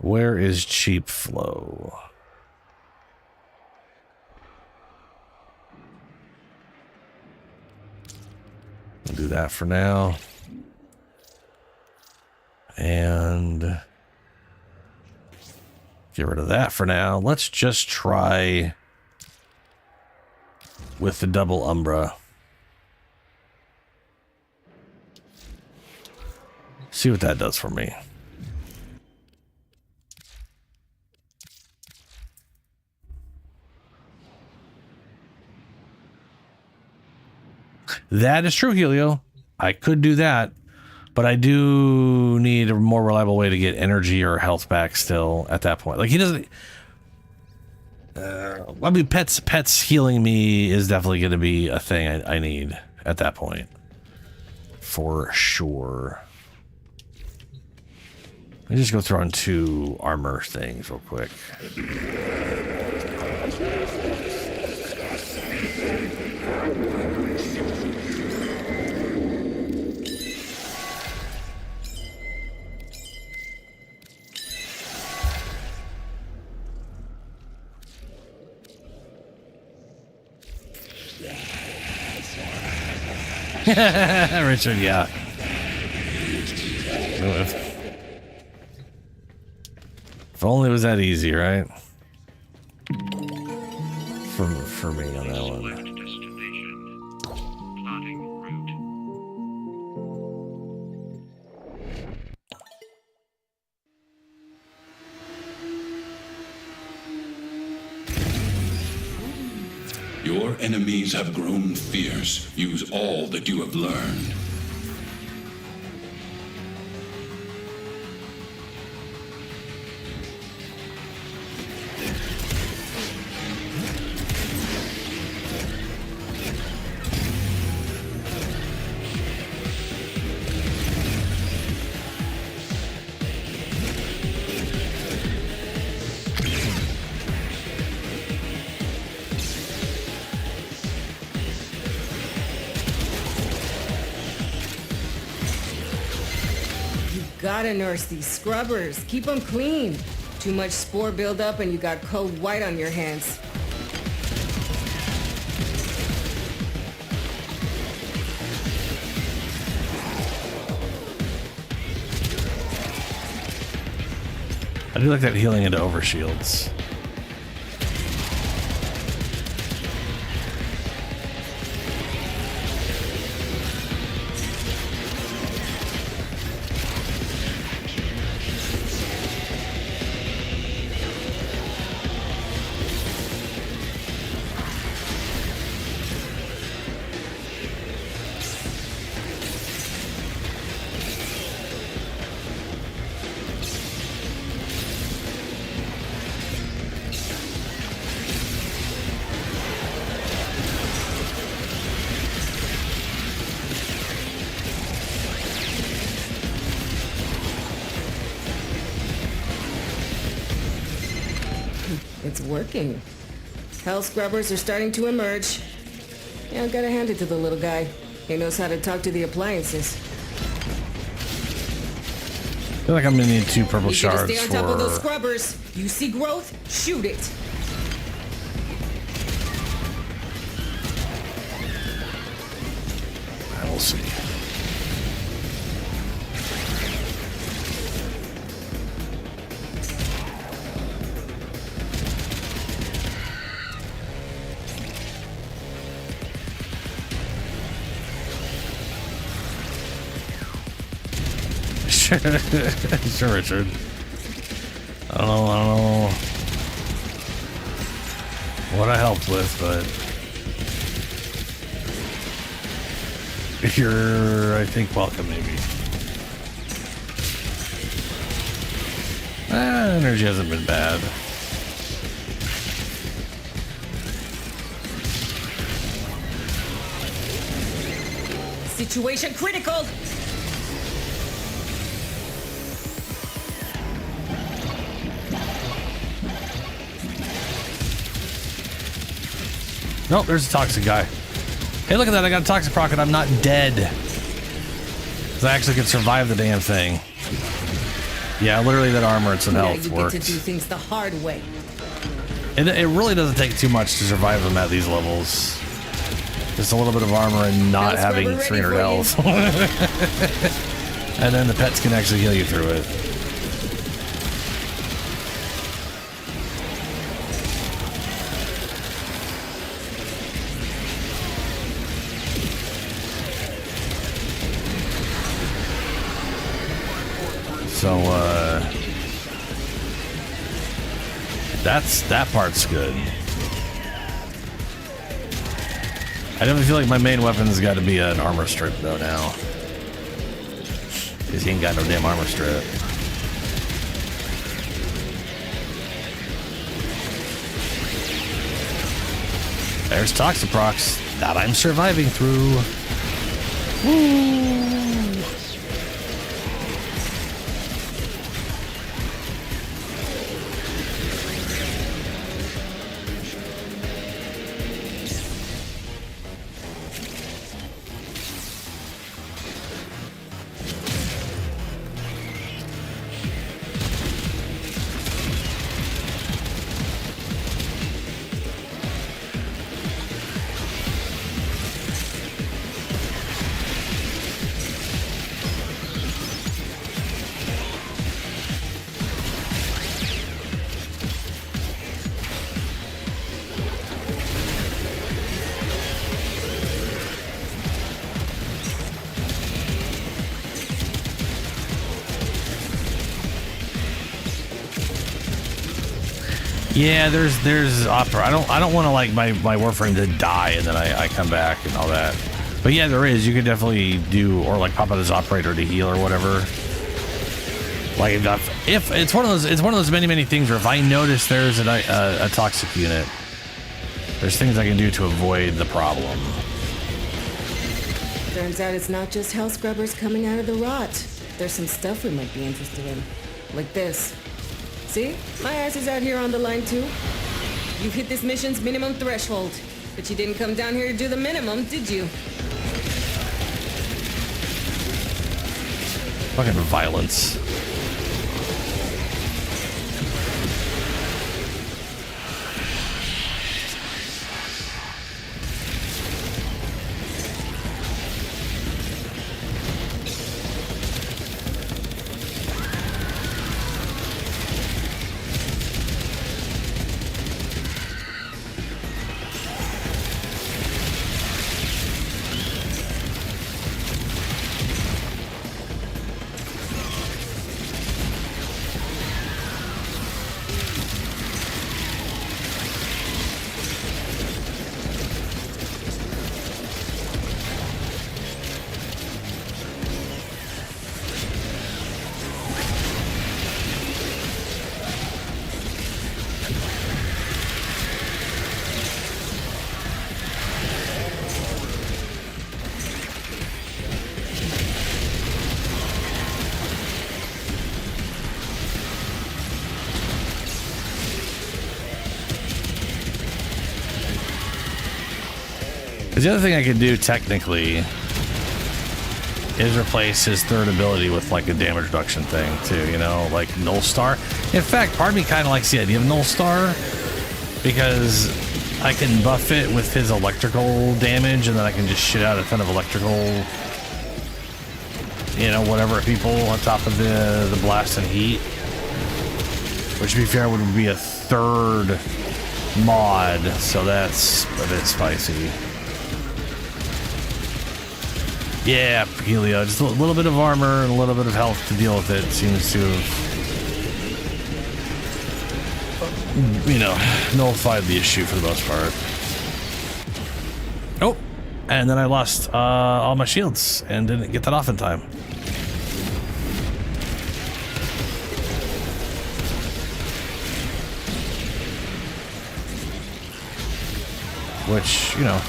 Where is cheap flow? We'll do that for now. And get rid of that for now. Let's just try with the double Umbra. See what that does for me. That is true, Helio. I could do that, but I do need a more reliable way to get energy or health back still at that point. Like he doesn't... I mean, pets healing me is definitely going to be a thing I need at that point. For sure. Let me just go throw on 2 armor things real quick. Richard, yeah. If only it was that easy, right? For me on that one.
Your enemies have grown fierce. Use all that you have learned.
Gotta nurse these scrubbers. Keep them clean. Too much spore buildup and you got cold white on your hands.
I do like that healing into overshields.
It's working. Hell scrubbers are starting to emerge. Yeah, I gotta hand it to the little guy. He knows how to talk to the appliances.
I feel like I'm gonna need 2 purple shards
stay on top of those scrubbers. You see growth? Shoot it.
I will see. Sure, Richard. I don't know what I helped with, but you're, I think, welcome, maybe. Energy hasn't been bad.
Situation critical!
Nope, there's a toxic guy. Hey, look at that. I got a toxic proc and I'm not dead. Because I actually can survive the damn thing. Yeah, literally that armor and some health worked.
You get to do things the hard way.
It really doesn't take too much to survive them at these levels. Just a little bit of armor and not having 300 health. And then the pets can actually heal you through it. So, that part's good. I definitely feel like my main weapon's got to be an armor strip though now. Because he ain't got no damn armor strip. There's Toxiprox that I'm surviving through. Woo! Yeah, there's opera. I don't want to like my Warframe to die and then I come back and all that. But yeah, there is. You could definitely do, or like pop out his operator to heal or whatever. Like if it's one of those many things where if I notice there's a toxic unit, there's things I can do to avoid the problem.
Turns out it's not just hell scrubbers coming out of the rot. There's some stuff we might be interested in, like this. See? My ass is out here on the line too. You hit this mission's minimum threshold, but you didn't come down here to do the minimum, did you?
Fucking violence. The other thing I could do technically is replace his third ability with like a damage reduction thing too, you know, like Null Star. In fact, part of me kind of likes the idea of Null Star because I can buff it with his electrical damage and then I can just shit out a ton of electrical, you know, whatever people on top of the blast and heat. Which to be fair would be a third mod, so that's a bit spicy. Yeah, Helio. Just a little bit of armor and a little bit of health to deal with it seems to have, you know, nullified the issue for the most part. Oh, and then I lost all my shields and didn't get that off in time. Which, you know,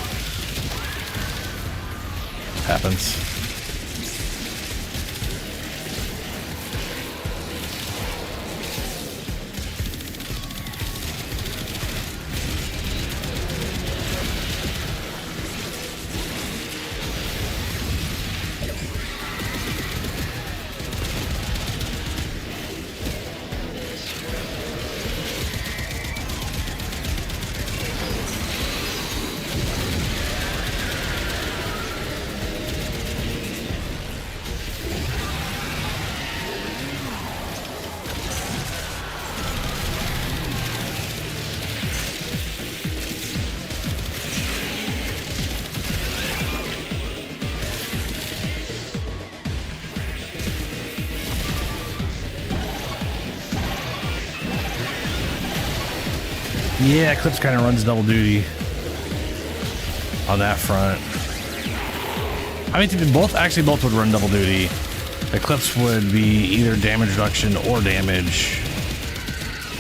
happens. Yeah, Eclipse kind of runs double duty on that front. I mean, both would run double duty. Eclipse would be either damage reduction or damage,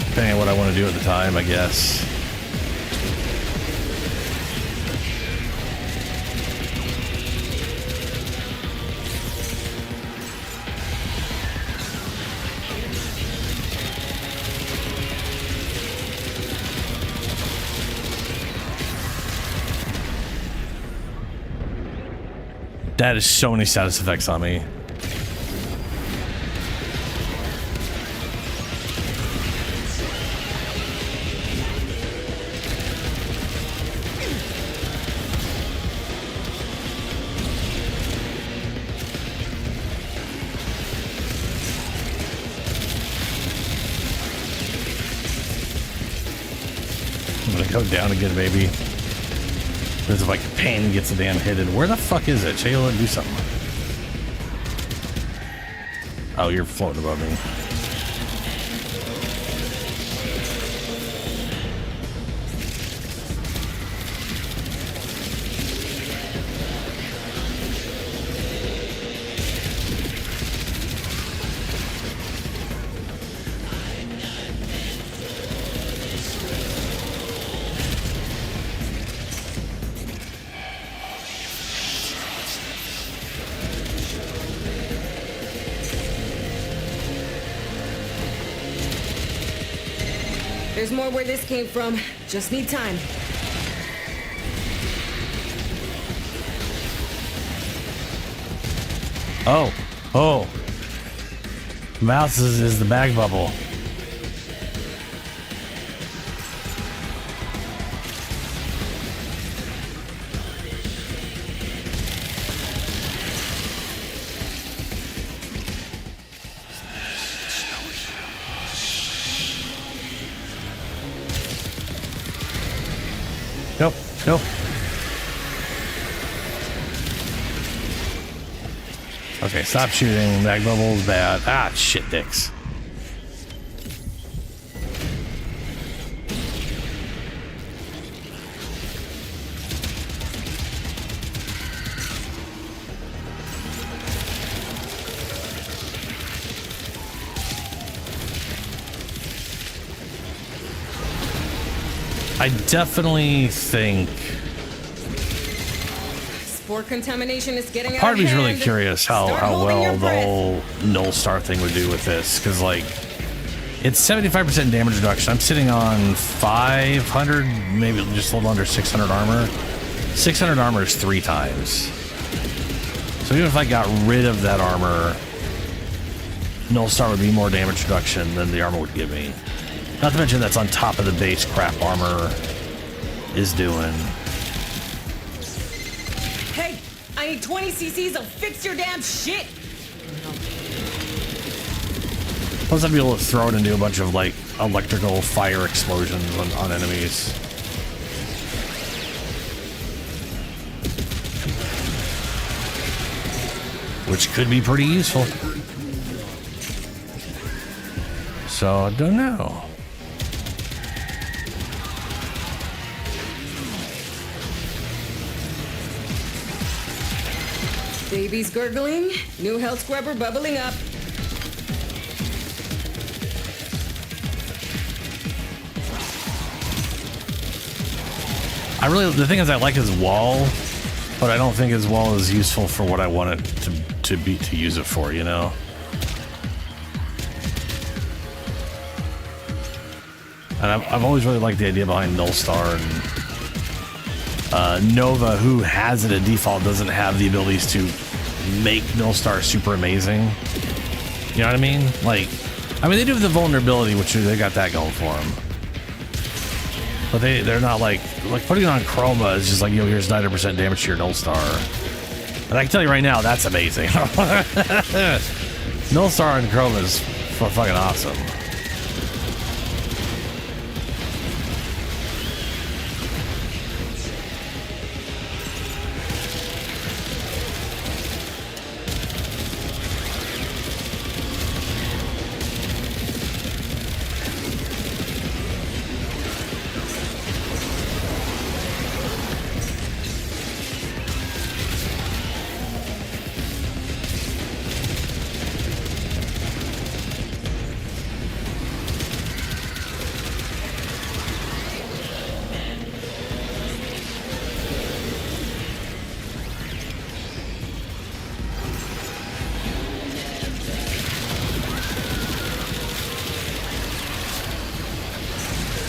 depending on what I want to do at the time, I guess. That is so many status effects on me. I'm gonna go down again, baby. Because if like pain gets a damn hit, and where the fuck is it? Shayla, do something. Oh, you're floating above me.
There's more where this came from. Just need time.
Oh. Mouse is the bag bubble. Nope. Okay, stop shooting. Bag bubble's bad. Ah, shit dicks. I definitely think
spore contamination is getting
part
out
of me's
of
really
hand.
curious how well the whole null star thing would do with this, because like it's 75% damage reduction. I'm sitting on 500, maybe just a little under 600 armor. 600 armor is 3 times. So even if I got rid of that armor, null star would be more damage reduction than the armor would give me. Not to mention that's on top of the base crap armor is doing.
Hey, I need 20 cc's of fix your damn shit.
Plus I'd be able to throw it and do a bunch of like electrical fire explosions on enemies. which could be pretty useful. So I don't know.
Baby's gurgling, new health scrubber bubbling up.
The thing is, I like his wall, but I don't think his wall is useful for what I want it to use it for, you know? And I've always really liked the idea behind Null Star, and Nova, who has it at default, doesn't have the abilities to make Null Star super amazing. You know what I mean? Like, I mean, they do have the vulnerability, which they got that going for them. But they're not like putting it on Chroma is just like, yo, here's 90% damage to your Null Star. And I can tell you right now, that's amazing. Null Star on Chroma is fucking awesome.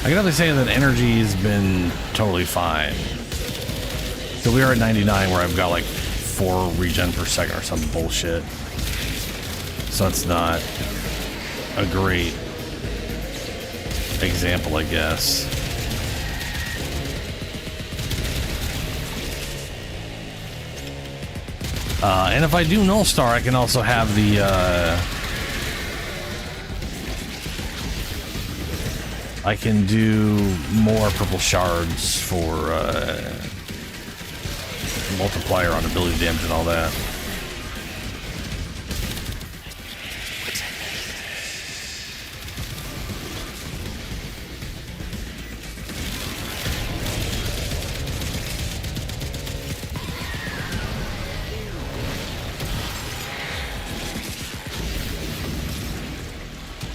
I can definitely say that energy has been totally fine. So we are at 99 where I've got like 4 regen per second or some bullshit. So it's not a great example, I guess. And if I do Null Star, I can also have the I can do more purple shards for multiplier on ability damage and all that.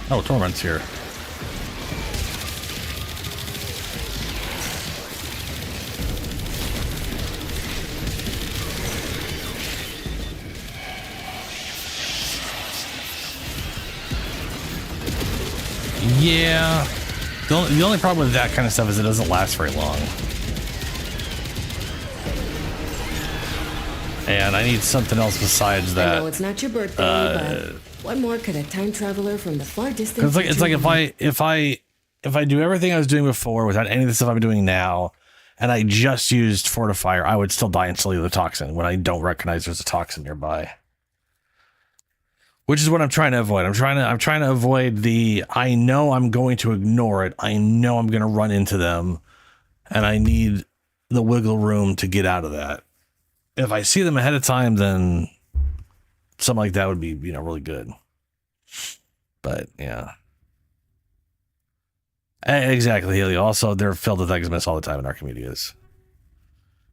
Oh, Torment's here. Yeah. The only problem with that kind of stuff is it doesn't last very long. And I need something else besides that.
I know it's not your birthday, but what more could a time traveler from the far distance?
It's like if I do everything I was doing before without any of the stuff I'm doing now, and I just used Fortifier, I would still die instantly of the toxin when I don't recognize there's a toxin nearby. Which is what I'm trying to avoid. I'm trying to avoid the, I know I'm going to ignore it. I know I'm going to run into them, and I need the wiggle room to get out of that. If I see them ahead of time, then something like that would be, really good. But yeah. Exactly, Helio. Also, they're filled with exodus all the time in our communities.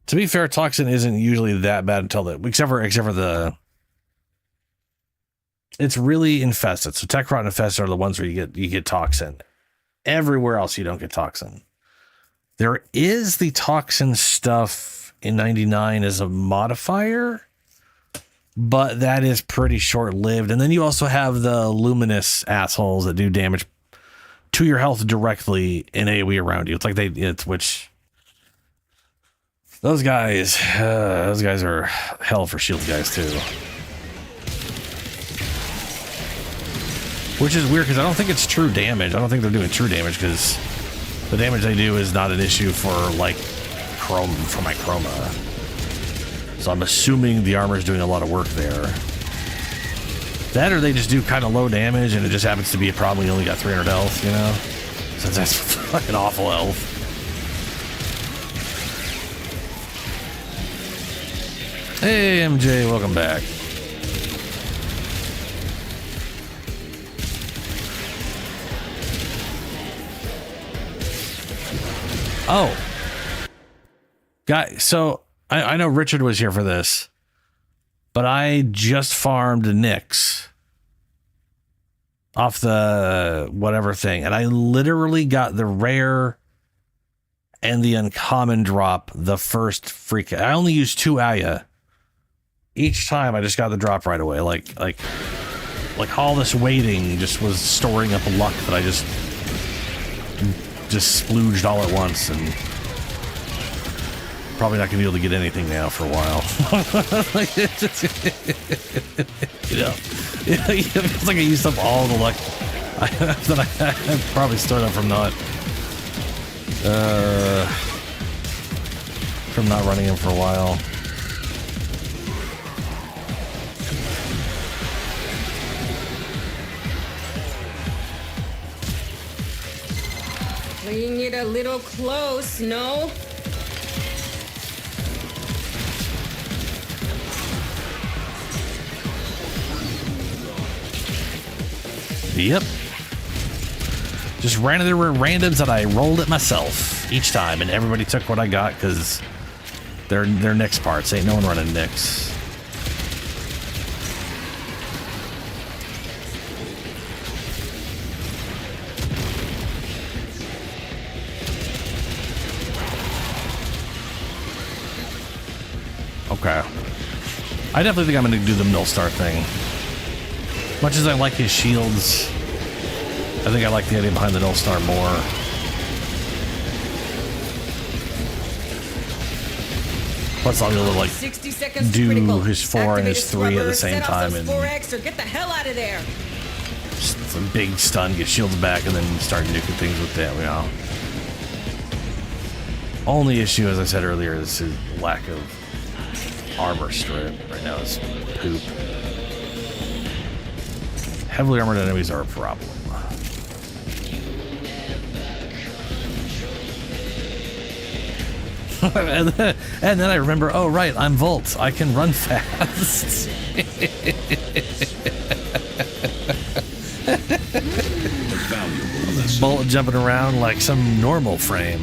To be fair, toxin isn't usually that bad until except for the. It's really infested. So Tech Rot and Infested are the ones where you get toxin. Everywhere else you don't get toxin. There is the toxin stuff in 99 as a modifier, but that is pretty short-lived. And then you also have the luminous assholes that do damage to your health directly in AoE around you. It's like which those guys are hell for shield guys too. Which is weird because I don't think it's true damage. I don't think they're doing true damage because the damage they do is not an issue for my chroma. So I'm assuming the armor is doing a lot of work there. That or they just do kind of low damage and it just happens to be a problem when you only got 300 health, Since that's fucking awful health. Hey MJ, welcome back. Oh. Guy, so I know Richard was here for this, but I just farmed Nyx off the whatever thing, and I literally got the rare and the uncommon drop the first freak. I only used 2 Aya. Each time I just got the drop right away. Like all this waiting just was storing up luck that I just splooged all at once, and probably not gonna be able to get anything now for a while. It's like I used up all the luck that I probably stored up from not running him for a while.
Playing it a little close, no?
Yep. Just ran into the randoms that I rolled it myself each time, and everybody took what I got because they're Nyx parts. Ain't no one running Nyx. Okay. I definitely think I'm going to do the Millstar thing. Much as I like his shields, I think I like the idea behind the Millstar more. Plus I'll be able to like
60 seconds
do
critical.
his 4 and
Activate
his 3 at the
scrubbers,
same
set off
time,
those
and
4X or get the hell out of there.
just a big stun, get shields back, and then start nuking things with that. Only issue, as I said earlier, is his lack of armor strip. Right now is poop. Heavily armored enemies are a problem. and then I remember, oh right, I'm Volt. I can run fast. Bolt jumping around like some normal frame.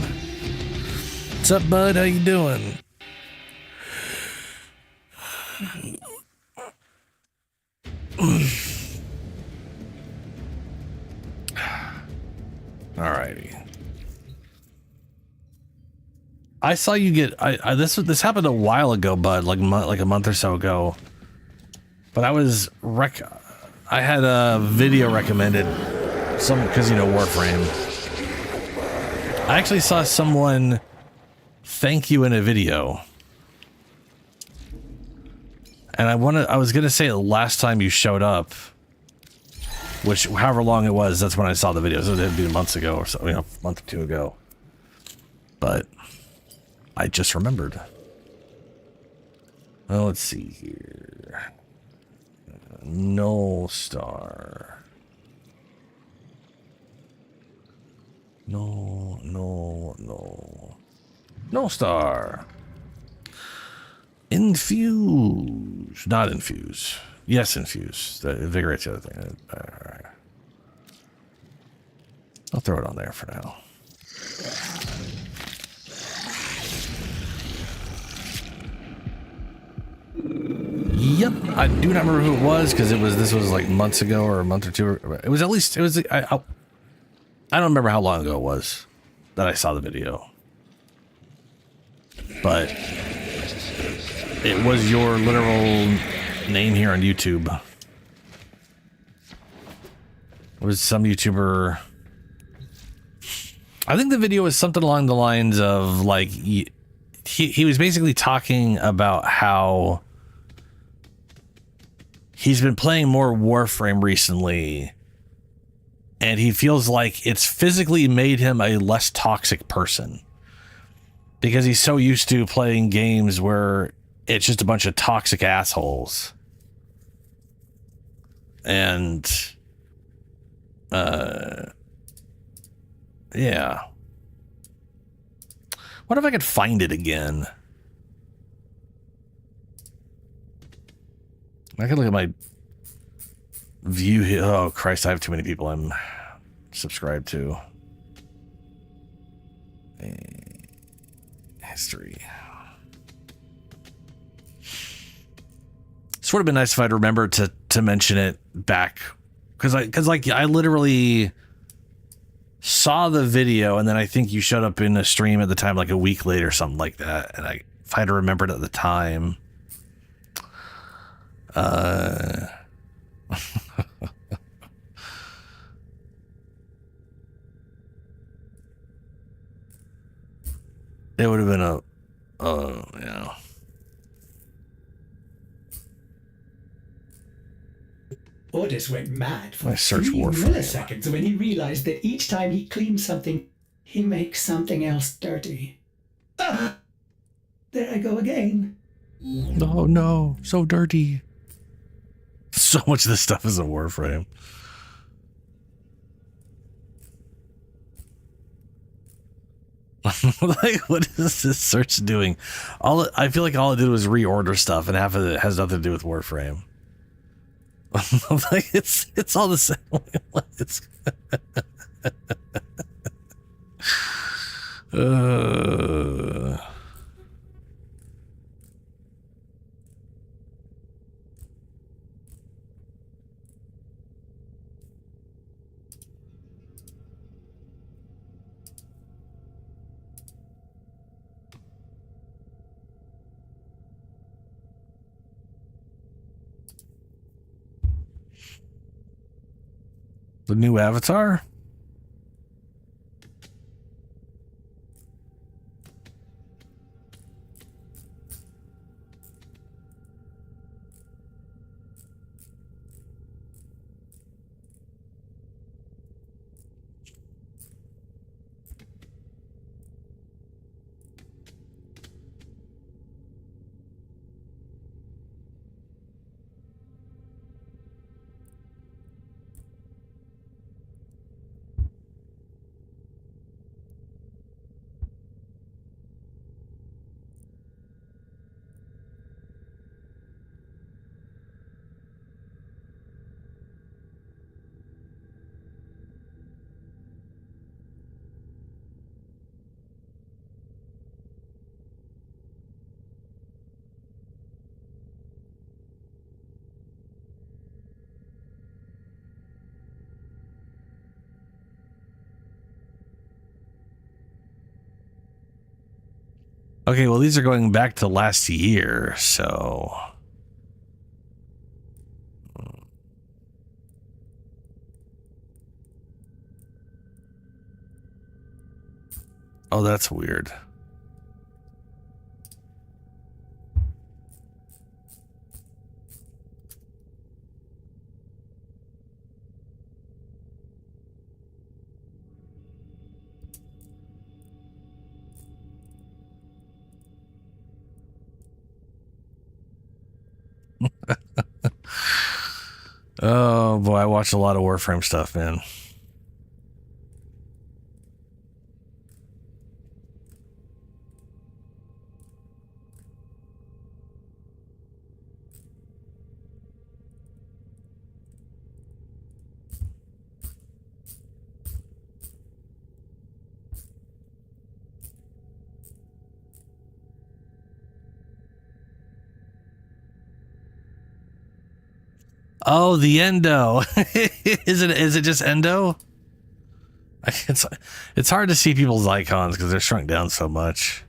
What's up, bud? How you doing? Alrighty. I saw you get this happened a while ago, bud, like a month or so ago. But I had a video recommended, because Warframe. I actually saw someone thank you in a video. And I was gonna say the last time you showed up, which however long it was, that's when I saw the video. So it'd be months ago or so, a month or 2 ago. But I just remembered. Well, let's see here. No star. No star. Infuse. Not infuse. Yes, infuse. That invigorates the other thing. All right. I'll throw it on there for now. Yep, I do not remember who it was because this was like months ago or a month or 2. It was I don't remember how long ago it was that I saw the video, but it was your literal name here on YouTube. It was some YouTuber. I think the video was something along the lines of like he was basically talking about how he's been playing more Warframe recently, and he feels like it's physically made him a less toxic person because he's so used to playing games where it's just a bunch of toxic assholes. And yeah. What if I could find it again? I can look at my view here. Oh, Christ, I have too many people I'm subscribed to. history. This would have been nice if I'd remembered to mention it back, because I literally saw the video, and then I think you showed up in a stream at the time like a week later, something like that, and if I'd remembered at the time, it would have been yeah.
Orders went mad for
I search
3
Warframing.
milliseconds when he realized that each time he cleans something, he makes something else dirty. Ah! There I go again.
Oh no, so dirty. So much of this stuff is a Warframe. Like, what is this search doing? I feel like all it did was reorder stuff, and half of it has nothing to do with Warframe. Like, it's all the same. It's the new avatar? Okay, well, these are going back to last year, so... Oh, that's weird. Oh boy, I watch a lot of Warframe stuff, man. Oh, the endo. Is it just endo? It's hard to see people's icons because they're shrunk down so much.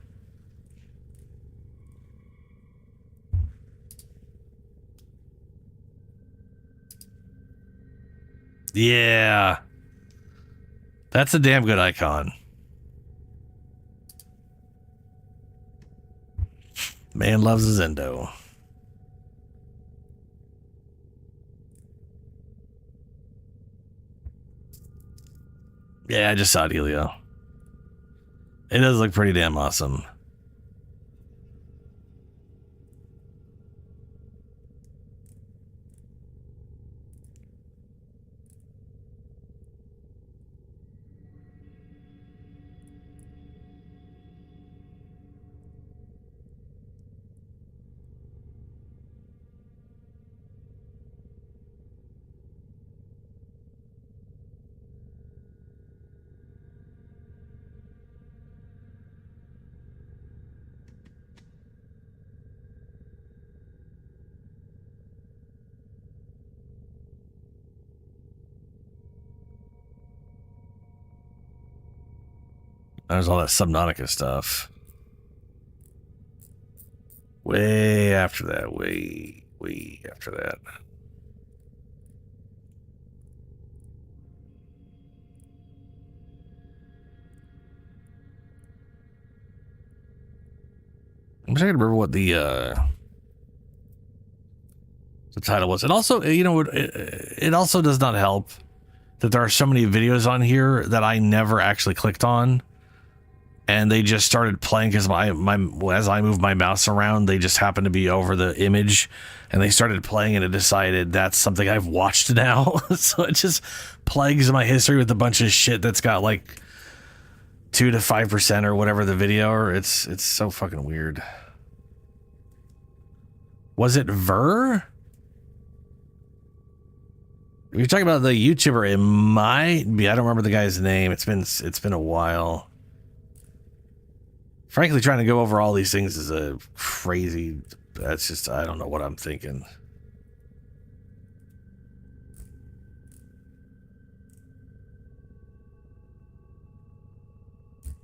Yeah. That's a damn good icon. Man loves his endo. Yeah, I just saw it, Helio. It does look pretty damn awesome. There's all that Subnautica stuff. Way after that. Way after that. I'm trying to remember what the title was. It also, you know, it also does not help that there are so many videos on here that I never actually clicked on, and they just started playing because as I move my mouse around, they just happened to be over the image, and they started playing, and it decided that's something I've watched now. So it just plagues my history with a bunch of shit that's got like 2 to 5% or whatever the video, or it's so fucking weird. Was it Ver? If you're talking about the YouTuber, it might be. I don't remember the guy's name. It's been a while. Frankly, trying to go over all these things is a crazy. That's just, I don't know what I'm thinking.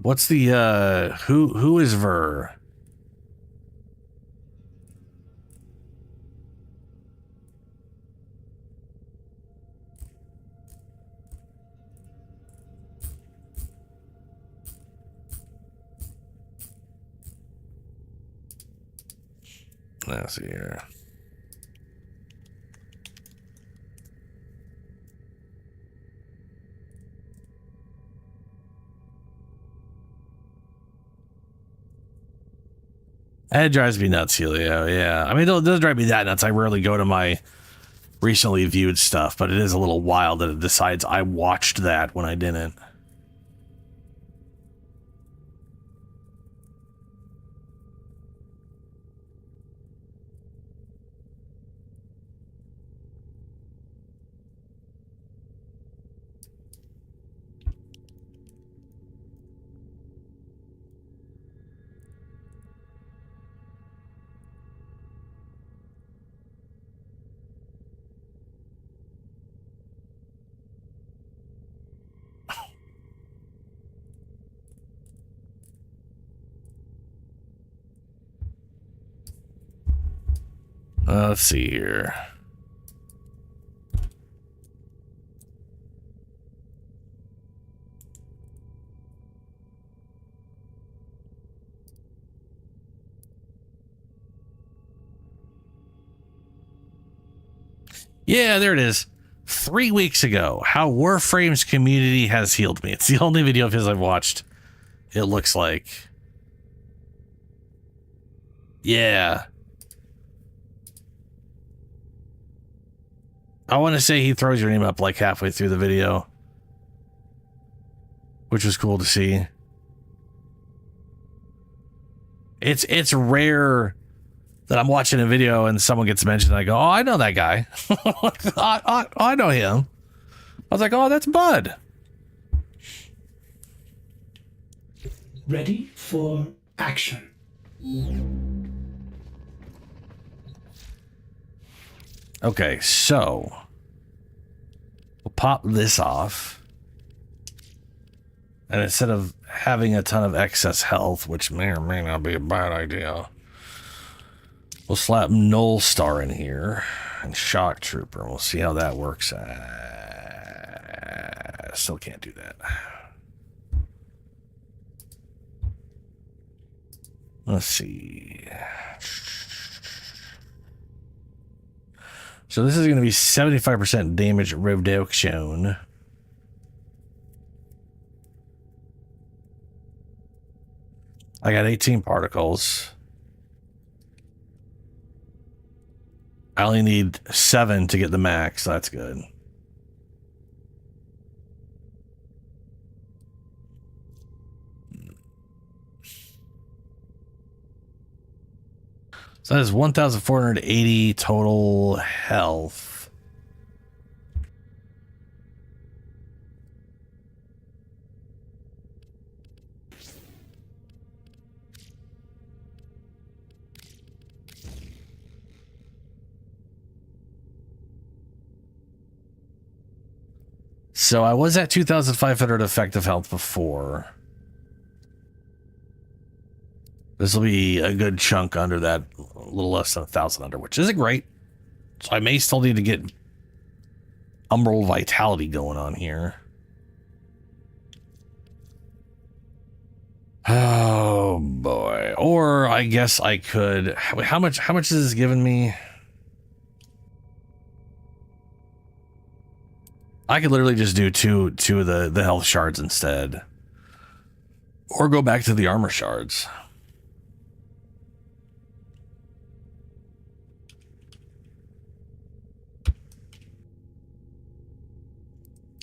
What's the who is Ver? Let's see here. It drives me nuts, Helio. Yeah. I mean, it doesn't drive me that nuts. I rarely go to my recently viewed stuff, but it is a little wild that it decides I watched that when I didn't. Let's see here. Yeah, there it is. 3 weeks ago, how Warframe's community has healed me. It's the only video of his I've watched. It looks like. Yeah. I want to say he throws your name up like halfway through the video, which was cool to see. It's rare that I'm watching a video and someone gets mentioned and I go, oh, I know that guy. I know him. I was like, oh, that's Bud.
Ready for action.
Okay, so we'll pop this off. And instead of having a ton of excess health, which may or may not be a bad idea, we'll slap Null Star in here and Shock Trooper. We'll see how that works. Still can't do that. Let's see. So this is going to be 75% damage reduction. I got 18 particles. I only need 7 to get the max. So that's good. So that is 1,480 total health. So I was at 2,500 effective health before. This will be a good chunk under that, a little less than 1,000 under, which isn't great. So I may still need to get Umbral Vitality going on here. Oh boy. Or I guess I could. How much is this giving me? I could literally just do two of the health shards instead. Or go back to the armor shards.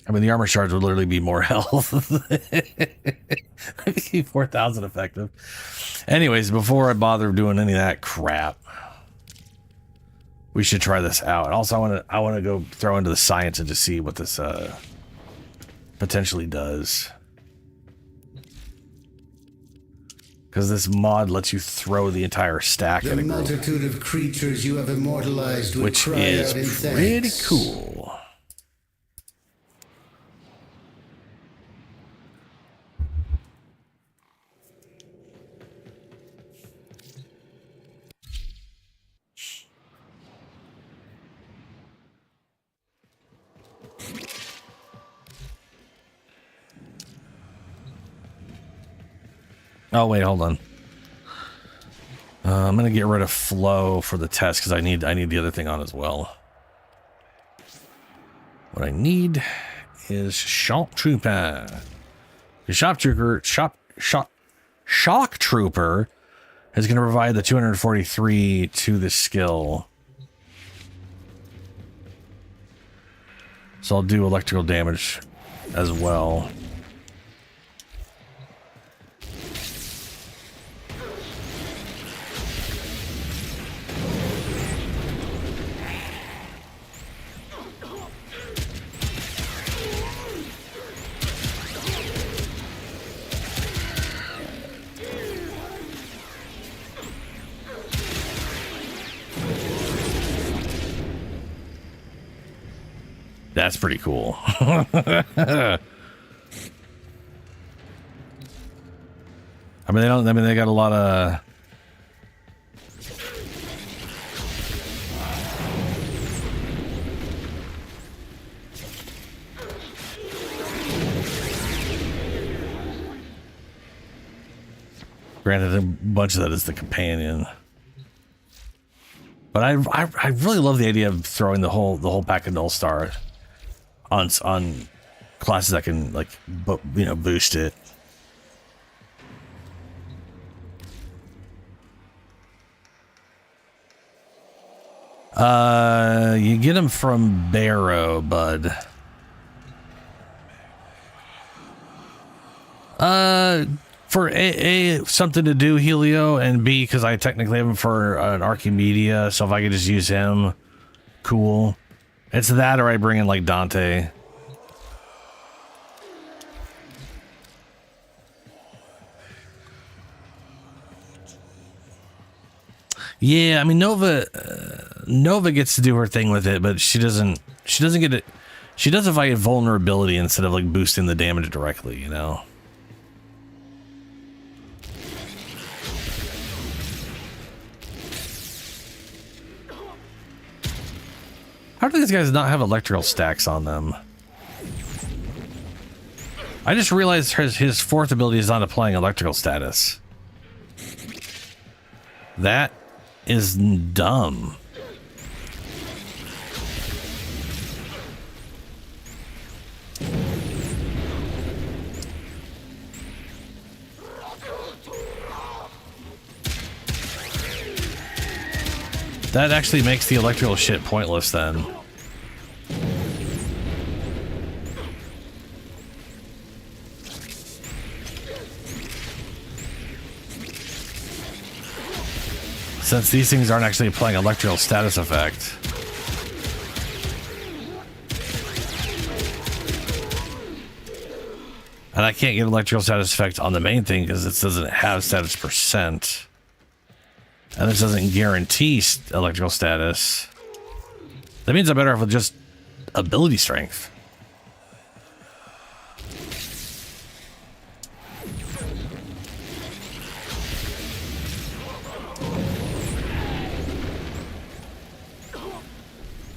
I mean, the armor shards would literally be more health. 4,000 effective. Anyways, before I bother doing any of that crap, we should try this out. Also, I want to go throw into the science and just see what this potentially does. Because this mod lets you throw the entire stack at a
The
group,
multitude of creatures you have immortalized would
which
cry
is
out in
pretty
thanks.
cool. Oh wait, hold on. I'm gonna get rid of flow for the test because I need the other thing on as well. What I need is shock trooper. The shock trooper is gonna provide the 243 to the skill. So I'll do electrical damage as well. That's pretty cool. I mean, they got a lot of. Granted, a bunch of that is the companion. But I really love the idea of throwing the whole pack of Null Star on classes that can, like, boost it. You get them from Barrow, bud. For A, something to do, Helio, and B, because I technically have him for an Archimedia, so if I could just use him, cool. It's that, or I bring in, like, Dante. Yeah, I mean, Nova gets to do her thing with it, but she doesn't get it. She does it via vulnerability instead of, like, boosting the damage directly, you know? How do these guys not have electrical stacks on them? I just realized his fourth ability is not applying electrical status. That is dumb. That actually makes the electrical shit pointless then. Since these things aren't actually applying electrical status effect. And I can't get electrical status effect on the main thing because it doesn't have status percent. And this doesn't guarantee electrical status. That means I'm better off with just ability strength.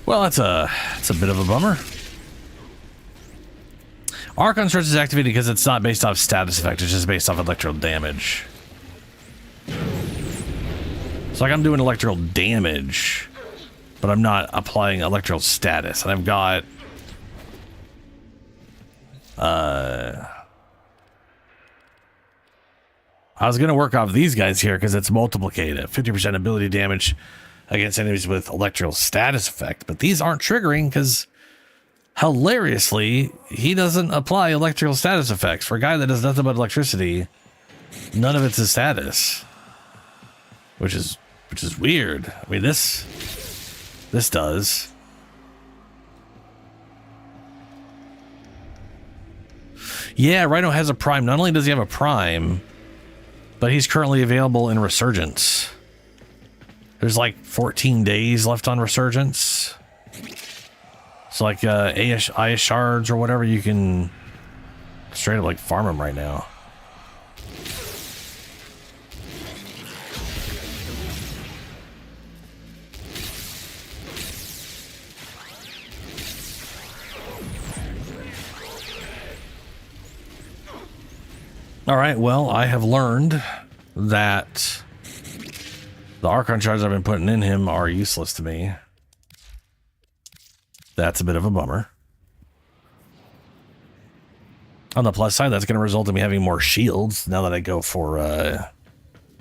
Well, that's a bit of a bummer. Archon Surge is activated because it's not based off status effect, it's just based off electrical damage. So like I'm doing electrical damage, but I'm not applying electrical status. And I've got I was gonna work off these guys here because it's multiplicative. 50% ability damage against enemies with electrical status effect, but these aren't triggering because hilariously, he doesn't apply electrical status effects. For a guy that does nothing but electricity, none of it's his status. Which is weird. I mean, this does. Yeah, Rhino has a prime. Not only does he have a prime, but he's currently available in Resurgence. There's like 14 days left on Resurgence. So like Aya shards or whatever, you can straight up like farm them right now. All right, well, I have learned that the Archon shards I've been putting in him are useless to me. That's a bit of a bummer. On the plus side, that's going to result in me having more shields now that I go for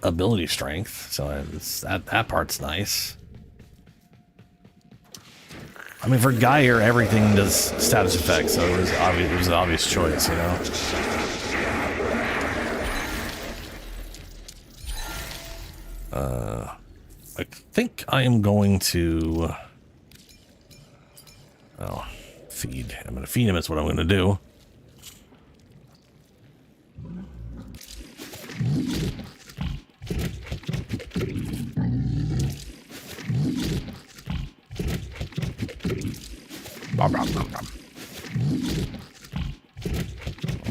ability strength. So that part's nice. I mean, for Geyer, everything does status effects, so it was obvious. It was an obvious choice, you know. I think I am going to. Oh, feed. I'm going to feed him. Is what I'm going to do.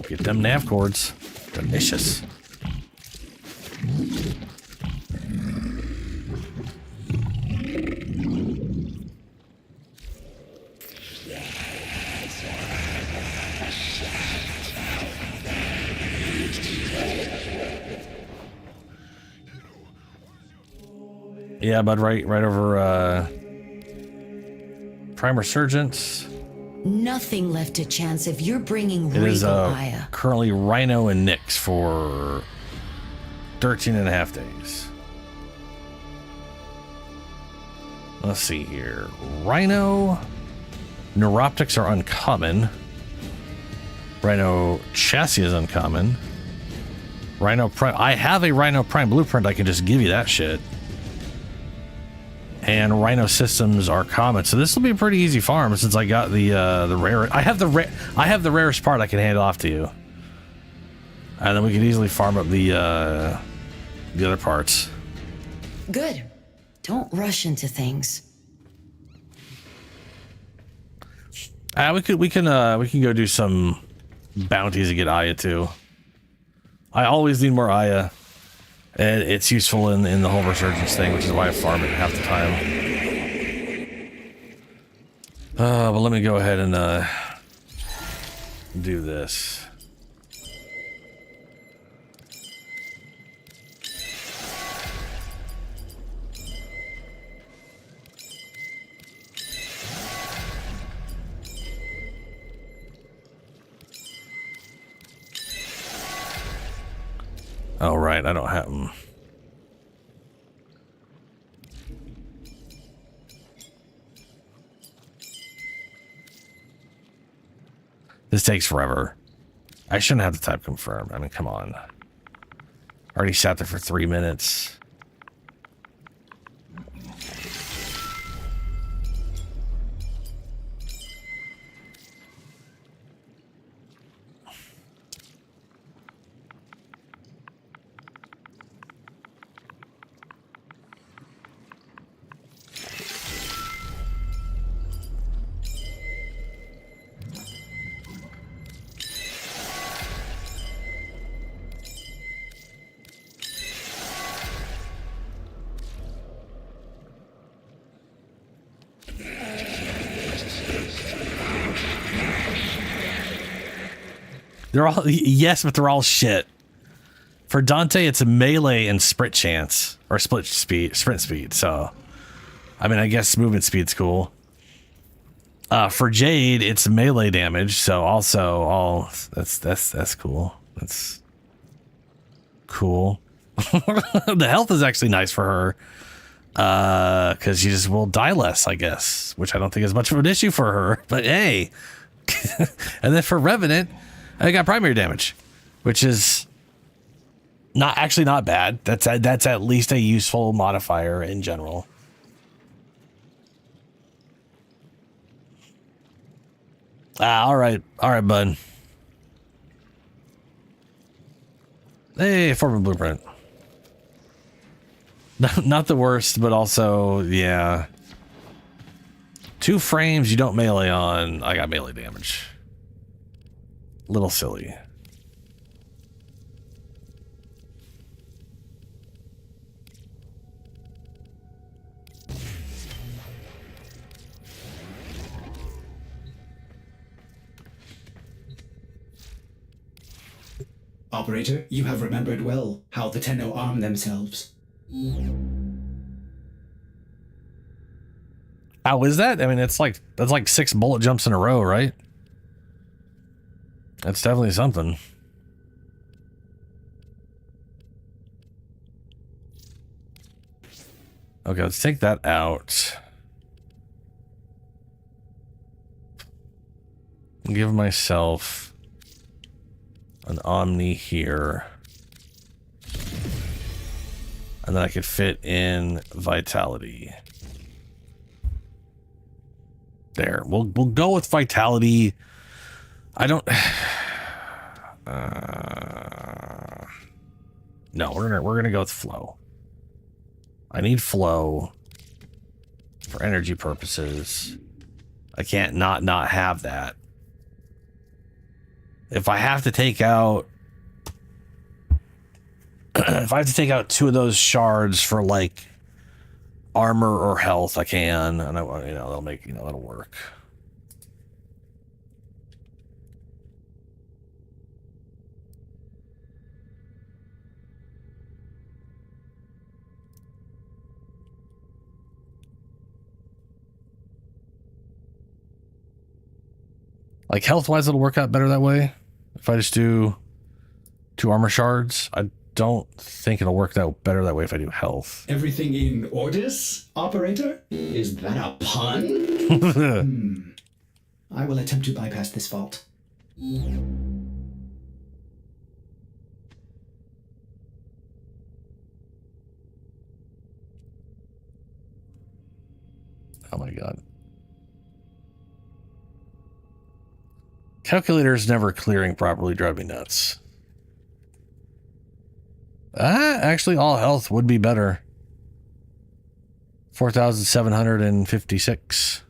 Get them nav cords. Delicious. Yeah, bud, right over Prime Resurgence.
Nothing left to chance if you're bringing
It is
Regal Aya.
currently Rhino and Nyx for 13 and a half days. Let's see here. Rhino Neuroptics are uncommon. Rhino Chassis is uncommon. Rhino Prime. I have a Rhino Prime blueprint. I can just give you that shit. And Rhino systems are common, so this will be a pretty easy farm since I got the rare. I have the rarest part I can hand off to you, and then we can easily farm up the other parts.
Good. Don't rush into things.
We can go do some bounties to get Aya too. I always need more Aya. And it's useful in the whole Resurgence thing, which is why I farm it half the time. But let me go ahead and do this. Oh, right, I don't have them. This takes forever. I shouldn't have to type confirm. I mean, come on. I already sat there for 3 minutes. They're all yes, but they're all shit. For Dante, it's a melee and sprint chance or sprint speed. So, I mean, I guess movement speed's cool. For Jade, it's melee damage. So also all that's cool. That's cool. The health is actually nice for her. Because she just will die less, I guess, which I don't think is much of an issue for her. But hey, and then for Revenant, I got primary damage, which is not bad. That's at least a useful modifier in general. All right, bud. Hey, Foreman Blueprint. Not the worst, but also, yeah. 2 frames you don't melee on. I got melee damage. Little silly.
Operator, you have remembered well how the Tenno arm themselves.
How is that? I mean, that's like 6 bullet jumps in a row, right? That's definitely something. Okay, let's take that out. Give myself an Omni here. And then I could fit in Vitality. There. We'll go with Vitality. I don't... no, we're gonna go with Flow. I need Flow for energy purposes. I can't not have that. If I have to take out... if I have to take out 2 of those shards for, like, armor or health, I can. And, that'll make, that'll work. Like, health-wise, it'll work out better that way. If I just do 2 armor shards, I don't think it'll work out better that way if I do health.
Everything in orders, Operator? Is that a pun? I will attempt to bypass this fault.
Oh my god. Calculator's never clearing properly drive me nuts. Actually, all health would be better. 4,756.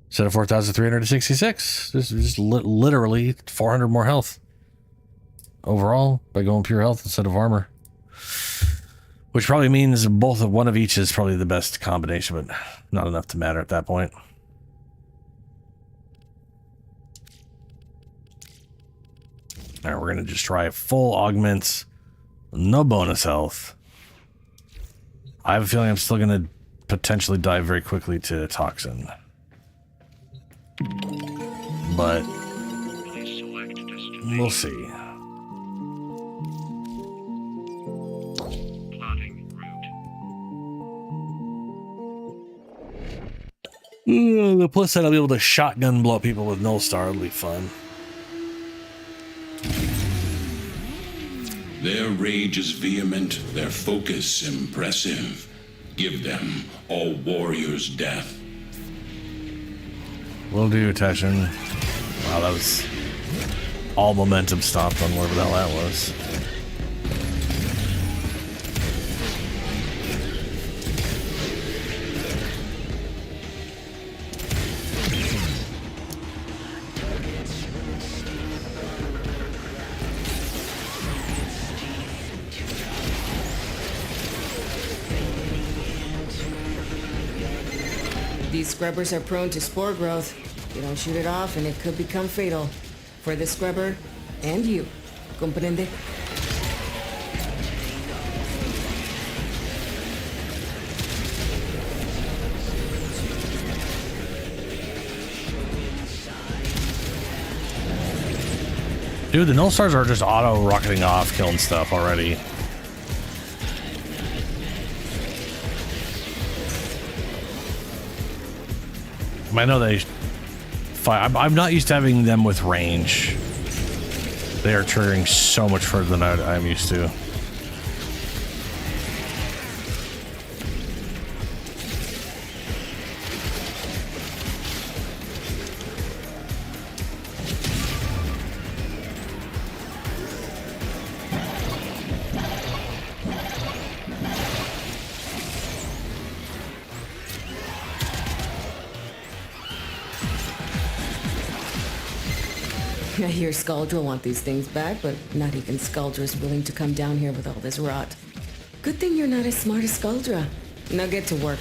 Instead of 4,366. This is just literally 400 more health. Overall, by going pure health instead of armor. Which probably means one of each is probably the best combination, but not enough to matter at that point. All right, we're going to just try full augments, no bonus health. I have a feeling I'm still going to potentially die very quickly to Toxin. But we'll see. The plus side, I'll be able to shotgun blow people with Null Star. It'll be fun.
Their rage is vehement, their focus impressive. Give them all warriors' death.
Will do, Tashin. Wow, that was all momentum stopped on whatever the hell that was.
These scrubbers are prone to spore growth. You don't shoot it off and it could become fatal. For the scrubber and you. Comprende?
Dude, the null stars are just auto rocketing off, killing stuff already. I know they fire. I'm not used to having them with range. They are triggering so much further than I'm used to.
I hear Skuldra want these things back, but not even Skuldra's willing to come down here with all this rot. Good thing you're not as smart as Skuldra. Now get to work.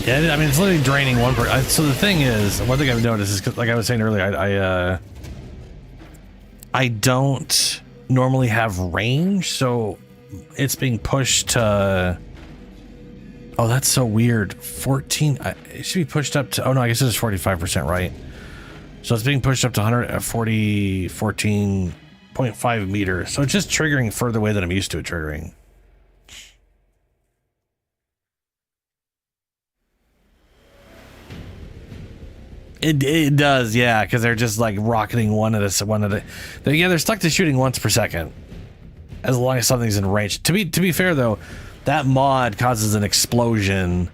Yeah, I mean, it's literally draining one per. So the thing is, one thing I've noticed is, 'cause like I was saying earlier, I don't normally have range, so it's being pushed to. Oh, that's so weird. 14. It should be pushed up to. Oh no, I guess it is 45%, right? So it's being pushed up to 14.5 meters. So it's just triggering further away than I'm used to it triggering. It does, yeah, because they're just like rocketing one at a. They're stuck to shooting once per second, as long as something's in range. To be fair though, that mod causes an explosion,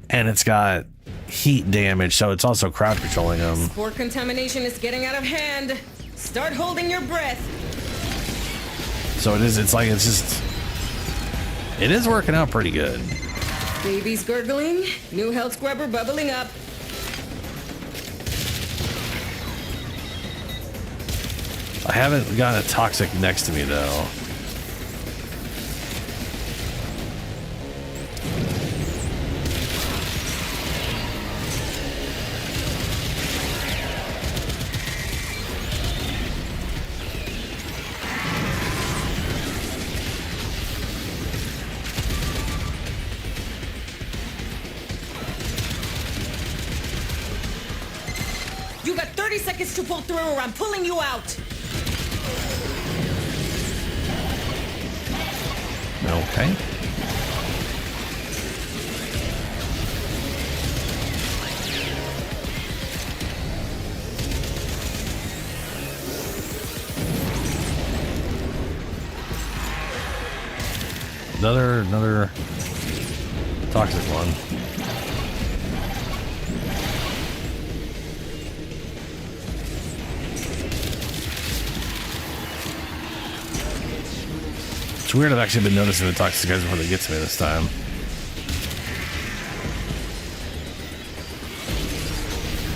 and it's got heat damage, so it's also crowd controlling them.
Spore contamination is getting out of hand. Start holding your breath.
So it is. It's just. It is working out pretty good.
Baby's gurgling. New health scrubber bubbling up.
I haven't got a toxic next to me though.
You got 30 seconds to pull through or I'm pulling you out.
Okay. Another toxic one. It's weird, I've actually been noticing the toxic guys before they get to me this time.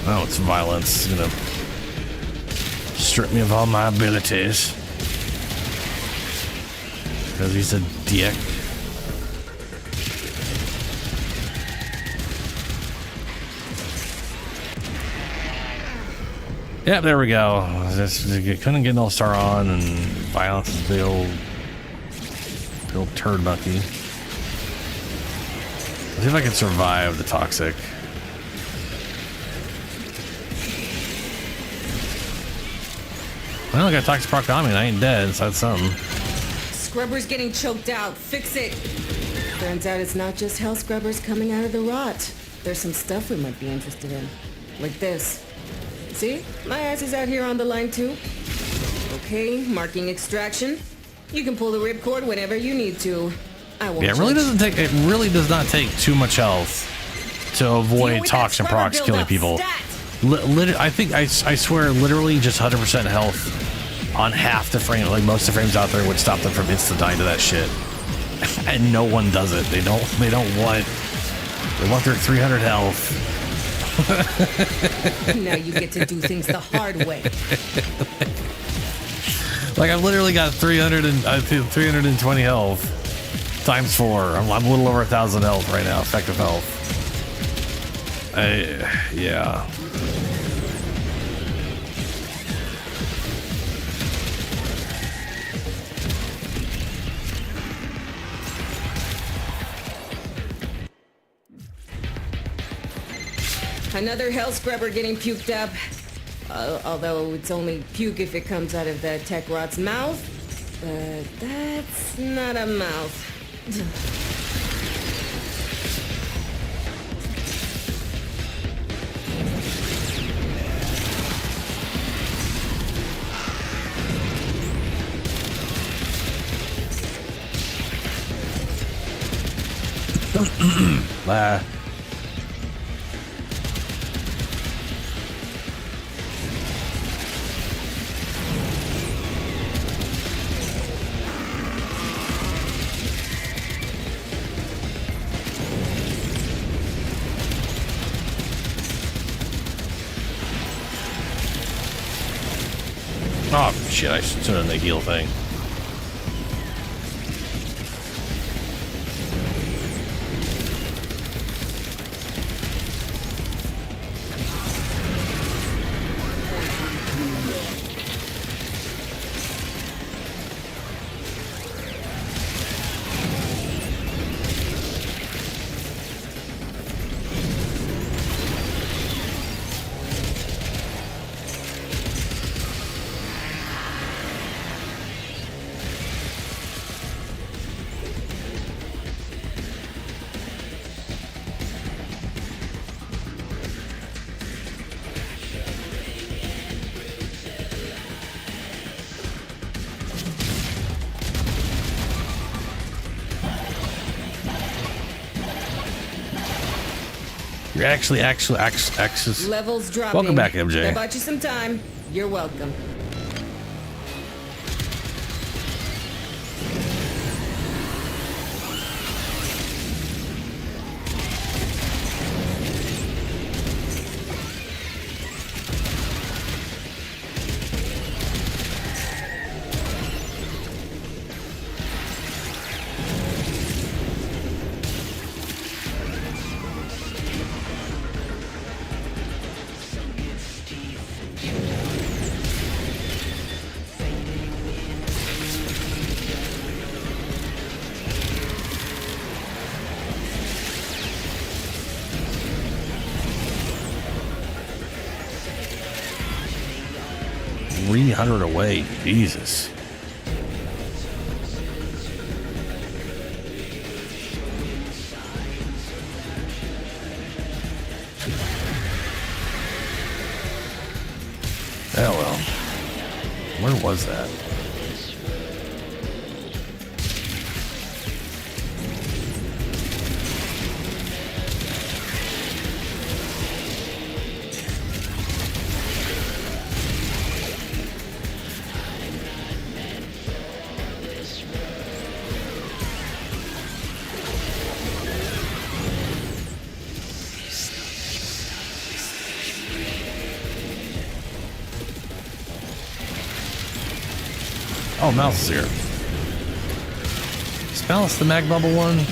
Oh, it's violence. It's gonna strip me of all my abilities. Because he's a dick. Yeah, there we go. Just couldn't get an all-star on, and violence is the old turd monkey. Let's see if I can survive the toxic. Well, I got toxic proc on me and I ain't dead, so that's something.
Scrubber's getting choked out. Fix it. Turns out it's not just hell scrubbers coming out of the rot. There's some stuff we might be interested in. Like this. See? My ass is out here on the line too. Okay, marking extraction. You can pull the ripcord whenever you need to. I won't.
Yeah, it really doesn't take. It really does not take too much health to avoid toxin procs killing people. I think I swear, literally just 100% health on half the frame, like most of the frames out there, would stop them from instant dying to that shit. And no one does it. They don't want. They want their 300 health.
Now you get to do things the hard way.
Like I've literally got 320 health times 4. I'm a little over 1,000 health right now, effective health. Yeah.
Another hell scrubber getting puked up. Although it's only puke if it comes out of the tech rot's mouth. But that's not a mouth.
Oh shit, I should turn on the heal thing. You're actually access.
Levels dropping.
Welcome back, MJ.
I bought you some time. You're welcome.
Away, Jesus. Oh well. Where was that? Oh, Mouse is here. Is Mouse the mag bubble one?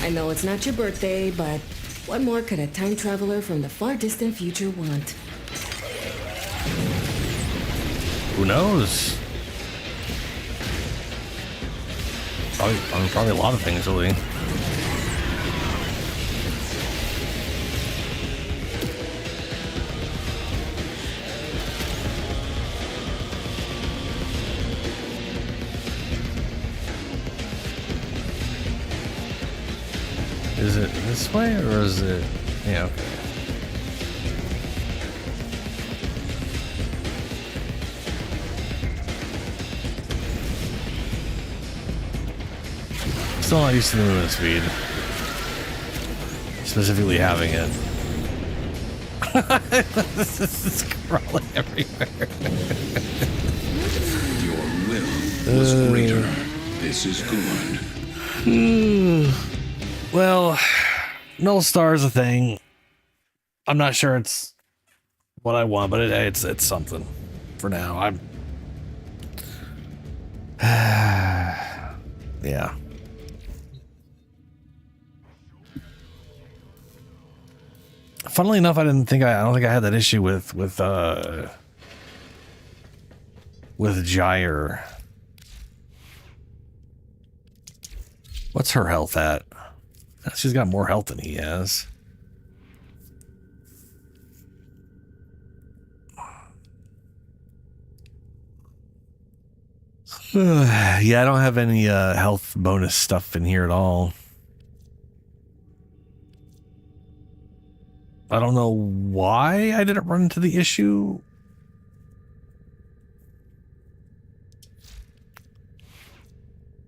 I know it's not your birthday, but what more could a time traveler from the far distant future want?
Who knows? Probably a lot of things, really. Is it this way or is it? Yeah, okay. Still not used to the movement speed. Specifically having it. This is crawling everywhere.
Your will was greater. This is good.
Well, Null Star is a thing. I'm not sure it's what I want, but it's something for now. I'm yeah. Funnily enough, I don't think I had that issue with Gyre. What's her health at? She's got more health than he has. Yeah, I don't have any health bonus stuff in here at all. I don't know why I didn't run into the issue.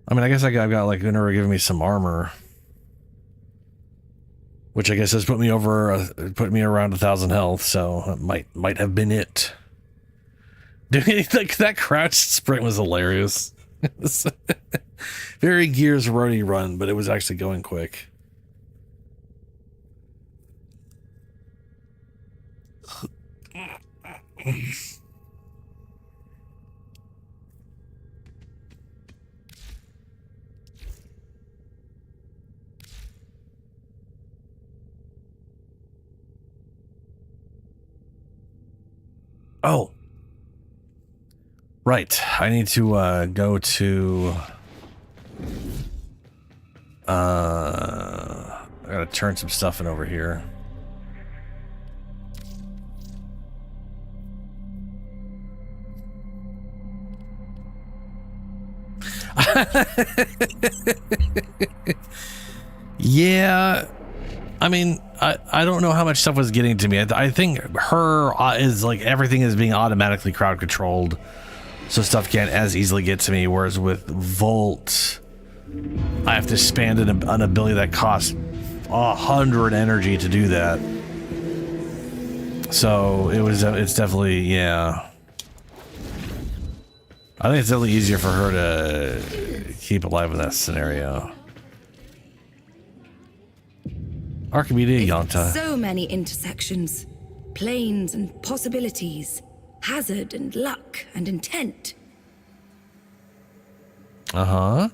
I mean, I guess I've got like Gunnar giving me some armor, which I guess has put me around 1,000 health. So it might have been it. Dude, that crouch sprint was hilarious. Very Gears roadie run, but it was actually going quick. Oh, right. I need to go to. I gotta turn some stuff in over here. Yeah, I mean, I don't know how much stuff was getting to me. I think her is like everything is being automatically crowd controlled, so stuff can't as easily get to me. Whereas with Volt, I have to spend an ability that costs 100 energy to do that. So it's definitely, yeah. I think it's definitely easier for her to keep alive in that scenario. Archimedes Yonta.
So many intersections, planes and possibilities, hazard and luck and intent.
Uh-huh.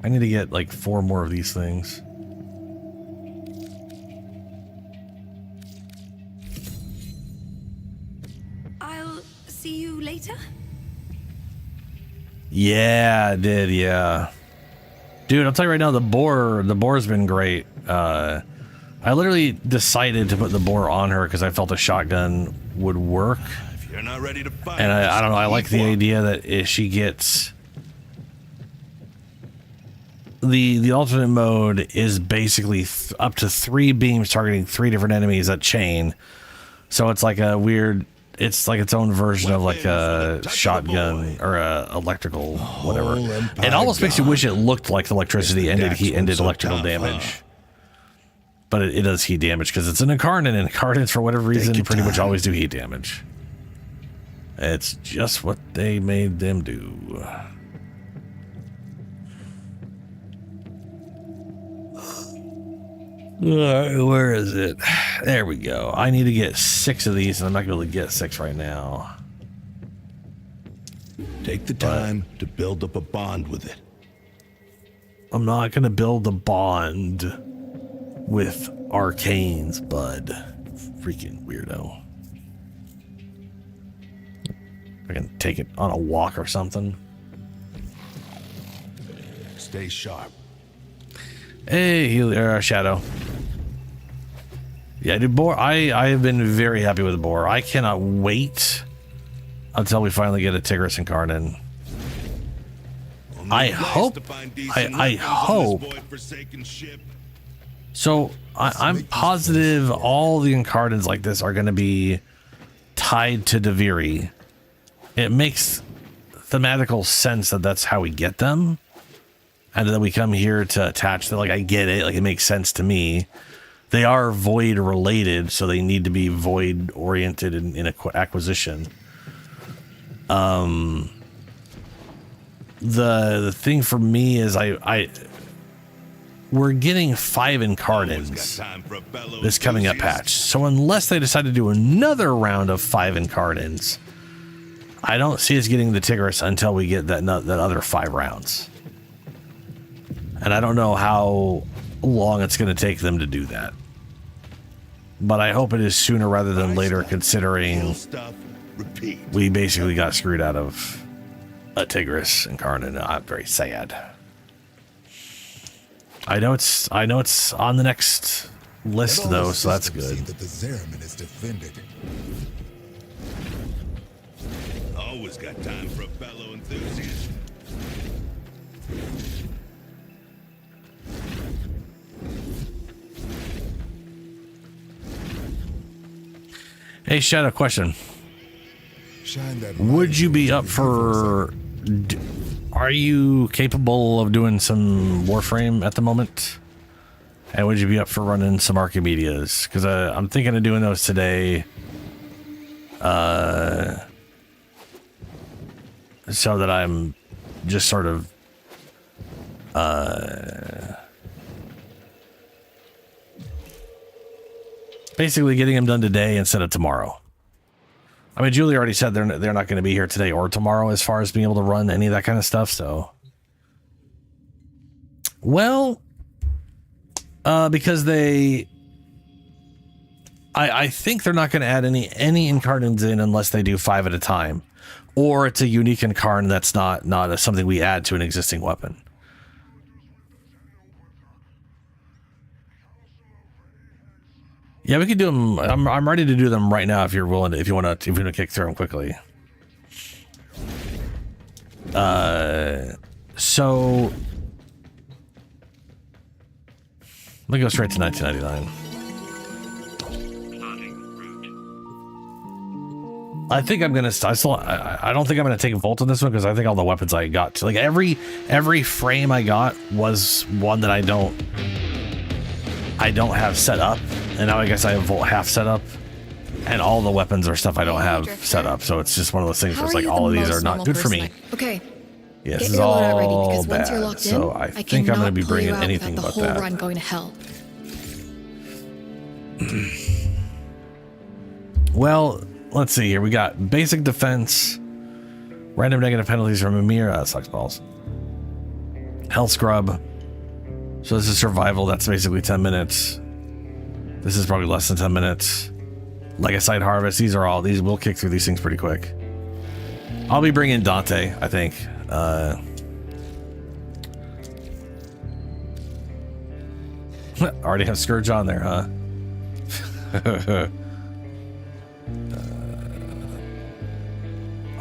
I need to get like 4 more of these things.
I'll see you later.
Yeah, I did, yeah. Dude, I'll tell you right now, the boar's been great. I literally decided to put the boar on her because I felt a shotgun would work.
If you're not ready to fight,
And I don't know, I like the idea that if she gets... The alternate mode is basically up to 3 beams targeting 3 different enemies at chain. So it's like a weird... It's like its own version of like a shotgun or a electrical whatever. It almost makes you wish it looked like electricity and did electrical damage. But it does heat damage because it's an incarnate, and incarnates for whatever reason pretty much always do heat damage. It's just what they made them do. Where is it? There we go. I need to get 6 of these, and I'm not going to be able to get 6 right now.
Take the time to build up a bond with it.
I'm not going to build a bond with arcanes, bud. Freaking weirdo. I can take it on a walk or something.
Stay sharp.
Hey, Shadow. Yeah, dude, boar. I have been very happy with the boar. I cannot wait until we finally get a Tigris incarnate. I hope. I hope. So I'm positive all the incarnates like this are going to be tied to Deviri. It makes thematical sense that that's how we get them, and then we come here to attach them. Like, I get it. Like, it makes sense to me. They are void related, so they need to be void oriented in acquisition. The thing for me is we're getting 5 incarnates this coming up patch. So unless they decide to do another round of 5 incarnates, I don't see us getting the Tigris until we get that other 5 rounds. And I don't know how long it's going to take them to do that. But I hope it is sooner rather than later, considering we basically got screwed out of a Tigris incarnate. I'm very sad. I know it's on the next list though, so that's good.
That the Zeramin is defended. Always got time for a fellow enthusiast.
Hey, Shadow, question. Would you be up for... Are you capable of doing some Warframe at the moment? And would you be up for running some Archimedias? Because I'm thinking of doing those today. So that I'm just sort of... basically getting them done today instead of tomorrow. I mean, Julie already said they're not going to be here today or tomorrow as far as being able to run any of that kind of stuff, so... Well, because they... I think they're not going to add any incarnates in unless they do 5 at a time. Or it's a unique incarnate that's not something we add to an existing weapon. Yeah, we could do them. I'm ready to do them right now if you're willing to. If you want to kick through them quickly. So let me go straight to 1999. I think I'm gonna. I don't think I'm gonna take a Volt on this one because I think all the weapons I got, like every frame I got was one that I don't have set up. And now I guess I have Volt half set up, and all the weapons are stuff I don't have set up. So it's just one of those things where it's like all of these are not good for me.
Okay.
Yeah, this is all bad. So I think I'm going to be bringing anything but that.
The whole run going to hell.
Well, let's see here. We got basic defense, random negative penalties from Amir. Sucks balls. Health scrub. So this is survival. That's basically 10 minutes. This is probably less than 10 minutes. Legasite harvest. These we'll kick through these things pretty quick. I'll be bringing Dante, I think. Already have Scourge on there, huh?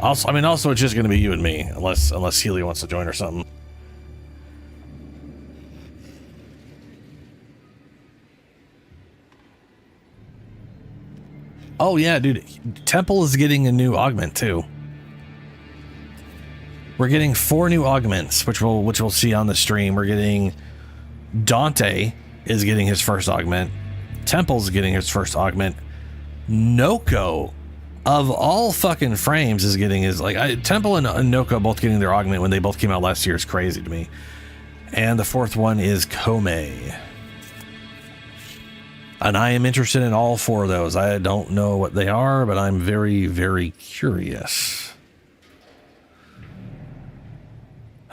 Also, it's just going to be you and me, unless Healy wants to join or something. Oh yeah, dude. Temple is getting a new augment too. We're getting 4 new augments, which we'll see on the stream. We're getting Dante is getting his first augment. Temple's getting his first augment. Noko, of all fucking frames, is getting his Temple and Noko both getting their augment when they both came out last year is crazy to me. And the 4th one is Kome. And I am interested in all 4 of those. I don't know what they are, but I'm very, very curious.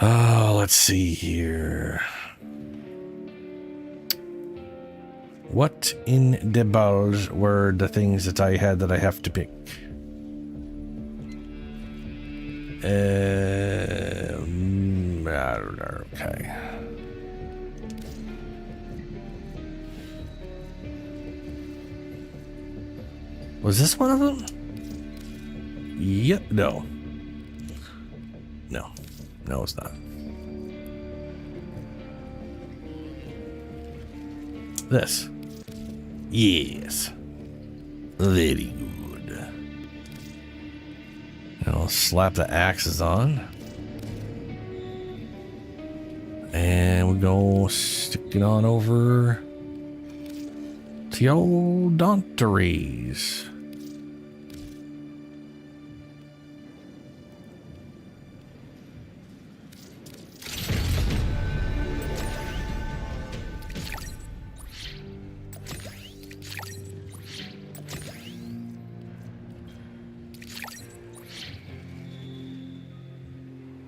Oh, let's see here. What in the balls were the things that I had that I have to pick? Okay. Was this one of them? Yep. No. No. No, it's not. This. Yes. Very good. And I'll slap the axes on. And we're going to stick it on over to the old Danteries.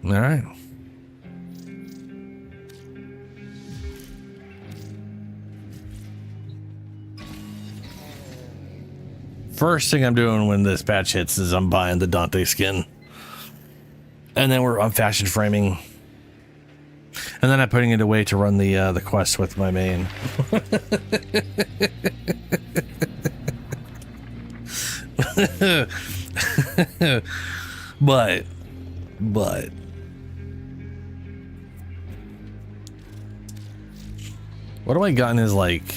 All right. First thing I'm doing when this patch hits is I'm buying the Dante skin. And then I'm fashion framing. And then I'm putting it away to run the quest with my main. But what have I gotten is like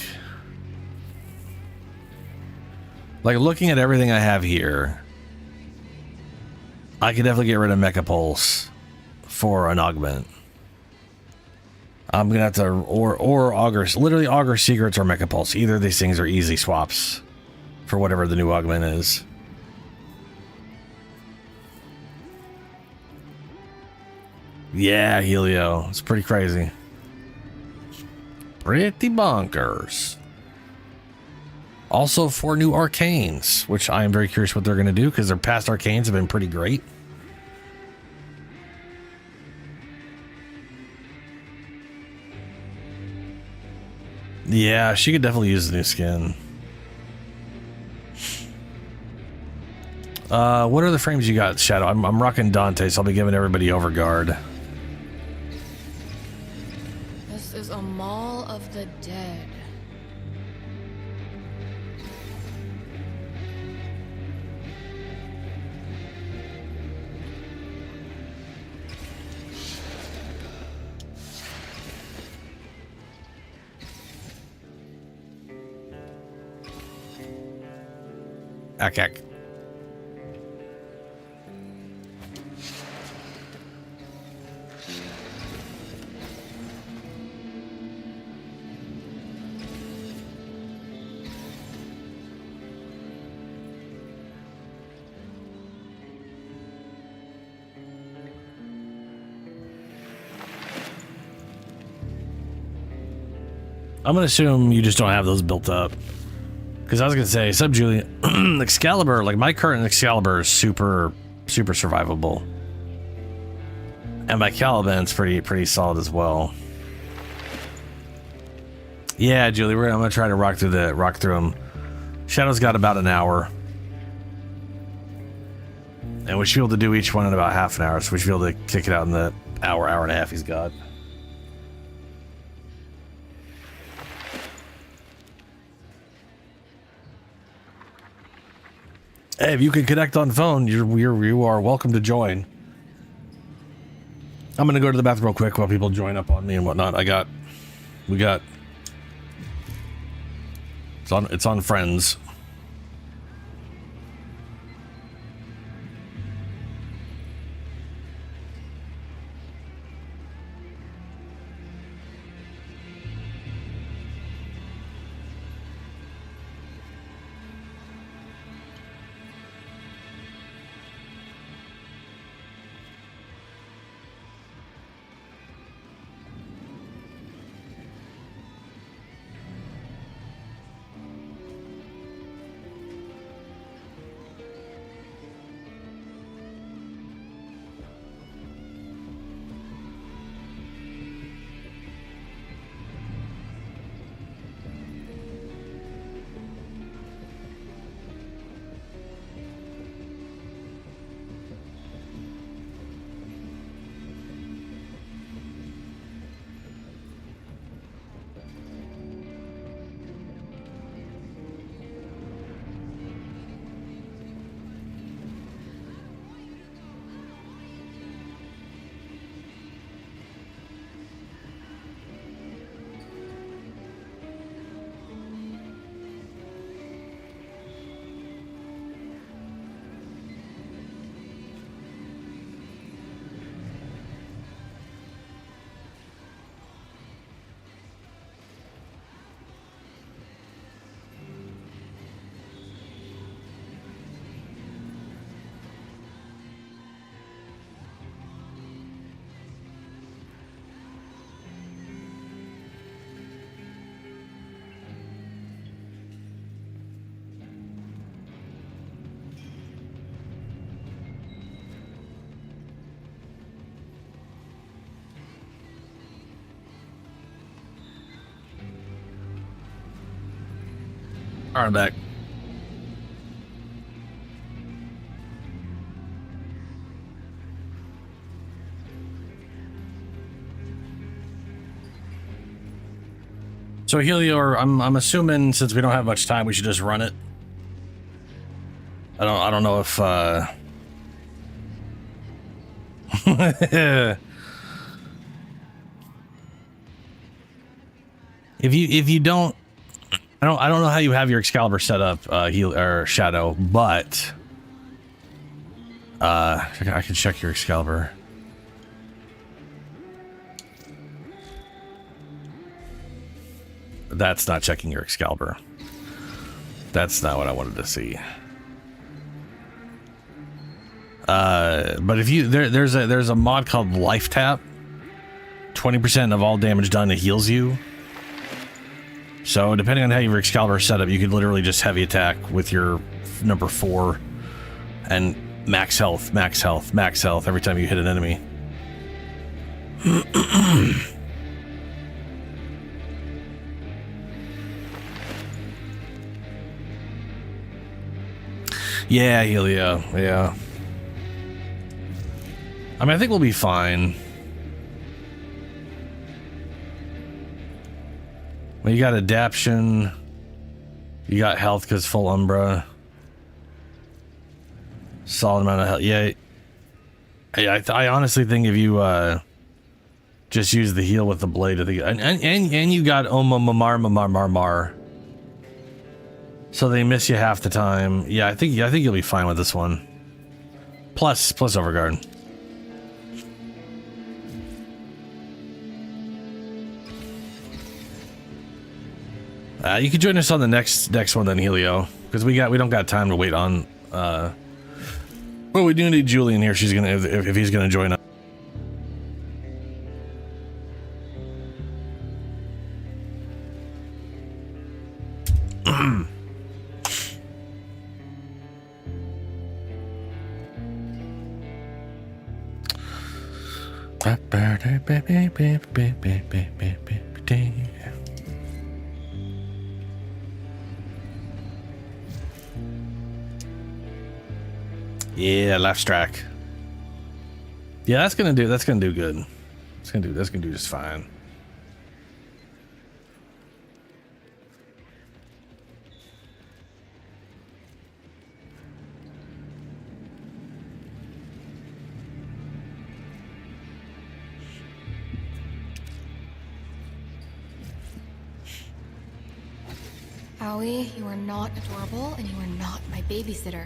looking at everything I have here, I could definitely get rid of Mecha Pulse for an augment. I'm gonna have to or Augur, literally Augur Secrets or Mecha Pulse. Either of these things are easy swaps for whatever the new augment is. Yeah, Helio. It's pretty crazy. Pretty bonkers. Also 4 new arcanes, which I am very curious what they're going to do because their past arcanes have been pretty great. Yeah, she could definitely use the new skin. What are the frames you got, Shadow? I'm rocking Dante, so I'll be giving everybody Overguard.
This is a Mall of the Dead.
Ack. I'm gonna assume you just don't have those built up. Because I was gonna say, Julian, Excalibur, like my current Excalibur is super survivable. And my Caliban's pretty solid as well. Yeah, Julie, I'm gonna try to rock through them. Shadow's got about an hour. And we should be able to do each one in about half an hour, so we should be able to kick it out in the hour and a half he's got. Hey, if you can connect on phone, you are welcome to join. I'm gonna go to the bathroom real quick while people join up on me and whatnot. It's on friends. All right, I'm back. So Helio, I'm assuming since we don't have much time, we should just run it. I don't know if if you don't, I don't know how you have your Excalibur set up, or Shadow, but I can check your Excalibur. That's not checking your Excalibur. That's not what I wanted to see. But if you there's a mod called Life Tap. 20% of all damage done, it heals you. So depending on how your Excalibur set up, you could literally just heavy attack with your number 4 and max health, max health, max health every time you hit an enemy. Yeah, Helio. Yeah. I mean, I think we'll be fine. Well, you got adaption. You got health because full Umbra. Solid amount of health. Yeah. I honestly think if you just use the heal with the blade, I think, and you got Mar. So they miss you half the time. Yeah, I think you'll be fine with this one. Plus Overguard. You can join us on the next one then, Helio, because we don't got time to wait on. Well, we do need Julian here. She's gonna if he's gonna join us. Yeah, laugh track. Yeah, that's gonna do good. That's gonna do just fine.
Howie, you are not adorable, and you are not my babysitter.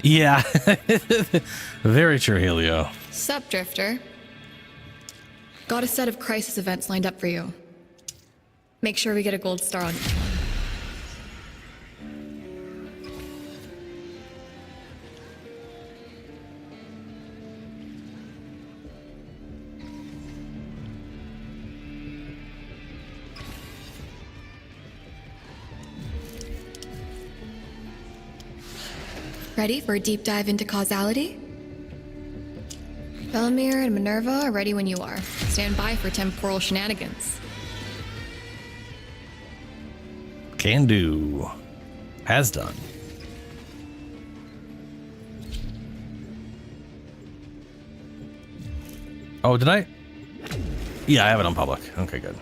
Yeah. Very true, Helio.
Sup, Drifter? Got a set of crisis events lined up for you. Make sure we get a gold star on each one. Ready for a deep dive into causality? Bellamere and Minerva are ready when you are. Stand by for temporal shenanigans.
Can do. Has done. Oh, did I? Yeah, I have it on public. Okay, good.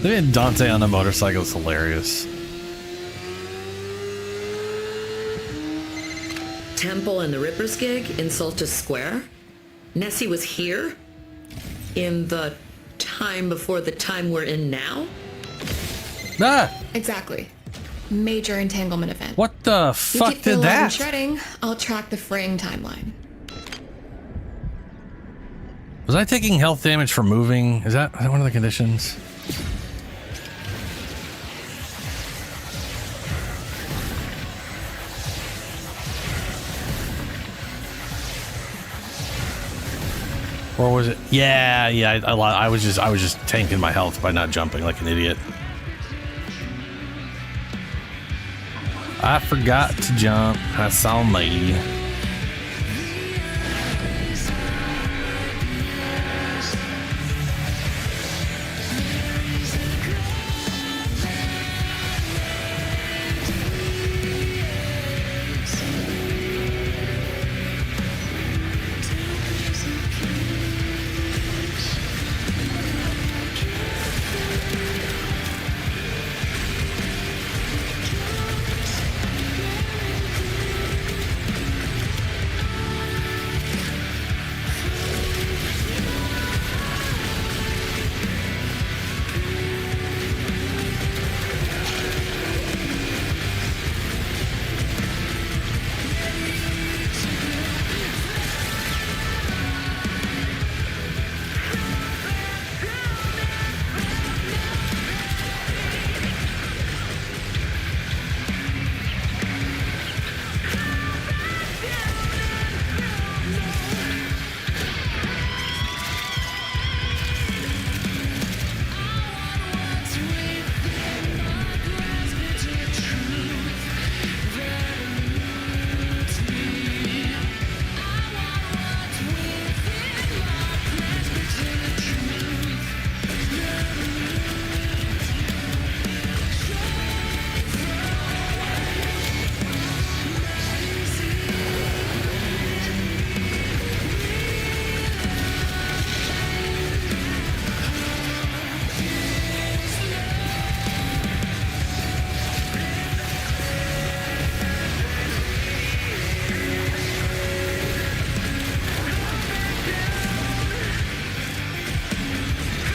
Look at Dante on a motorcycle is hilarious.
Temple and the Ripper's gig in Solstice Square? Nessie was here? In the time before the time we're in now?
Ah!
Exactly. Major entanglement event.
What the fuck did that?
Shredding, I'll track the fraying timeline.
Was I taking health damage from moving? Is that one of the conditions? Or was it? Yeah. I was just tanking my health by not jumping like an idiot. I forgot to jump. That's on me.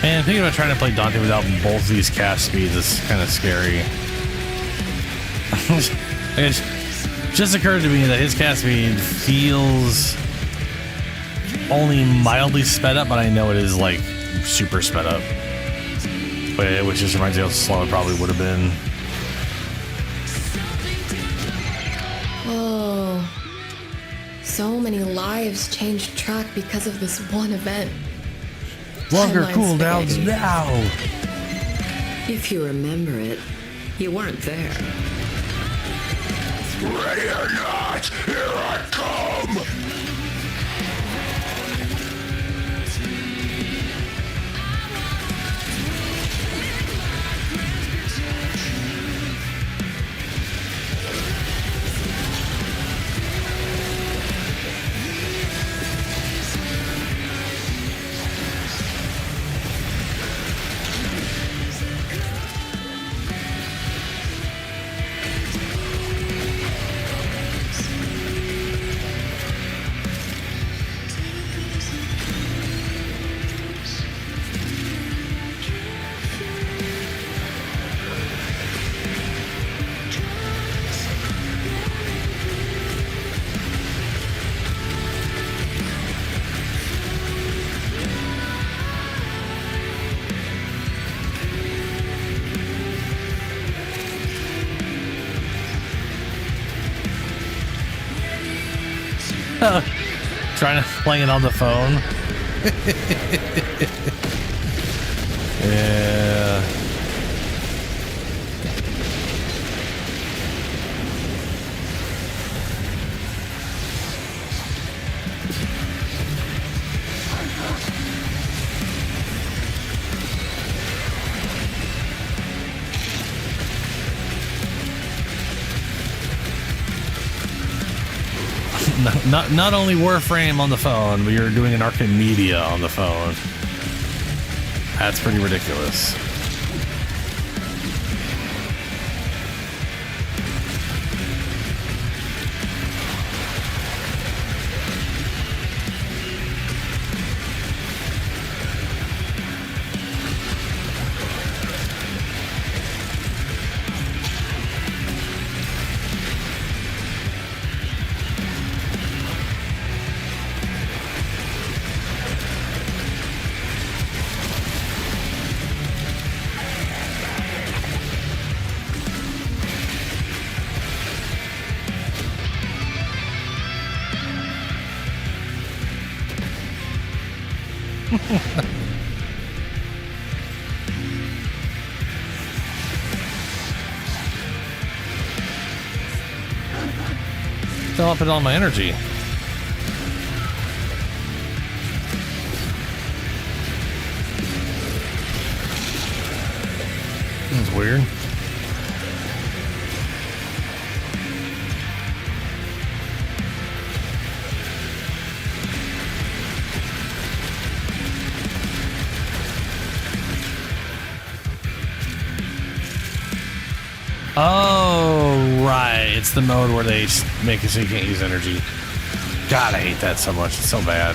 Man, thinking about trying to play Dante without both these cast speeds is kind of scary. It just occurred to me that his cast speed feels only mildly sped up, but I know it is like super sped up. Which just reminds me how slow it probably would have been.
Whoa. So many lives changed track because of this one event.
Longer cooldowns now.
If you remember it, you weren't there.
Ready or not, here I come!
Playing it on the phone. Yeah. Not only Warframe on the phone, but you're doing an Archimedia on the phone. That's pretty ridiculous. Fill up with all my energy. That's weird. Oh, right. It's the mode where they make it so you can't use energy. God, I hate that so much. It's so bad.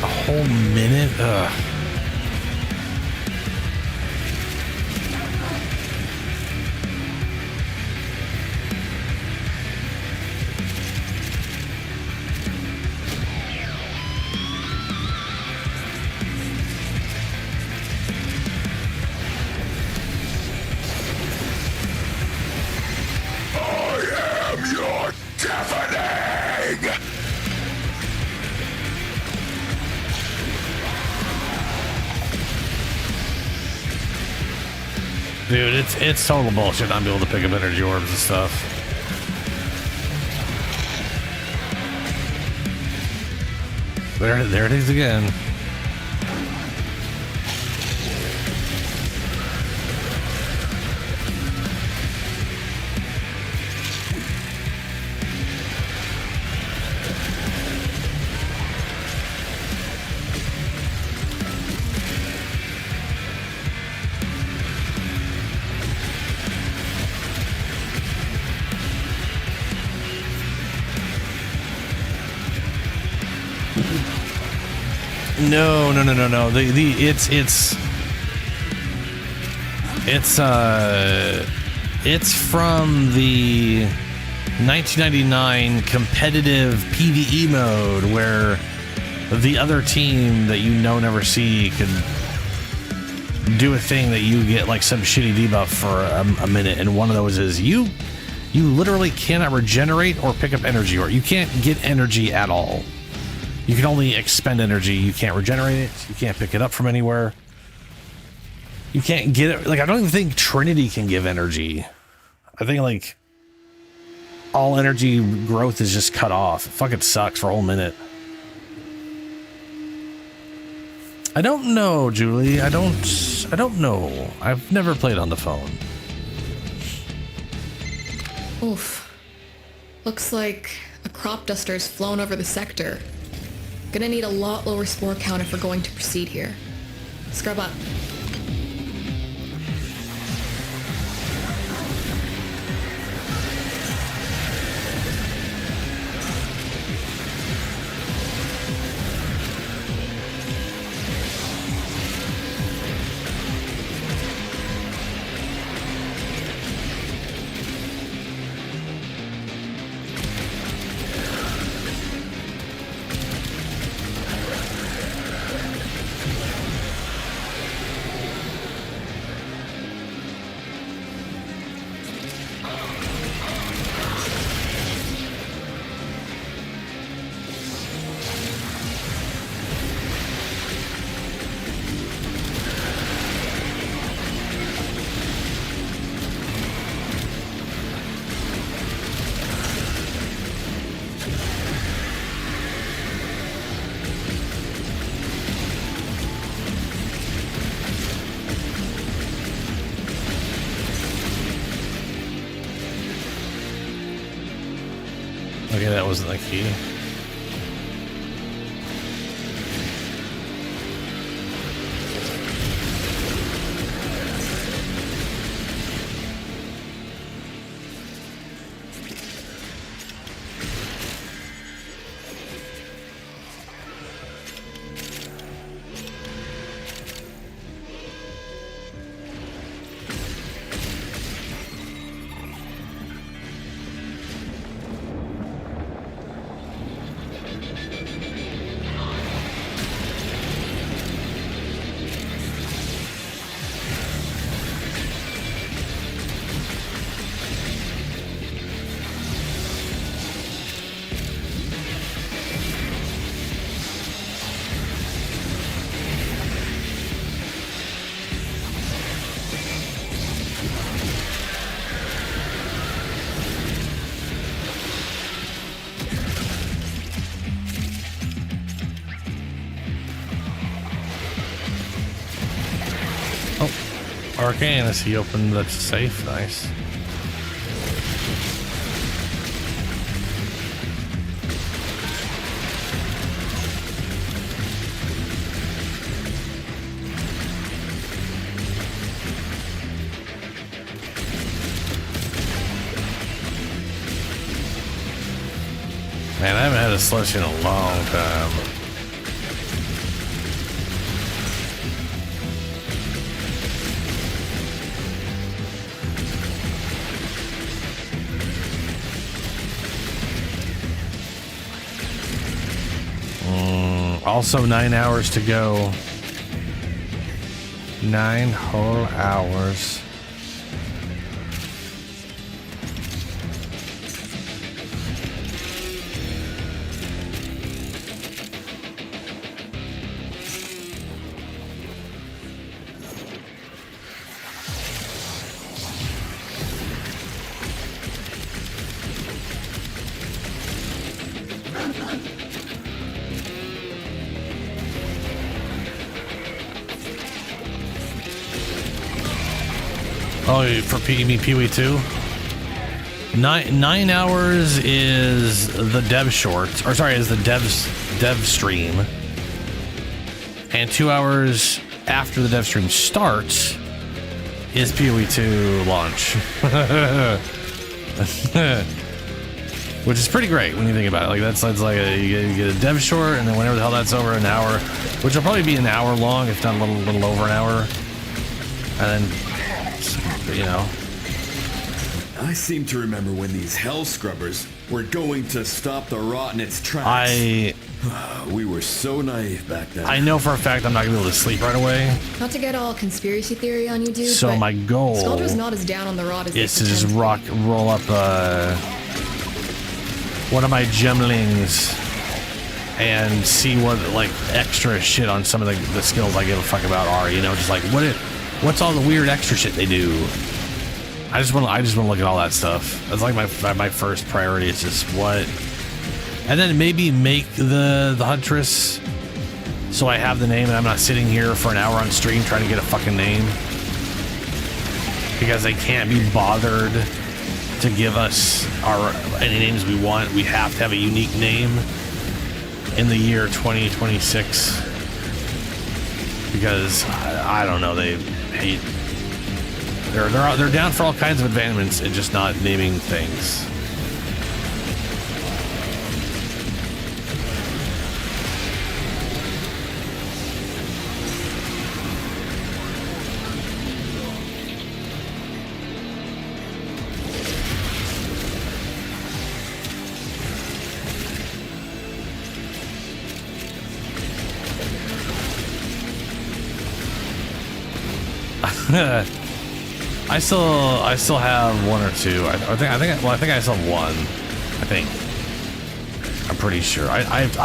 A whole minute? Ugh. Dude, it's total bullshit not being able to pick up energy orbs and stuff. There it is again. No. It's from the 1999 competitive PvE mode where the other team that you know never see could do a thing that you get like some shitty debuff for a minute, and one of those is you literally cannot regenerate or pick up energy, or you can't get energy at all. You can only expend energy. You can't regenerate it. You can't pick it up from anywhere. You can't get it. Like, I don't even think Trinity can give energy. I think, like, all energy growth is just cut off. It fucking sucks for a whole minute. I don't know, Julie. I don't know. I've never played on the phone.
Oof. Looks like a crop duster's flown over the sector. Gonna need a lot lower spore count if we're going to proceed here. Scrub up. Okay, that wasn't the key.
Arcane, as he opened the safe. Nice. Man, I haven't had a slush in a long time. Also 9 hours to go. 9 whole hours. Oh, for you mean PoE2? 9 hours is the dev short, or sorry, is the dev stream, and 2 hours after the dev stream starts is PoE2 launch, which is pretty great when you think about it. Like that's like you get a dev short, and then whenever the hell that's over, an hour, which will probably be an hour long, if not a little over an hour, and then. You know,
I seem to remember when these hell scrubbers were going to stop the rot in its tracks. We were so naive back then.
I know for a fact I'm not gonna be able to sleep right away.
Not to get all conspiracy theory on you, dude.
So
but
my goal
Sculptor's not as down on the rot as
is to just roll up one of my gemlings and see what like extra shit on some of the skills I give a fuck about are. You know, just like what's all the weird extra shit they do. I just want to look at all that stuff. That's like my first priority. Is just what, and then maybe make the Huntress so I have the name and I'm not sitting here for an hour on stream trying to get a fucking name because they can't be bothered to give us any names we want. We have to have a unique name in the year 2026 because I don't know, they hate. They're down for all kinds of advancements and just not naming things. I still have one or two. I think I still have one. I think. I'm pretty sure. I've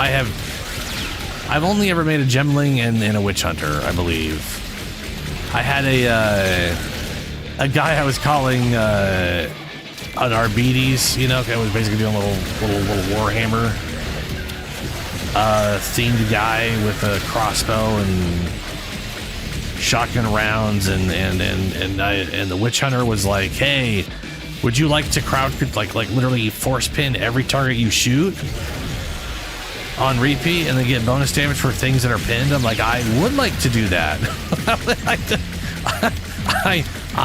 only ever made a gemling and a witch hunter, I believe. I had a guy I was calling an Arbites, you know, I was basically doing a little Warhammer themed guy with a crossbow and shotgun rounds, and the witch hunter was like, hey, would you like to crowd like literally force pin every target you shoot on repeat and then get bonus damage for things that are pinned? I'm like, I would like to do that.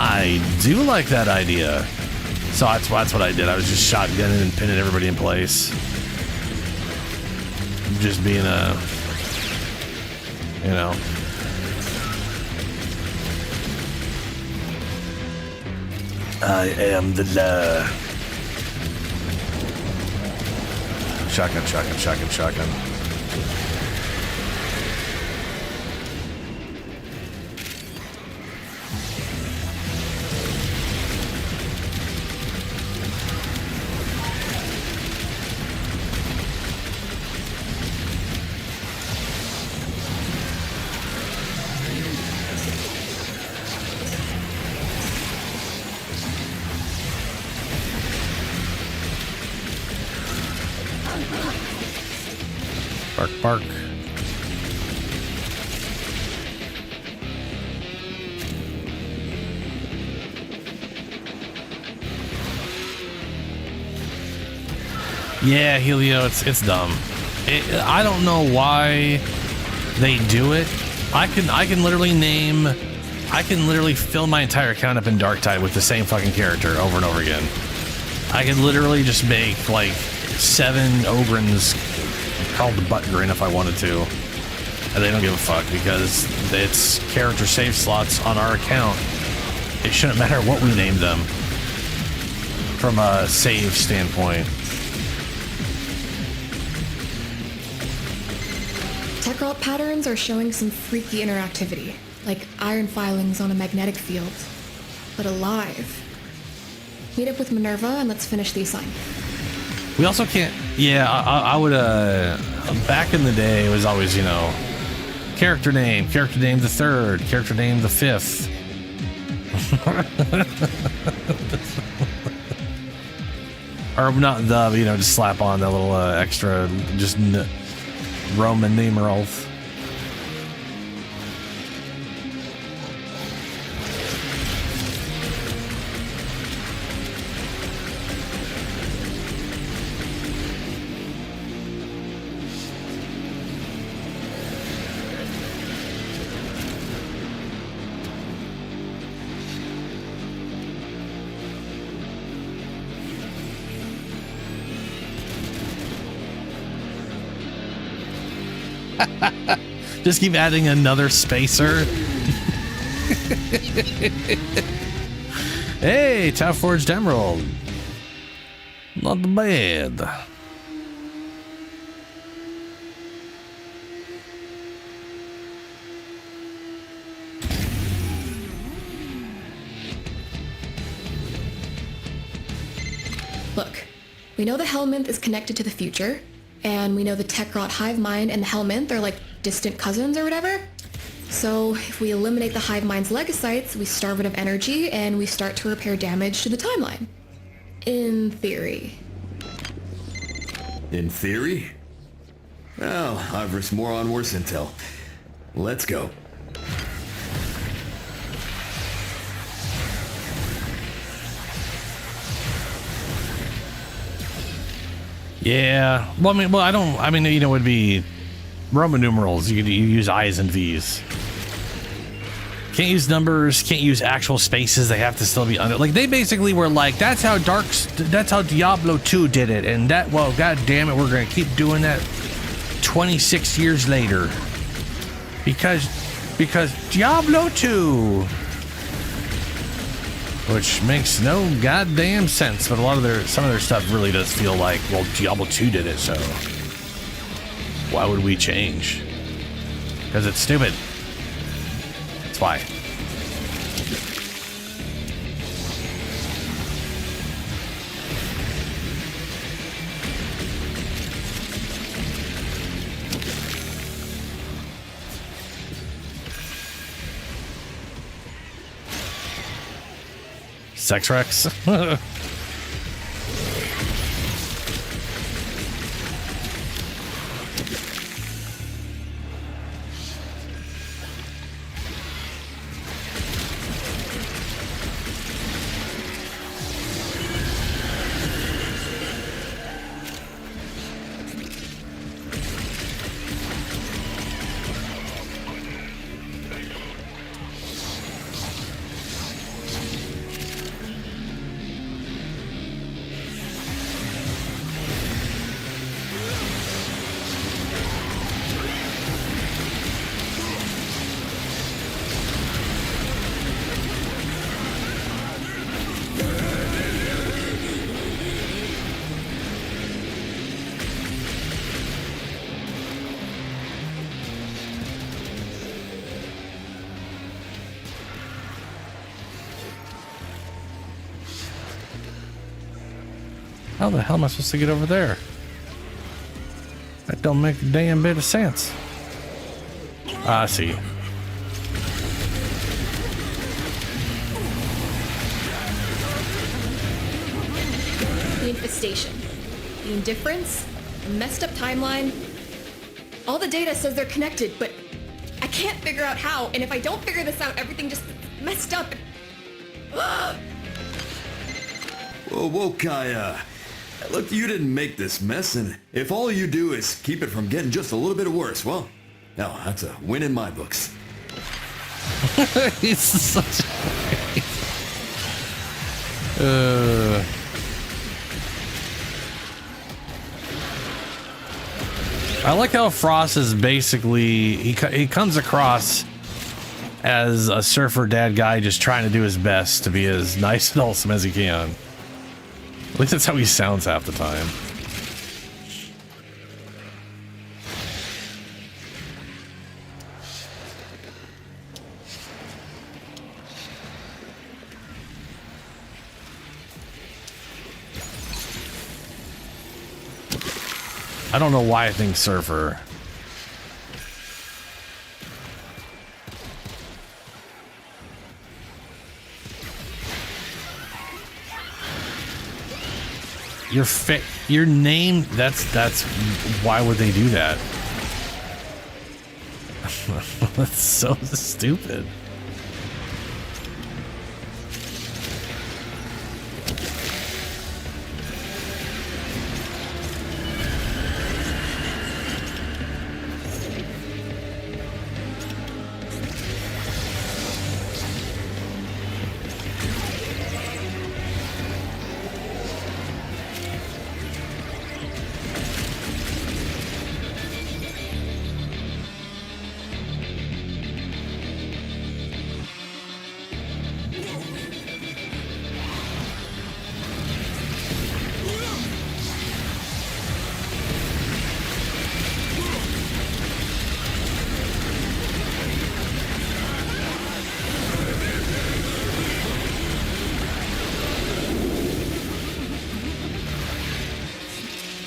I do like that idea. So that's what I did. I was just shotgunning and pinning everybody in place, just being a, you know. I am the law. Shotgun. Bark. Yeah, Helio, it's dumb. I don't know why they do it. I can literally fill my entire account up in Darktide with the same fucking character over and over again. I could literally just make like 7 Ogrins called the Buttgrin if I wanted to. And they don't give a fuck because it's character save slots on our account. It shouldn't matter what we name them from a save standpoint.
Tech rot patterns are showing some freaky interactivity, like iron filings on a magnetic field, but alive. Meet up with Minerva and let's finish the assignment.
We also can't. Yeah, I would. Back in the day, it was always, you know, character name the 3rd, character name the 5th. Or not the, you know, just slap on that little extra, just Roman numerals. Just keep adding another spacer. Hey, Tough Forged Emerald. Not bad.
Look, we know the Helminth is connected to the future, and we know the Tekrot hive mind and the Helminth are like distant cousins or whatever. So if we eliminate the hive mind's legocytes, we starve it of energy and we start to repair damage to the timeline. In theory.
In theory? Well, I've risked more on worse intel. Let's go.
Yeah. Well, I mean, you know, it would be Roman numerals. You use I's and V's. Can't use numbers, can't use actual spaces. They have to still be under. Like, they basically were like, that's how Diablo 2 did it. And that, well, god damn it, we're going to keep doing that 26 years later. Because Diablo 2. Which makes no goddamn sense, but some of their stuff really does feel like, well, Diablo 2 did it, so why would we change? Because it's stupid. That's why. Sex Rex. How the hell am I supposed to get over there? That don't make a damn bit of sense. I see.
The infestation, the indifference, the messed up timeline. All the data says they're connected, but I can't figure out how, and if I don't figure this out, everything just messed up. Ugh.
Whoa, Kaya. Look, you didn't make this mess, and if all you do is keep it from getting just a little bit worse, well, no, that's a win in my books.
He's such I like how Frost is basically, he comes across as a surfer dad guy just trying to do his best to be as nice and wholesome as he can. At least that's how he sounds half the time. I don't know why I think surfer. Your name, that's why would they do that? That's so stupid.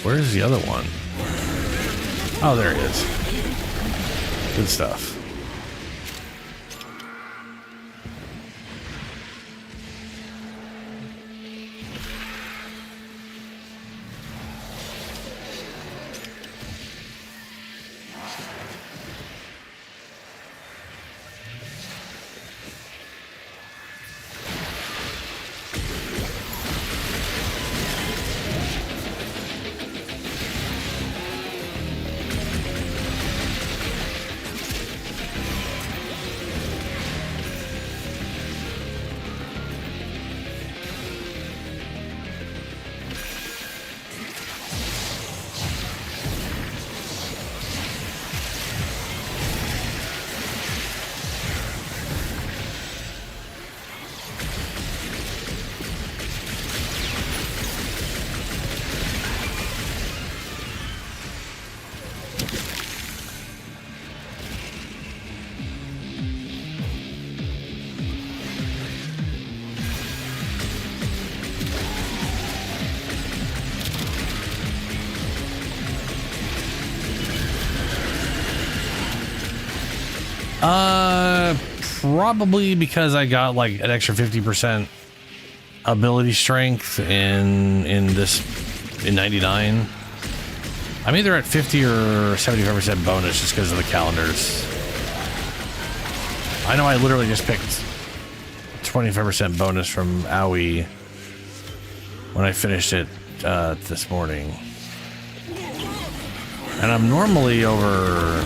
Where's the other one? Oh, there he is. Good stuff. Probably because I got like an extra 50% ability strength in 99. I'm either at 50 or 75% bonus just because of the calendars. I know I literally just picked 25% bonus from Owie when I finished it this morning. And I'm normally over...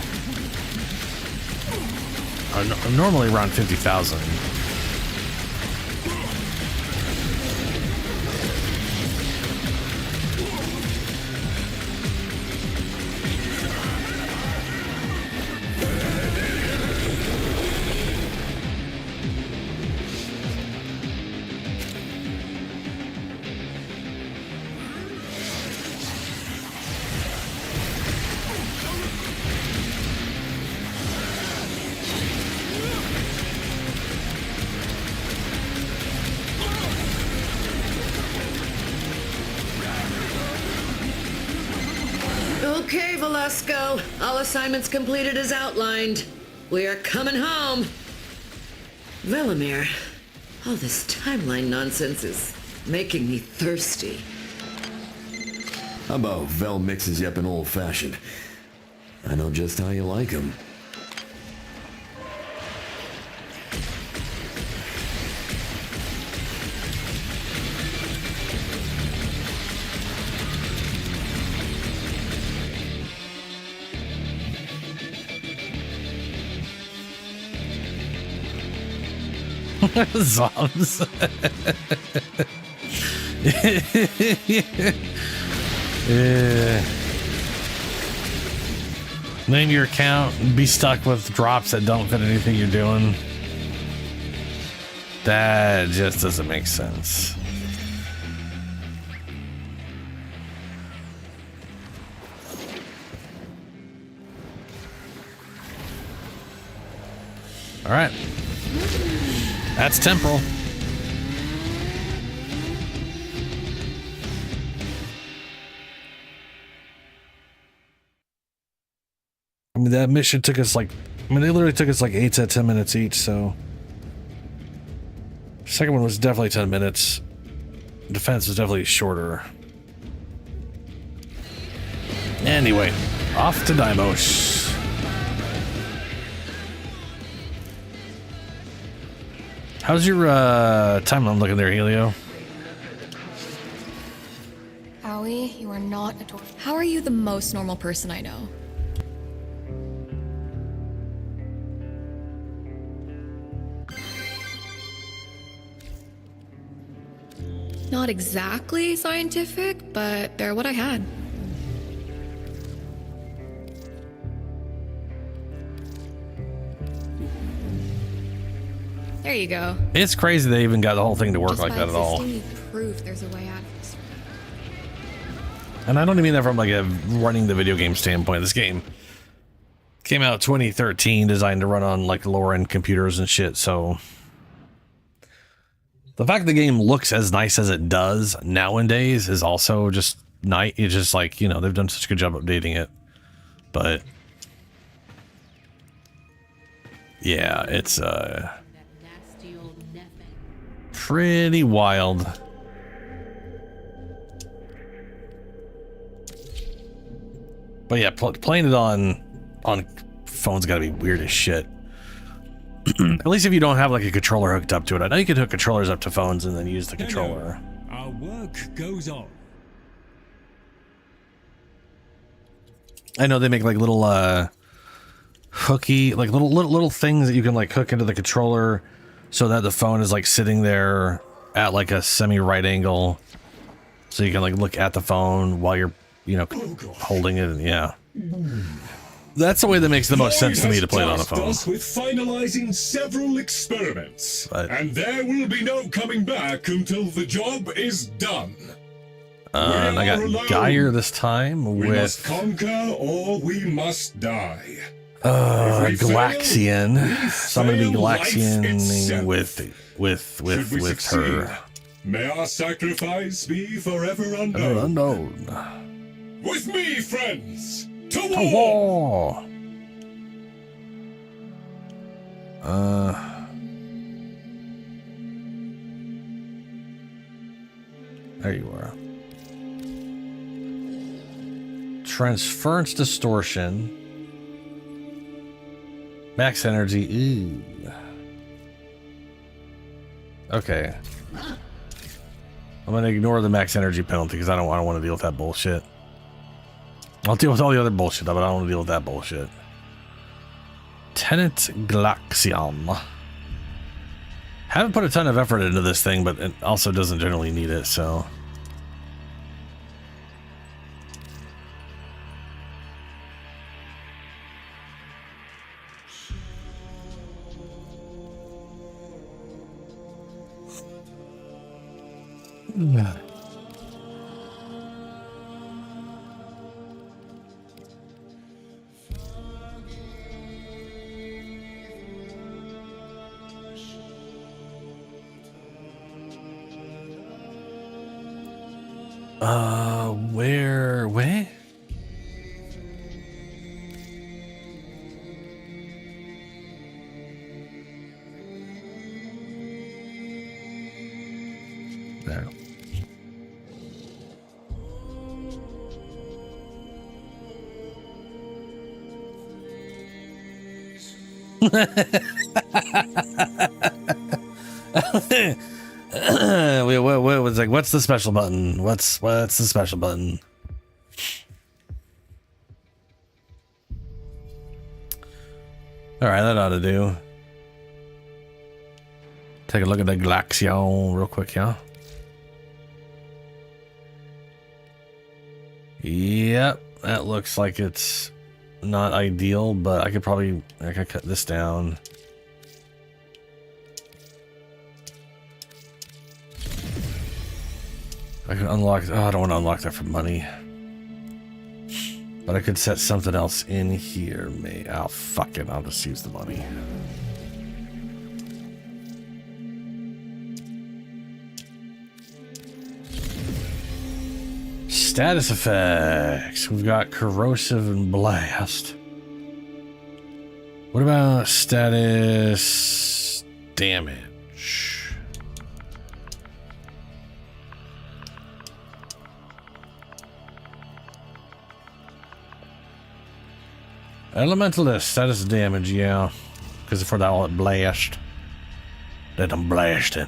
I'm normally around 50,000.
Okay, Velasco. All assignments completed as outlined. We are coming home. Velimir, all this timeline nonsense is making me thirsty.
How about Vel mixes you up in old-fashioned? I know just how you like 'em.
Zombies. Yeah. Name your account and be stuck with drops that don't fit anything you're doing. That just doesn't make sense. All right. That's temporal. I mean, that mission took us like, they literally took us like 8 to 10 minutes each, so. Second one was definitely 10 minutes. Defense was definitely shorter. Anyway, off to Deimos. How's your timeline looking there, Helio?
Howie, you are not adorable. How are you the most normal person I know? Not exactly scientific, but they're what I had. There you go.
It's crazy they even got the whole thing to work
Just
like
by
that at all.
existing, you prove there's a way out of this.
And I don't mean that from like a running the video game standpoint. This game came out 2013, designed to run on like lower end computers and shit, so the fact the game looks as nice as it does nowadays is also just nice. It's just like, you know, they've done such a good job updating it. But yeah, it's pretty wild. But yeah, playing it on phone's gotta be weird as shit. At least if you don't have like a controller hooked up to it. I know you can hook controllers up to phones and then use the controller.
Our work goes on.
I know they make like little hooky, like little things that you can like hook into the controller so that the phone is like sitting there at like a semi right angle, so you can like look at the phone while you're, you know, holding it. Yeah, that's the way that makes the most sense to me to play it on a phone.
Us with finalizing several experiments, and there will be no coming back until the job is done.
And I got Geyer this time
We
with
must conquer or we must die.
Galaxian. So I'm gonna be Galaxian with her.
May our sacrifice be forever unknown. With me, friends, to war!
There you are. Transference distortion. Max energy. Ooh. Okay. I'm gonna ignore the max energy penalty because I don't want to deal with that bullshit. I'll deal with all the other bullshit, but I don't want to deal with that bullshit. Tenant Galaxian. Haven't put a ton of effort into this thing, but it also doesn't generally need it, so. Where? There. What was like? What's the special button? What's the special button? All right, that ought to do. Take a look at the Glaxion real quick, yeah? Yep, that looks like it's not ideal, but I could cut this down. I can unlock, I don't want to unlock that for money. But I could set something else in here. Oh, fuck it, I'll just use the money. Status effects. We've got corrosive and blast. What about status damage? Elementalist status damage, yeah. Because for that all it blast. That I'm blasting.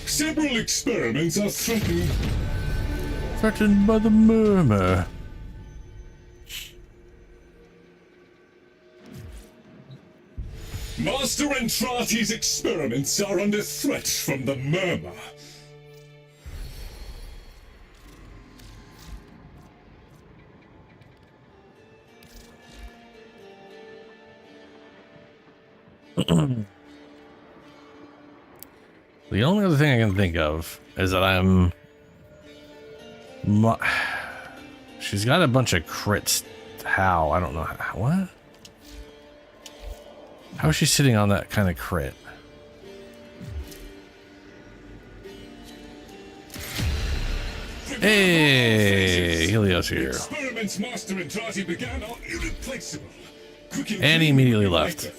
Several experiments are threatened.
Threatened by the murmur.
Master Entrati's experiments are under threat from the murmur.
The only other thing I can think of is that she's got a bunch of crits. How? I don't know. What? How is she sitting on that kind of crit? Hey, Helios here.
Experiments Master Entrati began are irreplaceable.
And he immediately left.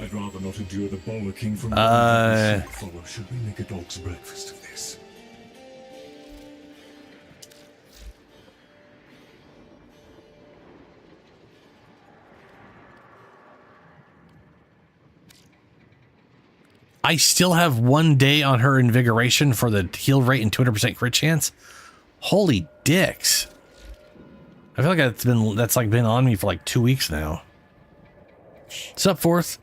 I'd rather not endure the bollocking from follow. Should we make a dog's breakfast of this?
I still have 1 day on her invigoration for the heal rate and 200% crit chance. Holy dicks. I feel like that's been on me for like 2 weeks now. What's up, Fourth?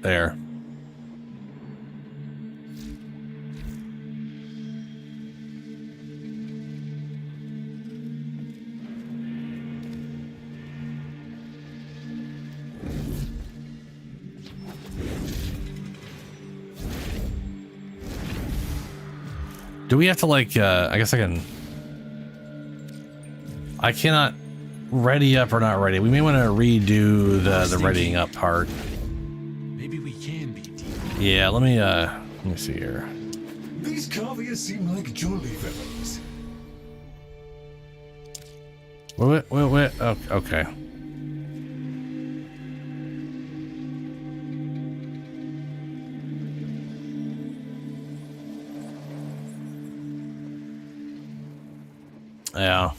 There. Do we have to like, I guess I cannot ready up or not ready. We may want to redo the readying up part.
Maybe we can be deep.
Yeah, let me see here.
These caviars seem like jolly fellows.
Wait. Oh, okay. Yeah.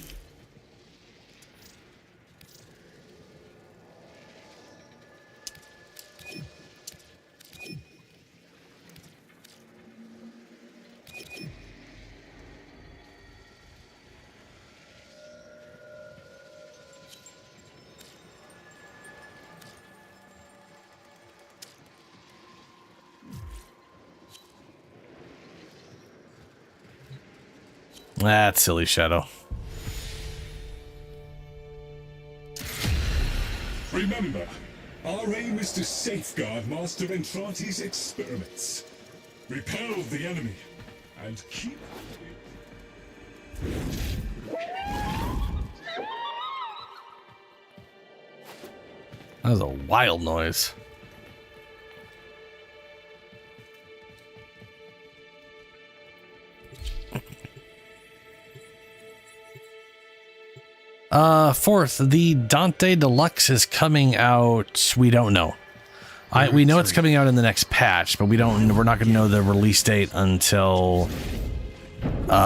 That's silly, Shadow.
Remember, our aim is to safeguard Master Entrati's experiments, repel the enemy, and keep...
That was a wild noise. Fourth, the Dante Deluxe is coming out. We don't know. We know it's coming out in the next patch, but we're not going to know the release date until 9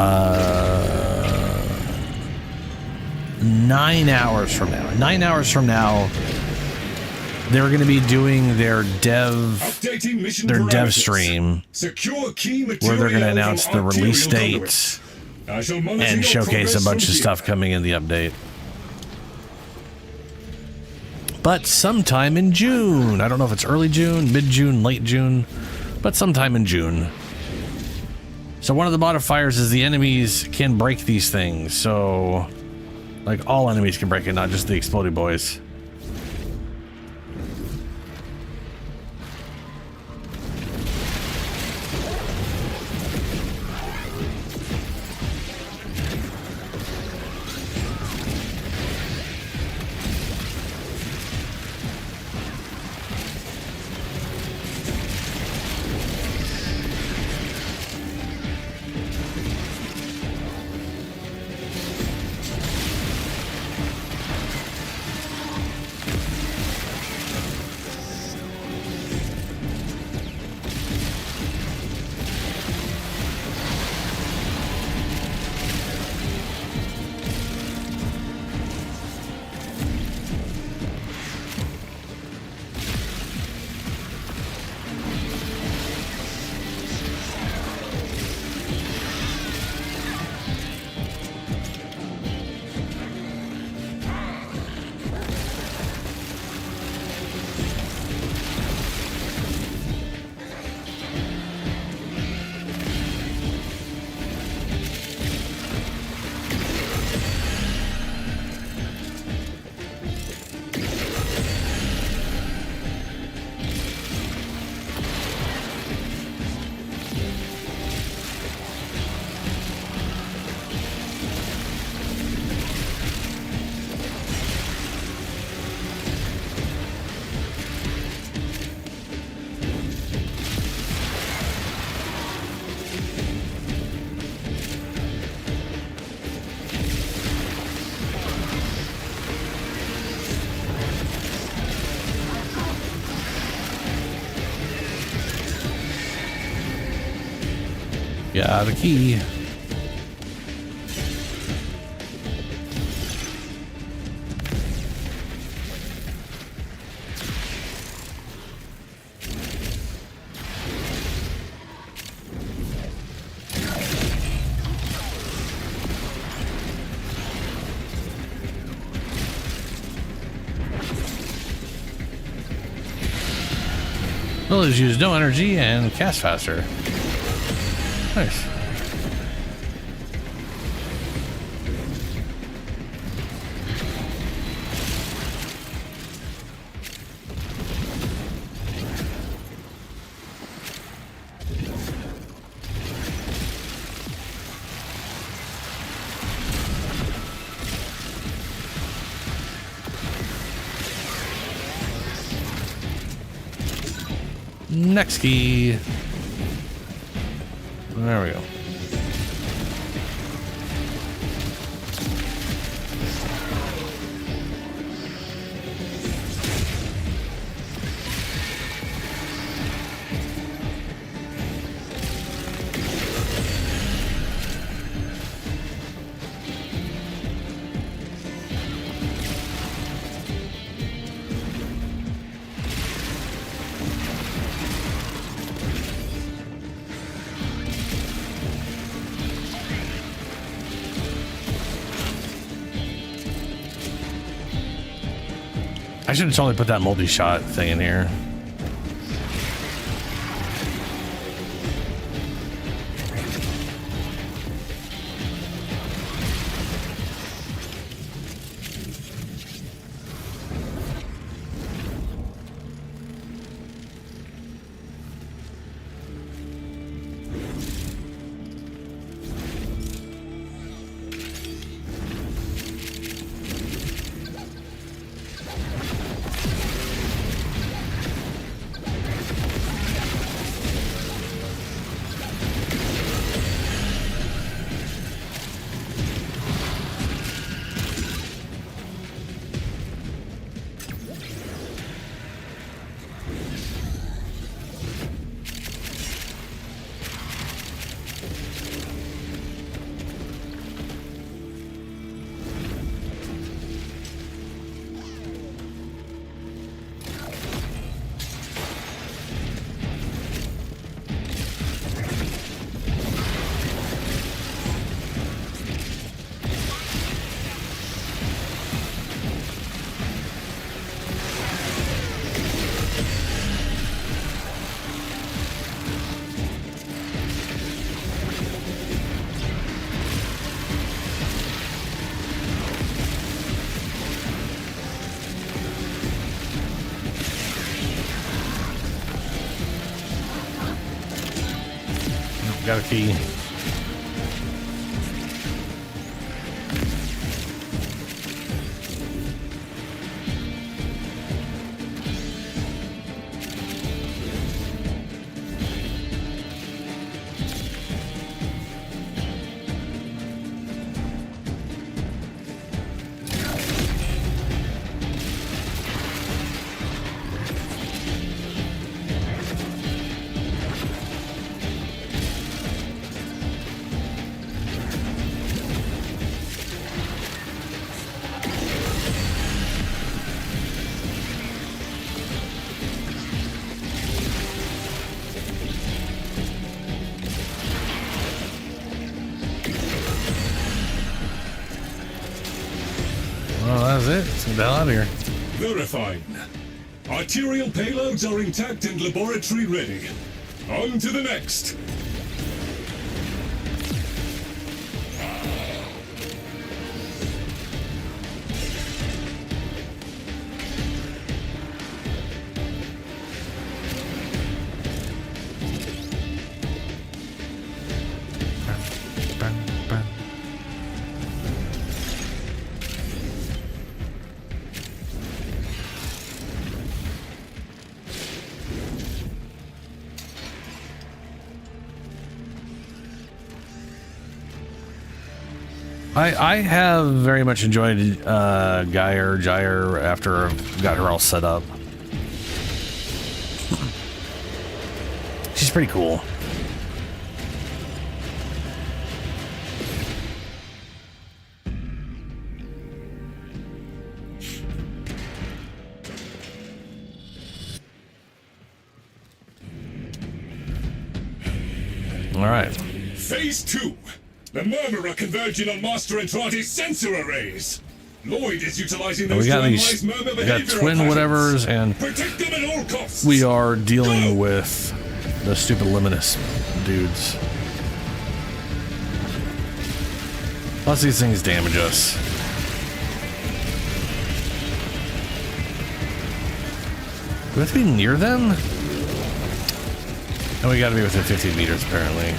hours from now. 9 hours from now, they're going to be doing their dev stream, where they're going to announce the release date and showcase a bunch of stuff coming in the update. But sometime in June. I don't know if it's early June, mid-June, late June, but sometime in June. So one of the modifiers is the enemies can break these things. So, like, all enemies can break it, not just the exploding boys. Got a key. Village use no energy and cast faster. Nice. Next key. There we go. I should have totally put that multi-shot thing in here. Got a key. Well, that's it. Let's get the hell out of here.
Verifying. Arterial payloads are intact and laboratory ready. On to the next.
I have very much enjoyed Gyre after I've got her all set up. She's pretty cool. All right.
Phase 2. The Murmur are converging on Master Entrati's sensor arrays. Lloyd is utilizing those
We got
generalized Murmur
we got
behavioral
twin
patterns.
whatevers, and
Protect them at all costs.
we are dealing with the stupid Luminous dudes. Plus these things damage us. Do we have to be near them? And we gotta be within 15 meters apparently.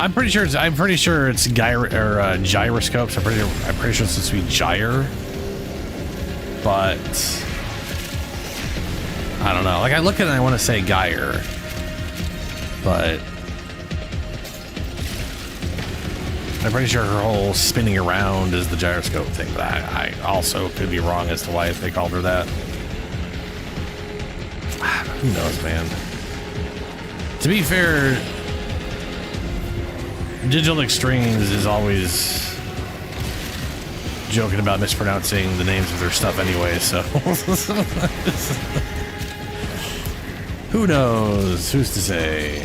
I'm pretty sure it's gyroscopes. I'm pretty sure it's supposed to be gyre, but I don't know. Like I look at it and I want to say gyre, but I'm pretty sure her whole spinning around is the gyroscope thing. But I also could be wrong as to why they called her that. Who knows, man? To be fair, Digital Extremes is always joking about mispronouncing the names of their stuff anyway, so who knows? Who's to say?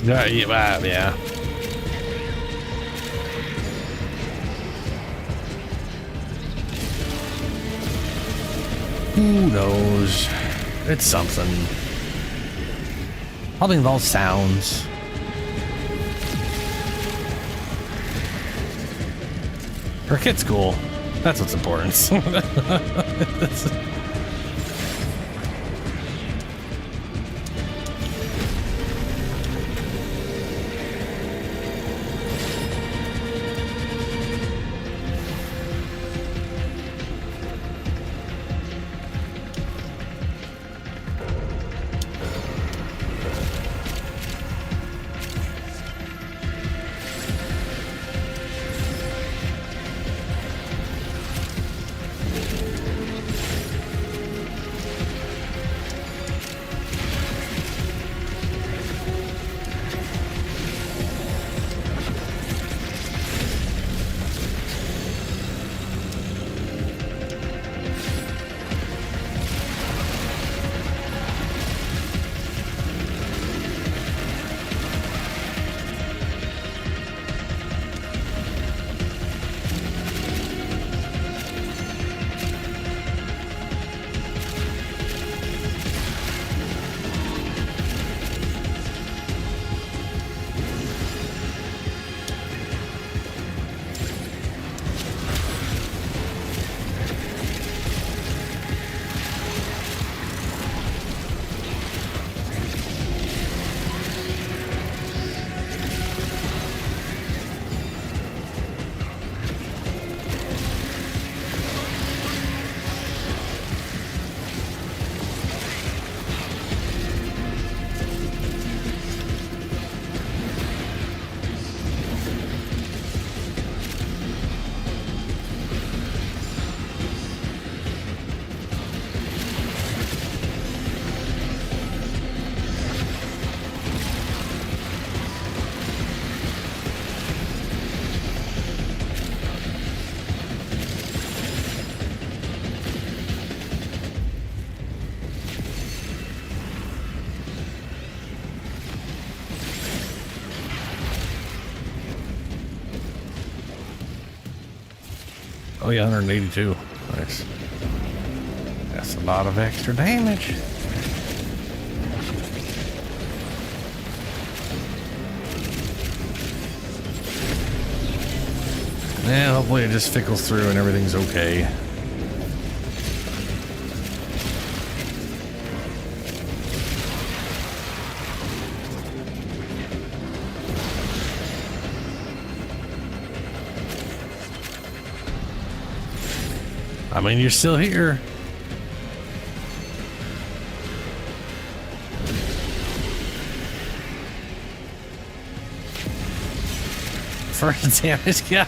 Yeah. Who knows? It's something. Probably involves sounds. Her kit's cool. That's what's important. Oh yeah, 182. Nice. That's a lot of extra damage. Yeah, hopefully it just fickles through and everything's okay. I mean, you're still here. First damage guy.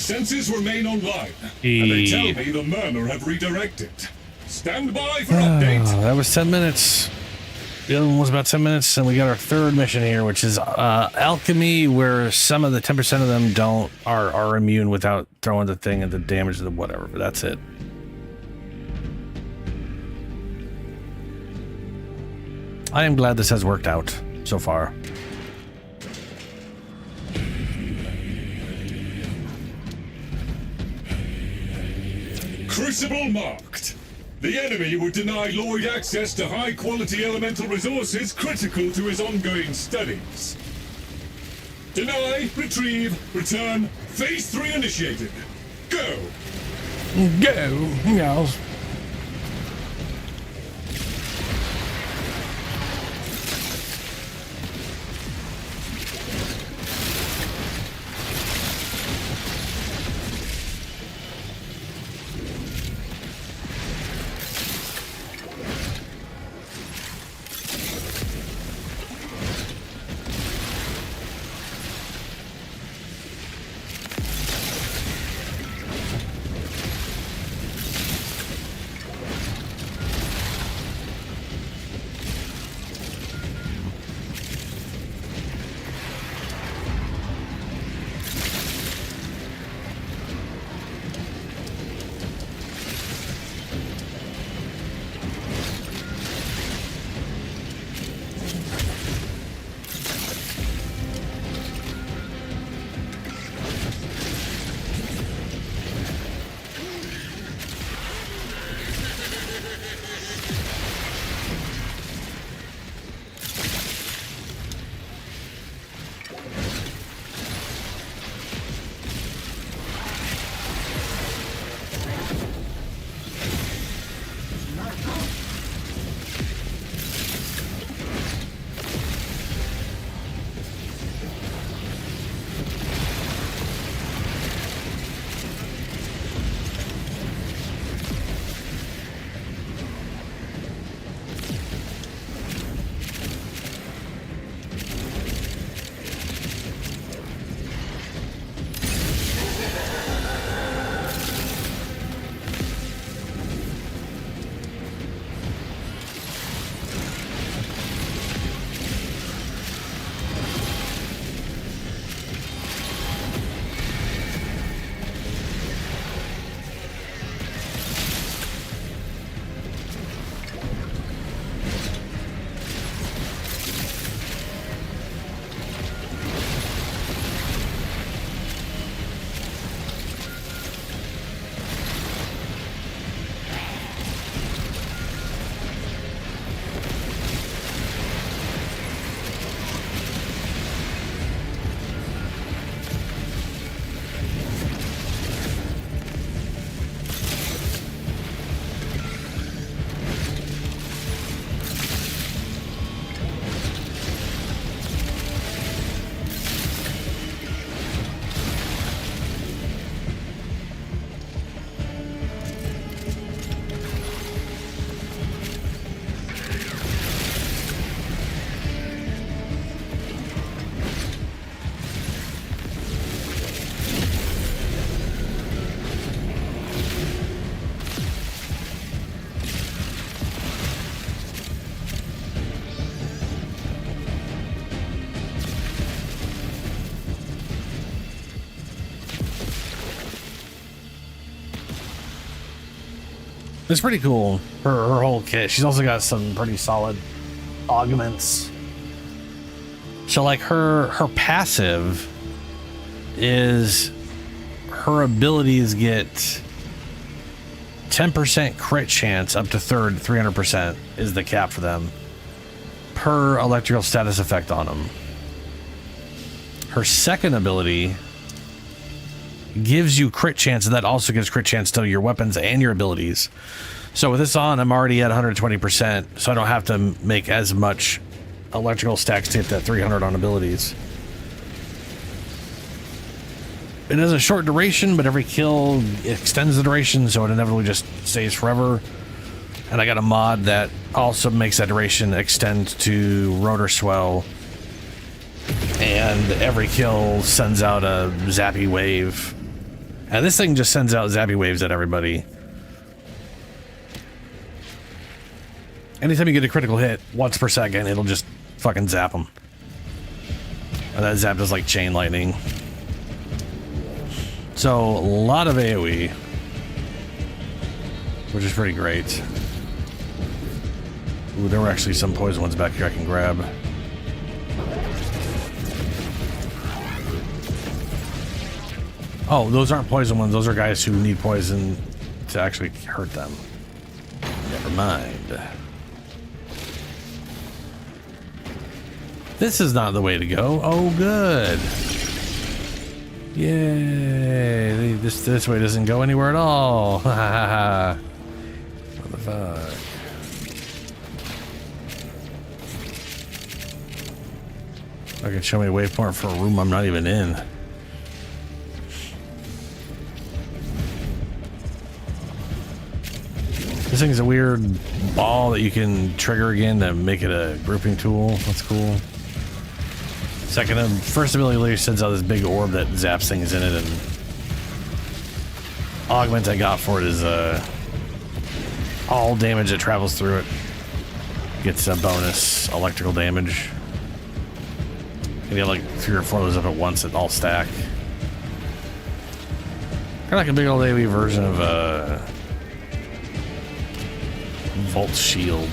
Sensors remain online. And they tell me the murmur have redirected. Stand by for update.
That was 10 minutes. The other one was about 10 minutes, and we got our third mission here, which is alchemy, where some of the 10% of them are immune without throwing the thing and the damage to the whatever, but that's it. I am glad this has worked out so far.
Crucible marked. The enemy would deny Lloyd access to high-quality elemental resources critical to his ongoing studies. Deny, retrieve, return, phase 3 initiated. Go!
Go! Yes. It's pretty cool, her whole kit. She's also got some pretty solid augments. So like her passive is her abilities get 10% crit chance up to 300% is the cap for them per electrical status effect on them. Her second ability gives you crit chance, and that also gives crit chance to your weapons and your abilities. So with this on, I'm already at 120%, so I don't have to make as much electrical stacks to hit that 300 on abilities. It has a short duration, but every kill extends the duration, so it inevitably just stays forever. And I got a mod that also makes that duration extend to rotor swell, and every kill sends out a zappy wave. And this thing just sends out zappy waves at everybody. Anytime you get a critical hit, once per second, it'll just fucking zap them. And that zap does like chain lightning. So, a lot of AoE. Which is pretty great. Ooh, there were actually some poison ones back here I can grab. Oh, those aren't poison ones. Those are guys who need poison to actually hurt them. Never mind. This is not the way to go. Oh, good. Yay. This way doesn't go anywhere at all. Ha ha ha. What the fuck? Okay, show me a waypoint for a room I'm not even in. This thing's a weird ball that you can trigger again to make it a grouping tool. That's cool. First ability later sends out this big orb that zaps things in it, and augment I got for it is all damage that travels through it gets a bonus electrical damage. And you have like 3 or 4 of those up at once that all stack. Kind of like a big old AoE version of Volt Shield.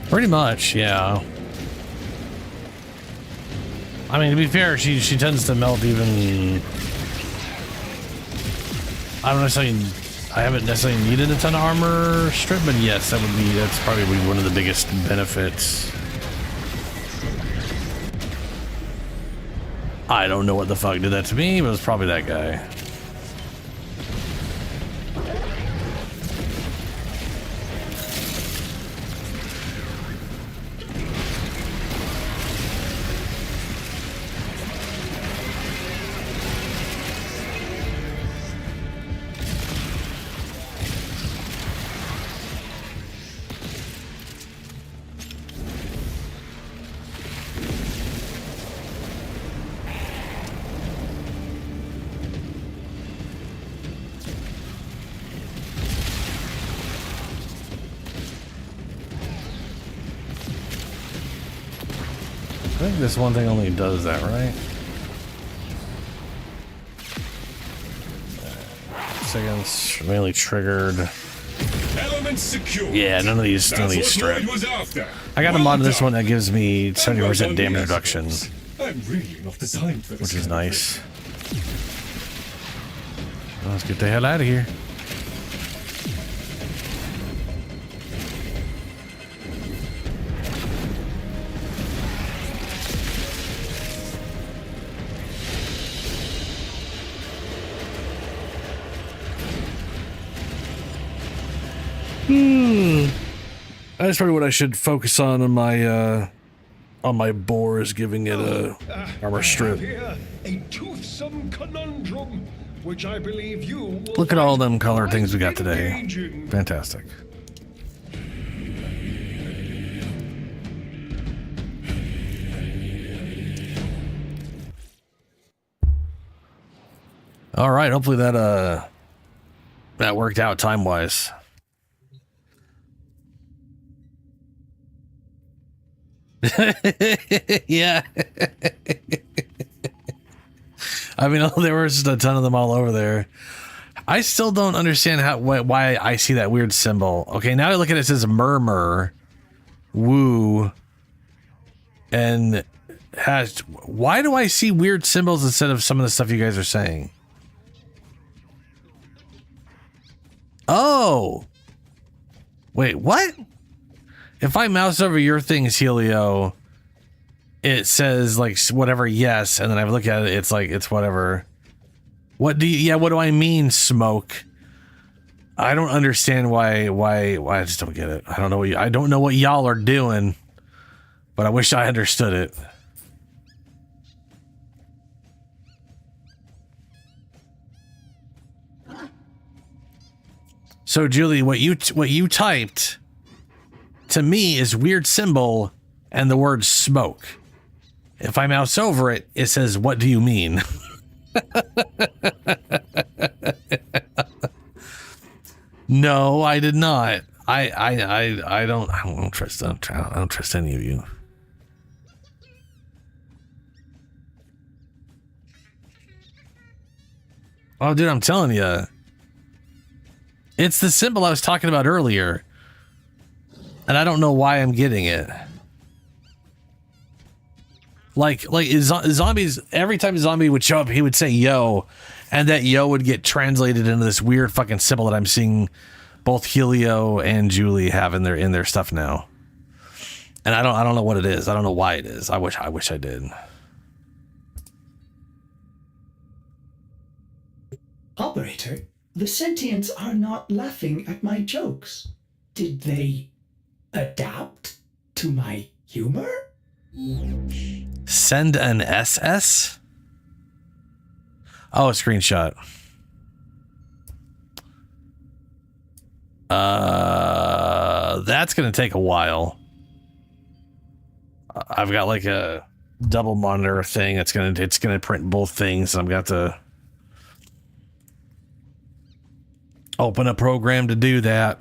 Pretty much, yeah. I mean, to be fair, she tends to melt even. I haven't necessarily needed a ton of armor strip, but yes, that's probably one of the biggest benefits. I don't know what the fuck did that to me, but it was probably that guy. think this one thing only does that, right? Seconds, mainly triggered.
Elements secure.
Yeah, none of these strip. I got a mod in this one that gives me 70% damage reduction,
I'm really not designed for this,
which is nice. Well, let's get the hell out of here. That's probably what I should focus on my boar, is giving it a armor strip.
A toothsome conundrum, which I believe you will
Look at all them color things we got today. Fantastic. All right, hopefully that worked out time-wise. Yeah. I mean, there was just a ton of them all over there. I still don't understand why I see that weird symbol. Okay, now I look at it, it says murmur, woo, and hash. Why do I see weird symbols instead of some of the stuff you guys are saying? Oh. Wait, what? If I mouse over your things, Helio, it says like whatever yes, and then I look at it, it's like it's whatever. What do I mean, smoke? I don't understand why I just don't get it. I don't know what y'all are doing, but I wish I understood it. So Julie, what you typed to me is weird symbol and the word smoke. If I mouse over it, it says, "What do you mean?" No, I did not. I don't trust them. I don't trust any of you. Oh, dude, I'm telling you. It's the symbol I was talking about earlier. And I don't know why I'm getting it. Like zombies, every time a zombie would show up, he would say yo, and that yo would get translated into this weird fucking symbol that I'm seeing both Helio and Julie have in their stuff now. And I don't know what it is. I don't know why it is. I wish I did.
Operator, the sentients are not laughing at my jokes. Did they adapt to my humor?
Send an SS? Oh, a screenshot. That's gonna take a while. I've got like a double monitor thing. It's gonna print both things. I'm gonna have to open a program to do that.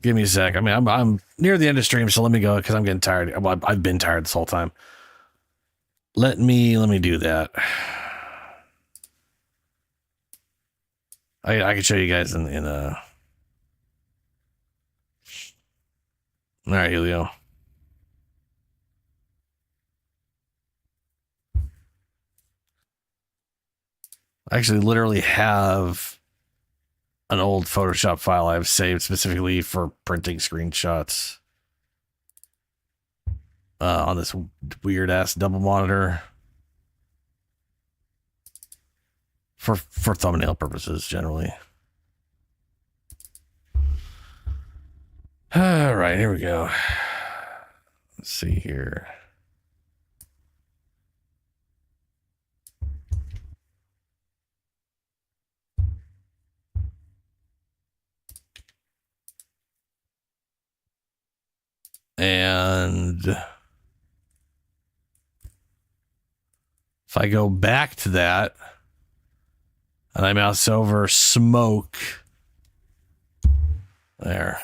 Give me a sec. I mean, I'm near the end of stream, so let me go because I'm getting tired. Well, I've been tired this whole time. Let me do that. I can show you guys in all right, Helio. I actually literally have an old Photoshop file I've saved specifically for printing screenshots on this weird ass double monitor for thumbnail purposes generally. All right, here we go. Let's see here. And if I go back to that and I mouse over smoke there.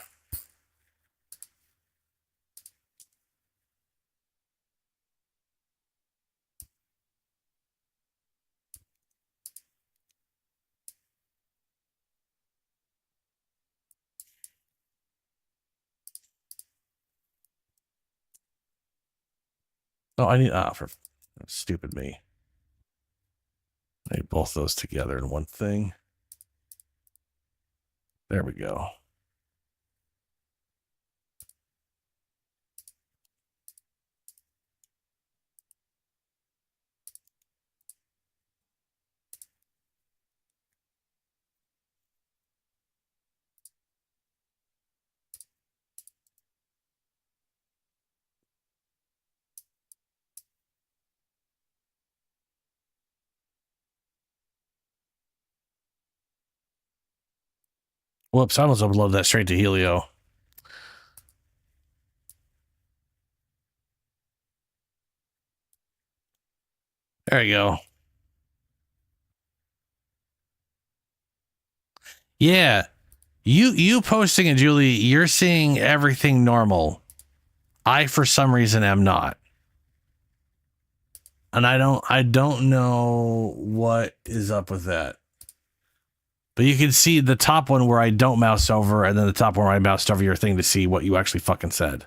Oh, I need for stupid me. I need both those together in one thing. There we go. Whoops, I almost uploaded that straight to Helio. There you go. Yeah. You posting it, Julie, you're seeing everything normal. I, for some reason, am not. And I don't know what is up with that. But you can see the top one where I don't mouse over, and then the top one where I moused over your thing to see what you actually fucking said.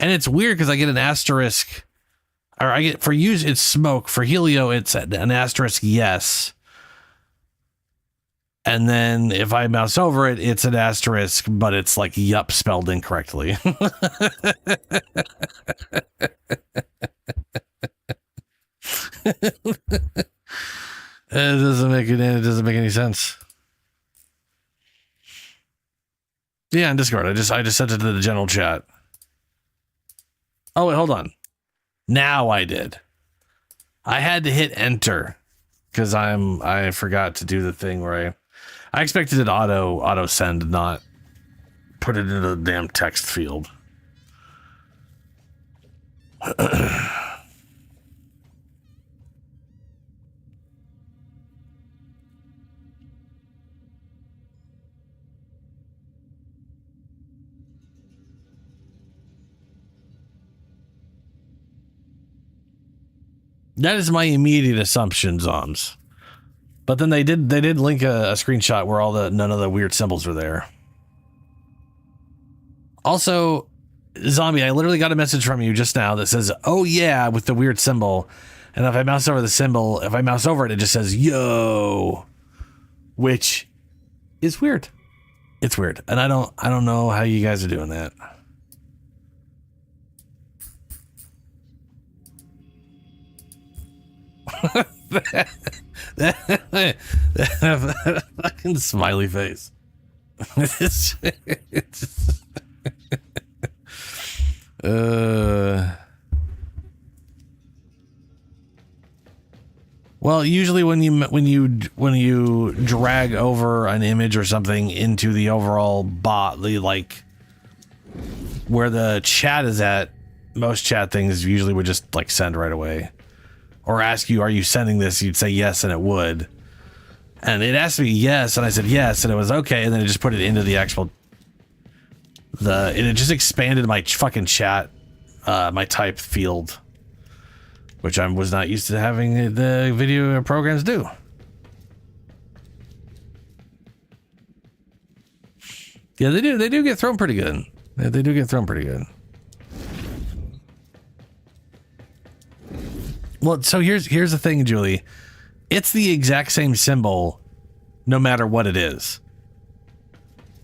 And it's weird because I get an asterisk, or I get, for you, it's smoke. For Helio, it's an asterisk yes. And then if I mouse over it, it's an asterisk, but it's like yup spelled incorrectly. It doesn't make any sense. Yeah, in Discord. I just sent it to the general chat. Oh wait, hold on. Now I did. I had to hit enter because I forgot to do the thing where I expected it auto send, not put it in a damn text field. That is my immediate assumption, Zoms. But then they did link a screenshot where none of the weird symbols were there. Also, Zombie, I literally got a message from you just now that says, "Oh yeah," with the weird symbol. And if I mouse over the symbol, if I mouse over it, it just says "yo," which is weird. It's weird, and I don't know how you guys are doing that. that fucking smiley face. Well, usually when you drag over an image or something into the overall bot, like where the chat is at, most chat things usually would just like send right away. Or ask you, are you sending this? You'd say yes, and it would. And it asked me yes, and I said yes, and it was okay, and then it just put it into the actual... It just expanded my fucking chat, my type field, which I was not used to having the video programs do. Yeah, they do get thrown pretty good. Yeah, they do get thrown pretty good. Well, so here's the thing, Julie. It's the exact same symbol no matter what it is.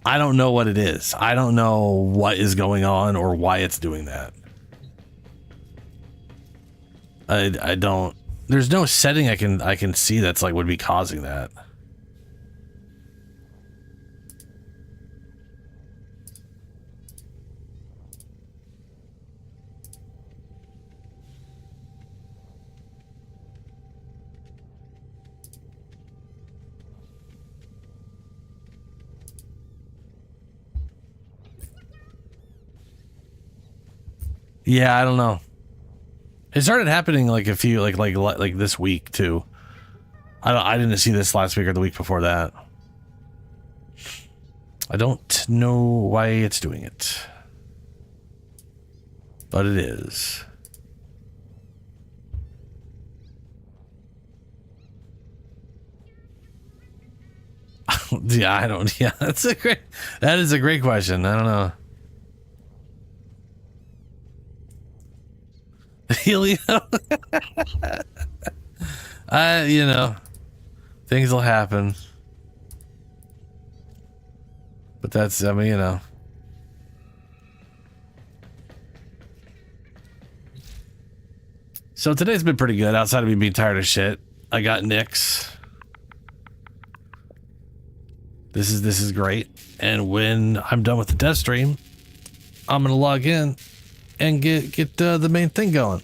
I don't know what it is. I don't know what is going on or why it's doing that. I don't. There's no setting I can see that's like would be causing that. Yeah, I don't know. It started happening like a few like this week too. I didn't see this last week or the week before that. I don't know why it's doing it, but it is. Yeah, I don't. Yeah, that is a great question. I don't know. Helio. You know, things will happen. But that's, I mean, you know. So today's been pretty good outside of me being tired of shit. I got Nyx. This is great. And when I'm done with the Devstream, I'm gonna log in and get the main thing going.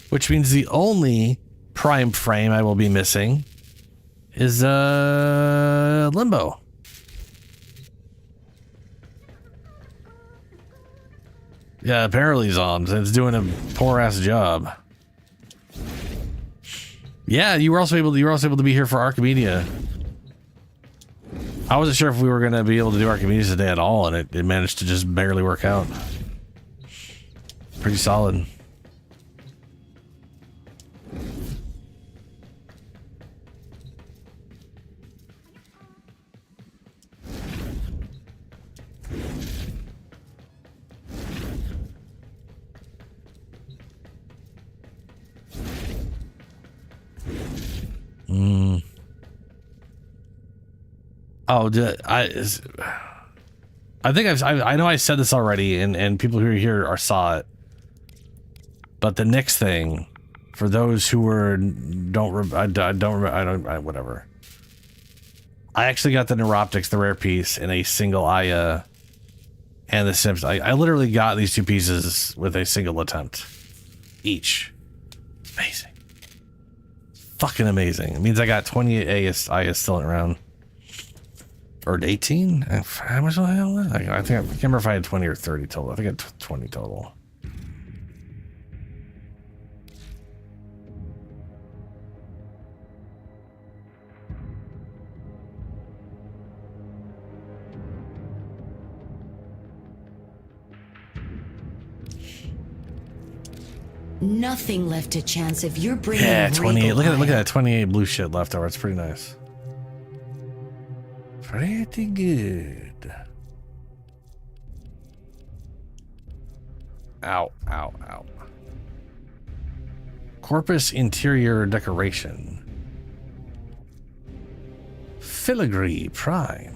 Which means the only prime frame I will be missing is Limbo. Yeah, apparently he's on. It's doing a poor ass job. Yeah, you were also able to be here for Archimedia. I wasn't sure if we were gonna be able to do Archimedes today at all, and it managed to just barely work out. Pretty solid. Oh, I think I know I said this already, and people who are here saw it. But the Nyx thing, for those who were whatever. I actually got the Neuroptics, the rare piece, in a single Aya, and the Sims. I literally got these two pieces with a single attempt, each. Amazing, fucking amazing. It means I got 28 Aya still around. Or 18? How much I have? I can't remember if I had 20 or 30 total. I think I had 20 total.
Nothing left to chance if you're bringing.
Yeah, 28. Look at that 28 blue shit left over. It's pretty nice. Pretty good. Ow, ow, ow. Corpus interior decoration. Filigree prime.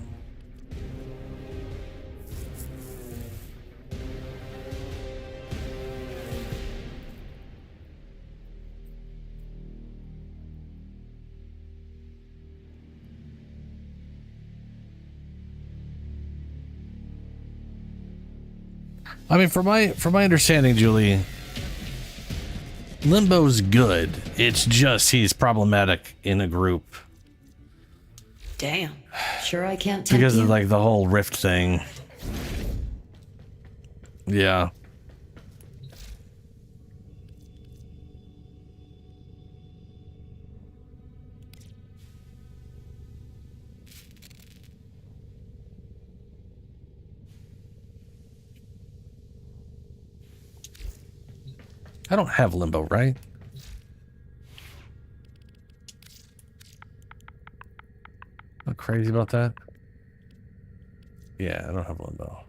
I mean, from my understanding, Julie, Limbo's good. It's just he's problematic in a group.
Damn. Sure I can't tempt
because
you?
of like the whole rift thing. Yeah. I don't have Limbo, right? Not crazy about that. Yeah, I don't have Limbo.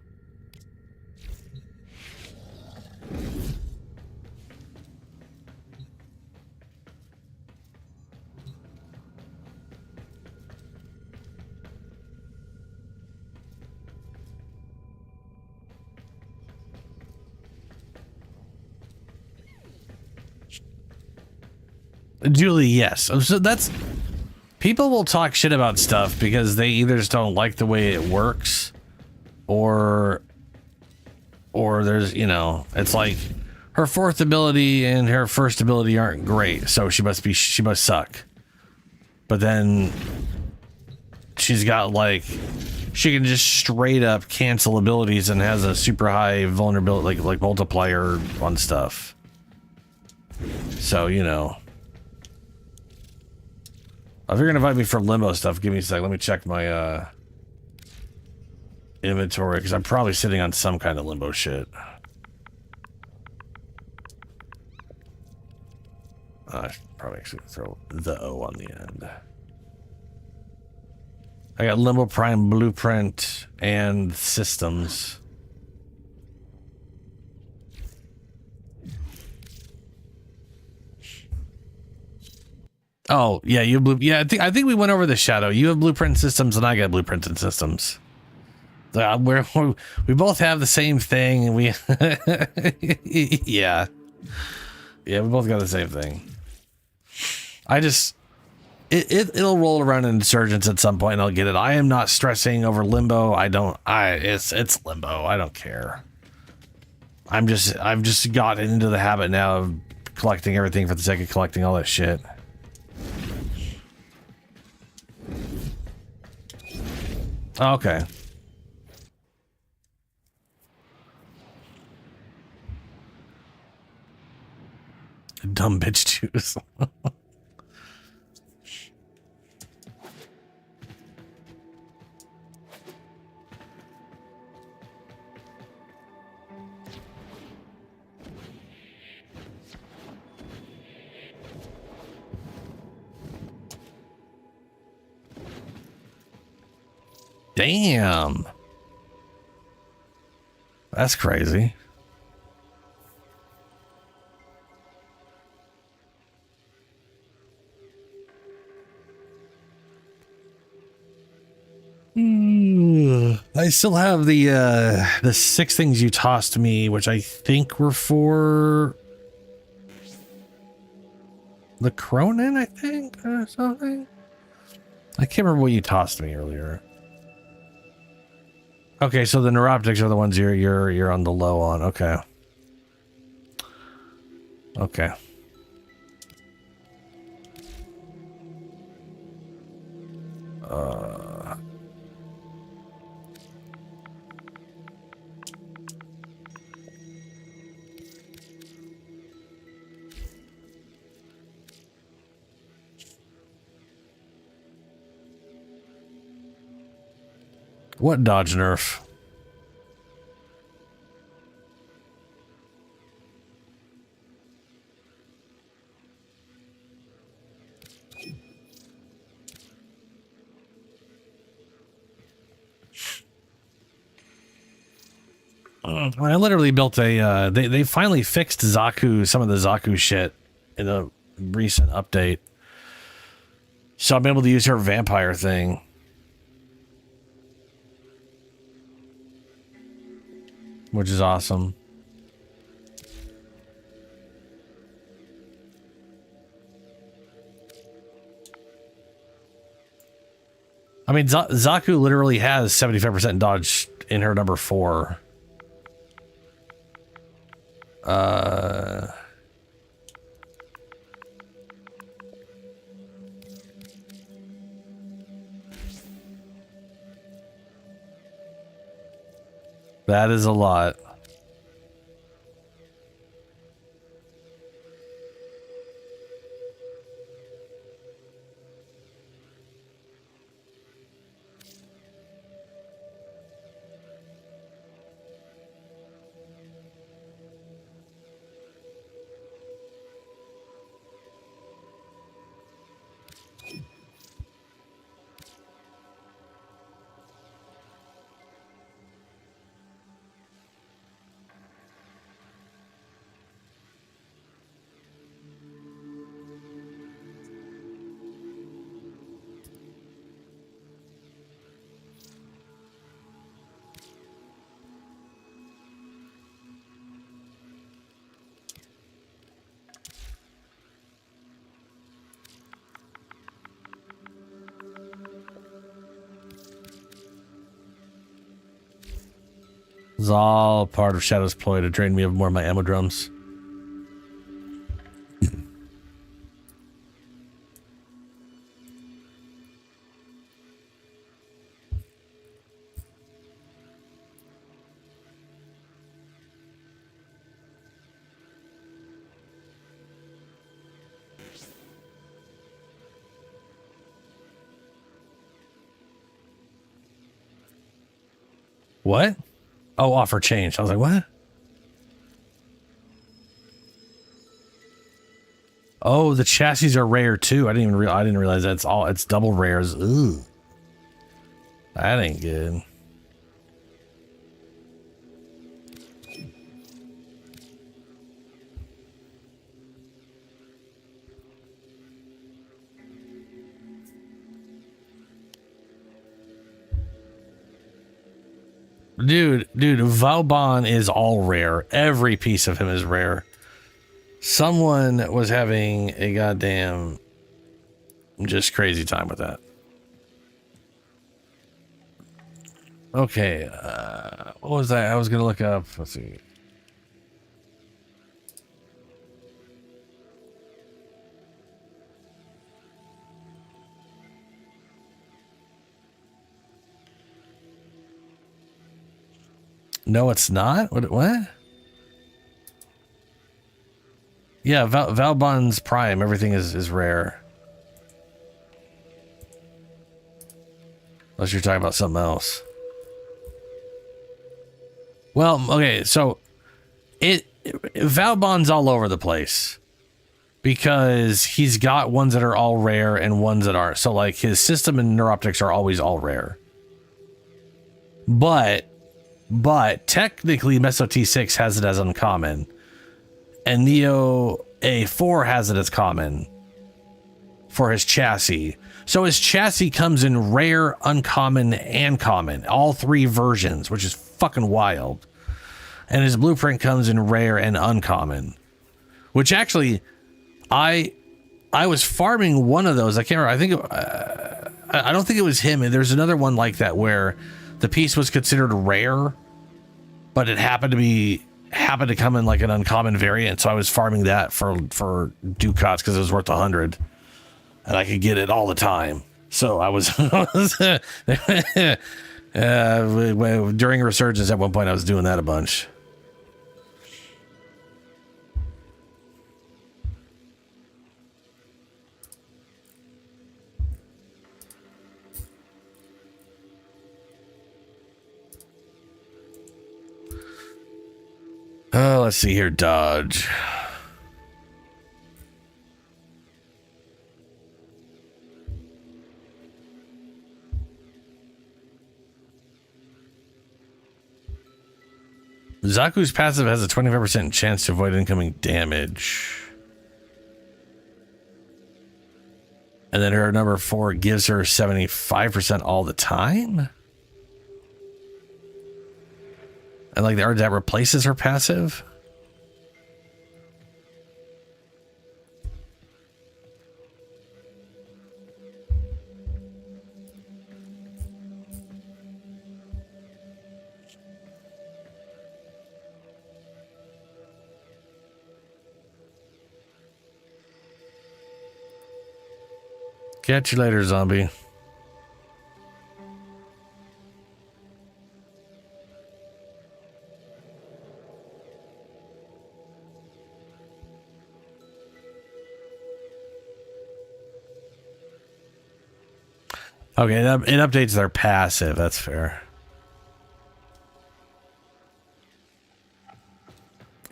Julie, yes. So that's... People will talk shit about stuff because they either just don't like the way it works, or there's, you know, it's like her fourth ability and her first ability aren't great, so she must suck. But then she's got like, she can just straight up cancel abilities and has a super high vulnerability, like multiplier on stuff. So, you know. If you're gonna invite me for Limbo stuff, give me a sec. Let me check my inventory, because I'm probably sitting on some kind of Limbo shit. I should probably actually throw the O on the end. I got Limbo Prime Blueprint and Systems. Oh yeah, you have yeah. I think we went over the shadow. You have blueprint systems, and I got blueprinted systems. We both have the same thing, and we yeah, we both got the same thing. I just it'll roll around in Insurgents at some point, and I'll get it. I am not stressing over Limbo. It's Limbo. I don't care. I've just gotten into the habit now of collecting everything for the sake of collecting all that shit. Okay. Dumb bitch juice. Damn. That's crazy. I still have the 6 things you tossed me, which I think were for the Cronin, I think, or something. I can't remember what you tossed me earlier. Okay, so the neuroptics are the ones you're on the low on. Okay. Okay. What dodge nerf? I literally built a, they finally fixed Zaku, some of the Zaku shit in a recent update. So I'm able to use her vampire thing. Which is awesome. I mean, Zaku literally has 75% dodge in her number 4. That is a lot. It's all part of Shadow's ploy to drain me of more of my ammo drums. What? Oh, offer change. I was like, what? Oh, the chassis are rare too. I didn't realize that it's double rares. Ooh. That ain't good. Dude, Vauban is all rare. Every piece of him is rare. Someone was having a goddamn just crazy time with that. Okay, what was that? I was gonna look up. Let's see. No, it's not. What? Yeah, Valbon's Prime. Everything is rare. Unless you're talking about something else. Well, okay, so Valbon's all over the place because he's got ones that are all rare and ones that aren't. So like his system and neuroptics are always all rare. But technically Meso T6 has it as uncommon. And Neo A4 has it as common for his chassis. So his chassis comes in rare, uncommon, and common. All three versions, which is fucking wild. And his blueprint comes in rare and uncommon. Which actually, I was farming one of those. I can't remember. I don't think it was him. There's another one like that where the piece was considered rare, but it happened to come in like an uncommon variant. So I was farming that for ducats because it was worth 100. And I could get it all the time. So I was during Resurgence at one point I was doing that a bunch. Oh, let's see here, dodge. Zaku's passive has a 25% chance to avoid incoming damage. And then her number 4 gives her 75% all the time? And like that replaces her passive? Catch you later, zombie. Okay, it updates their passive. That's fair.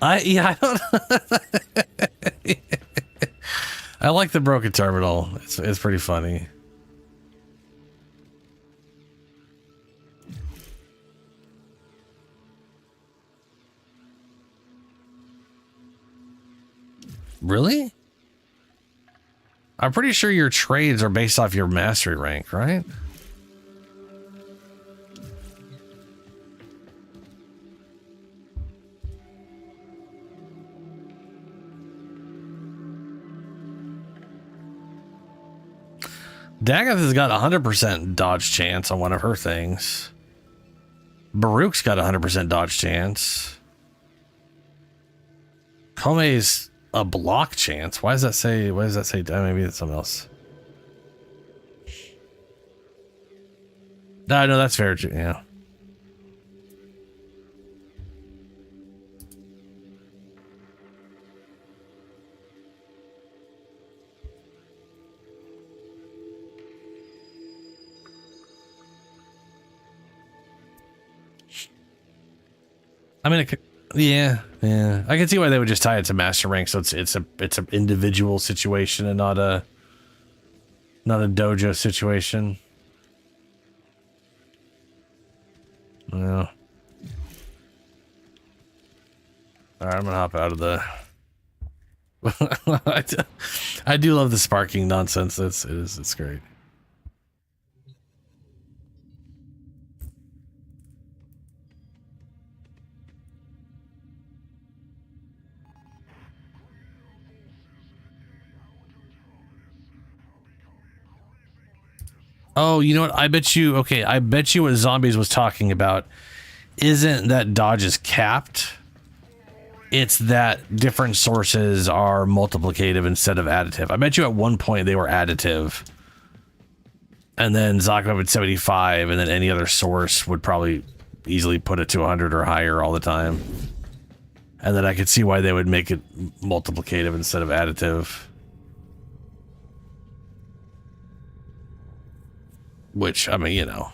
I don't. I like the broken terminal. It's pretty funny. Really? I'm pretty sure your trades are based off your mastery rank, right? Dagoth has got 100% dodge chance on one of her things. Baruch's got 100% dodge chance. Kome's a block chance. Why does that say? Maybe it's something else. No, that's fair. Yeah. I mean, yeah. I can see why they would just tie it to master rank, so it's an individual situation and not a dojo situation. Yeah. All right, I'm gonna hop out of the. I do love the sparking nonsense. It's great. Oh, you know what? I bet you what Zombies was talking about isn't that dodge is capped. It's that different sources are multiplicative instead of additive. I bet you at one point they were additive. And then Zakov at 75, and then any other source would probably easily put it to 100 or higher all the time. And then I could see why they would make it multiplicative instead of additive. Which, I mean, you know.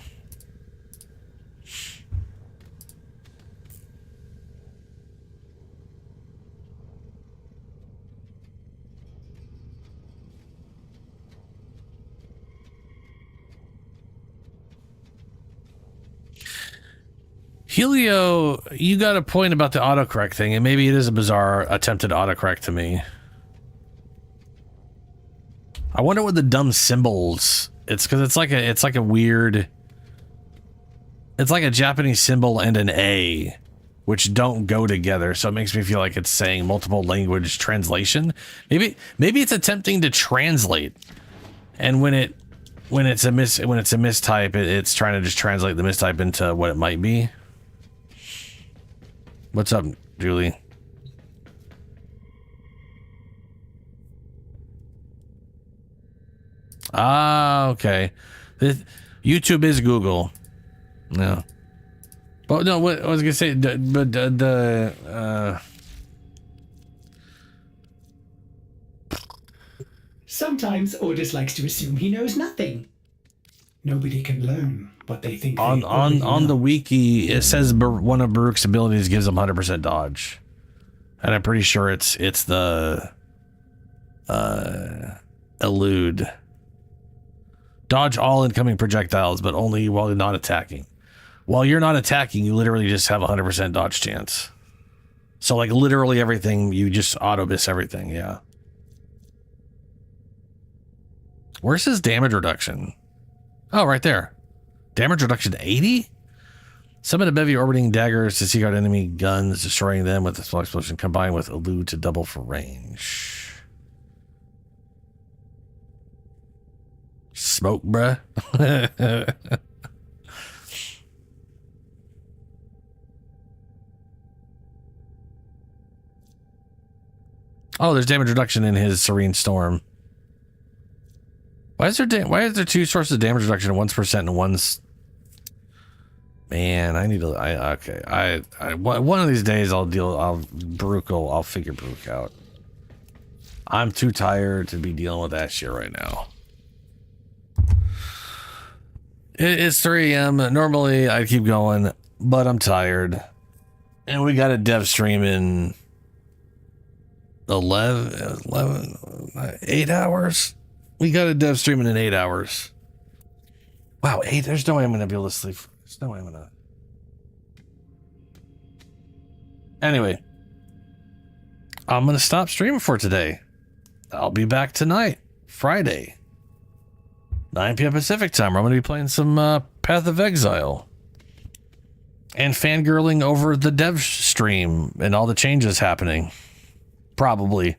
Helio, you got a point about the autocorrect thing, and maybe it is a bizarre attempted autocorrect to me. I wonder what the dumb symbols. It's because it's like a weird. It's like a Japanese symbol and an A, which don't go together. So it makes me feel like it's saying multiple language translation. Maybe it's attempting to translate, and when it's a mistype, it's trying to just translate the mistype into what it might be. What's up, Julie? Ah, okay. YouTube is Google. No. But no, what I was gonna say,
Sometimes Ordis likes to assume he knows nothing. Nobody can learn what they think.
On the wiki, it says one of Baruch's abilities gives him 100% dodge, and I'm pretty sure it's the elude. Dodge all incoming projectiles, but only while you're not attacking. While you're not attacking, you literally just have 100% dodge chance. So like literally everything, you just auto miss everything. Yeah. Where's his damage reduction? Oh, right there. Damage reduction 80? Summon a bevy orbiting daggers to seek out enemy guns, destroying them with a small explosion combined with elude to double for range. Smoke, bruh. Oh, there's damage reduction in his Serene Storm. Why is there two sources of damage reduction, one's percent and one's... Man, I need to... okay. One of these days I'll figure Baruch out. I'm too tired to be dealing with that shit right now. It's 3 a.m. Normally I'd keep going, but I'm tired. And we got a Devstream in 8 hours. We got a Devstream in 8 hours. Wow, 8. There's no way I'm going to be able to sleep. There's no way I'm going to. Anyway, I'm going to stop streaming for today. I'll be back tonight, Friday, 9 p.m. Pacific time. I'm going to be playing some Path of Exile and fangirling over the Devstream and all the changes happening. Probably.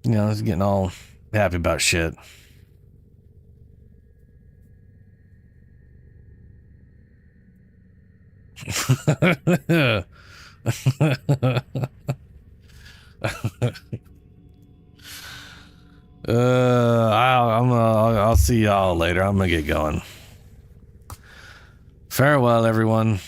You know, it's getting all happy about shit. I'll see y'all later. I'm gonna get going. Farewell, everyone.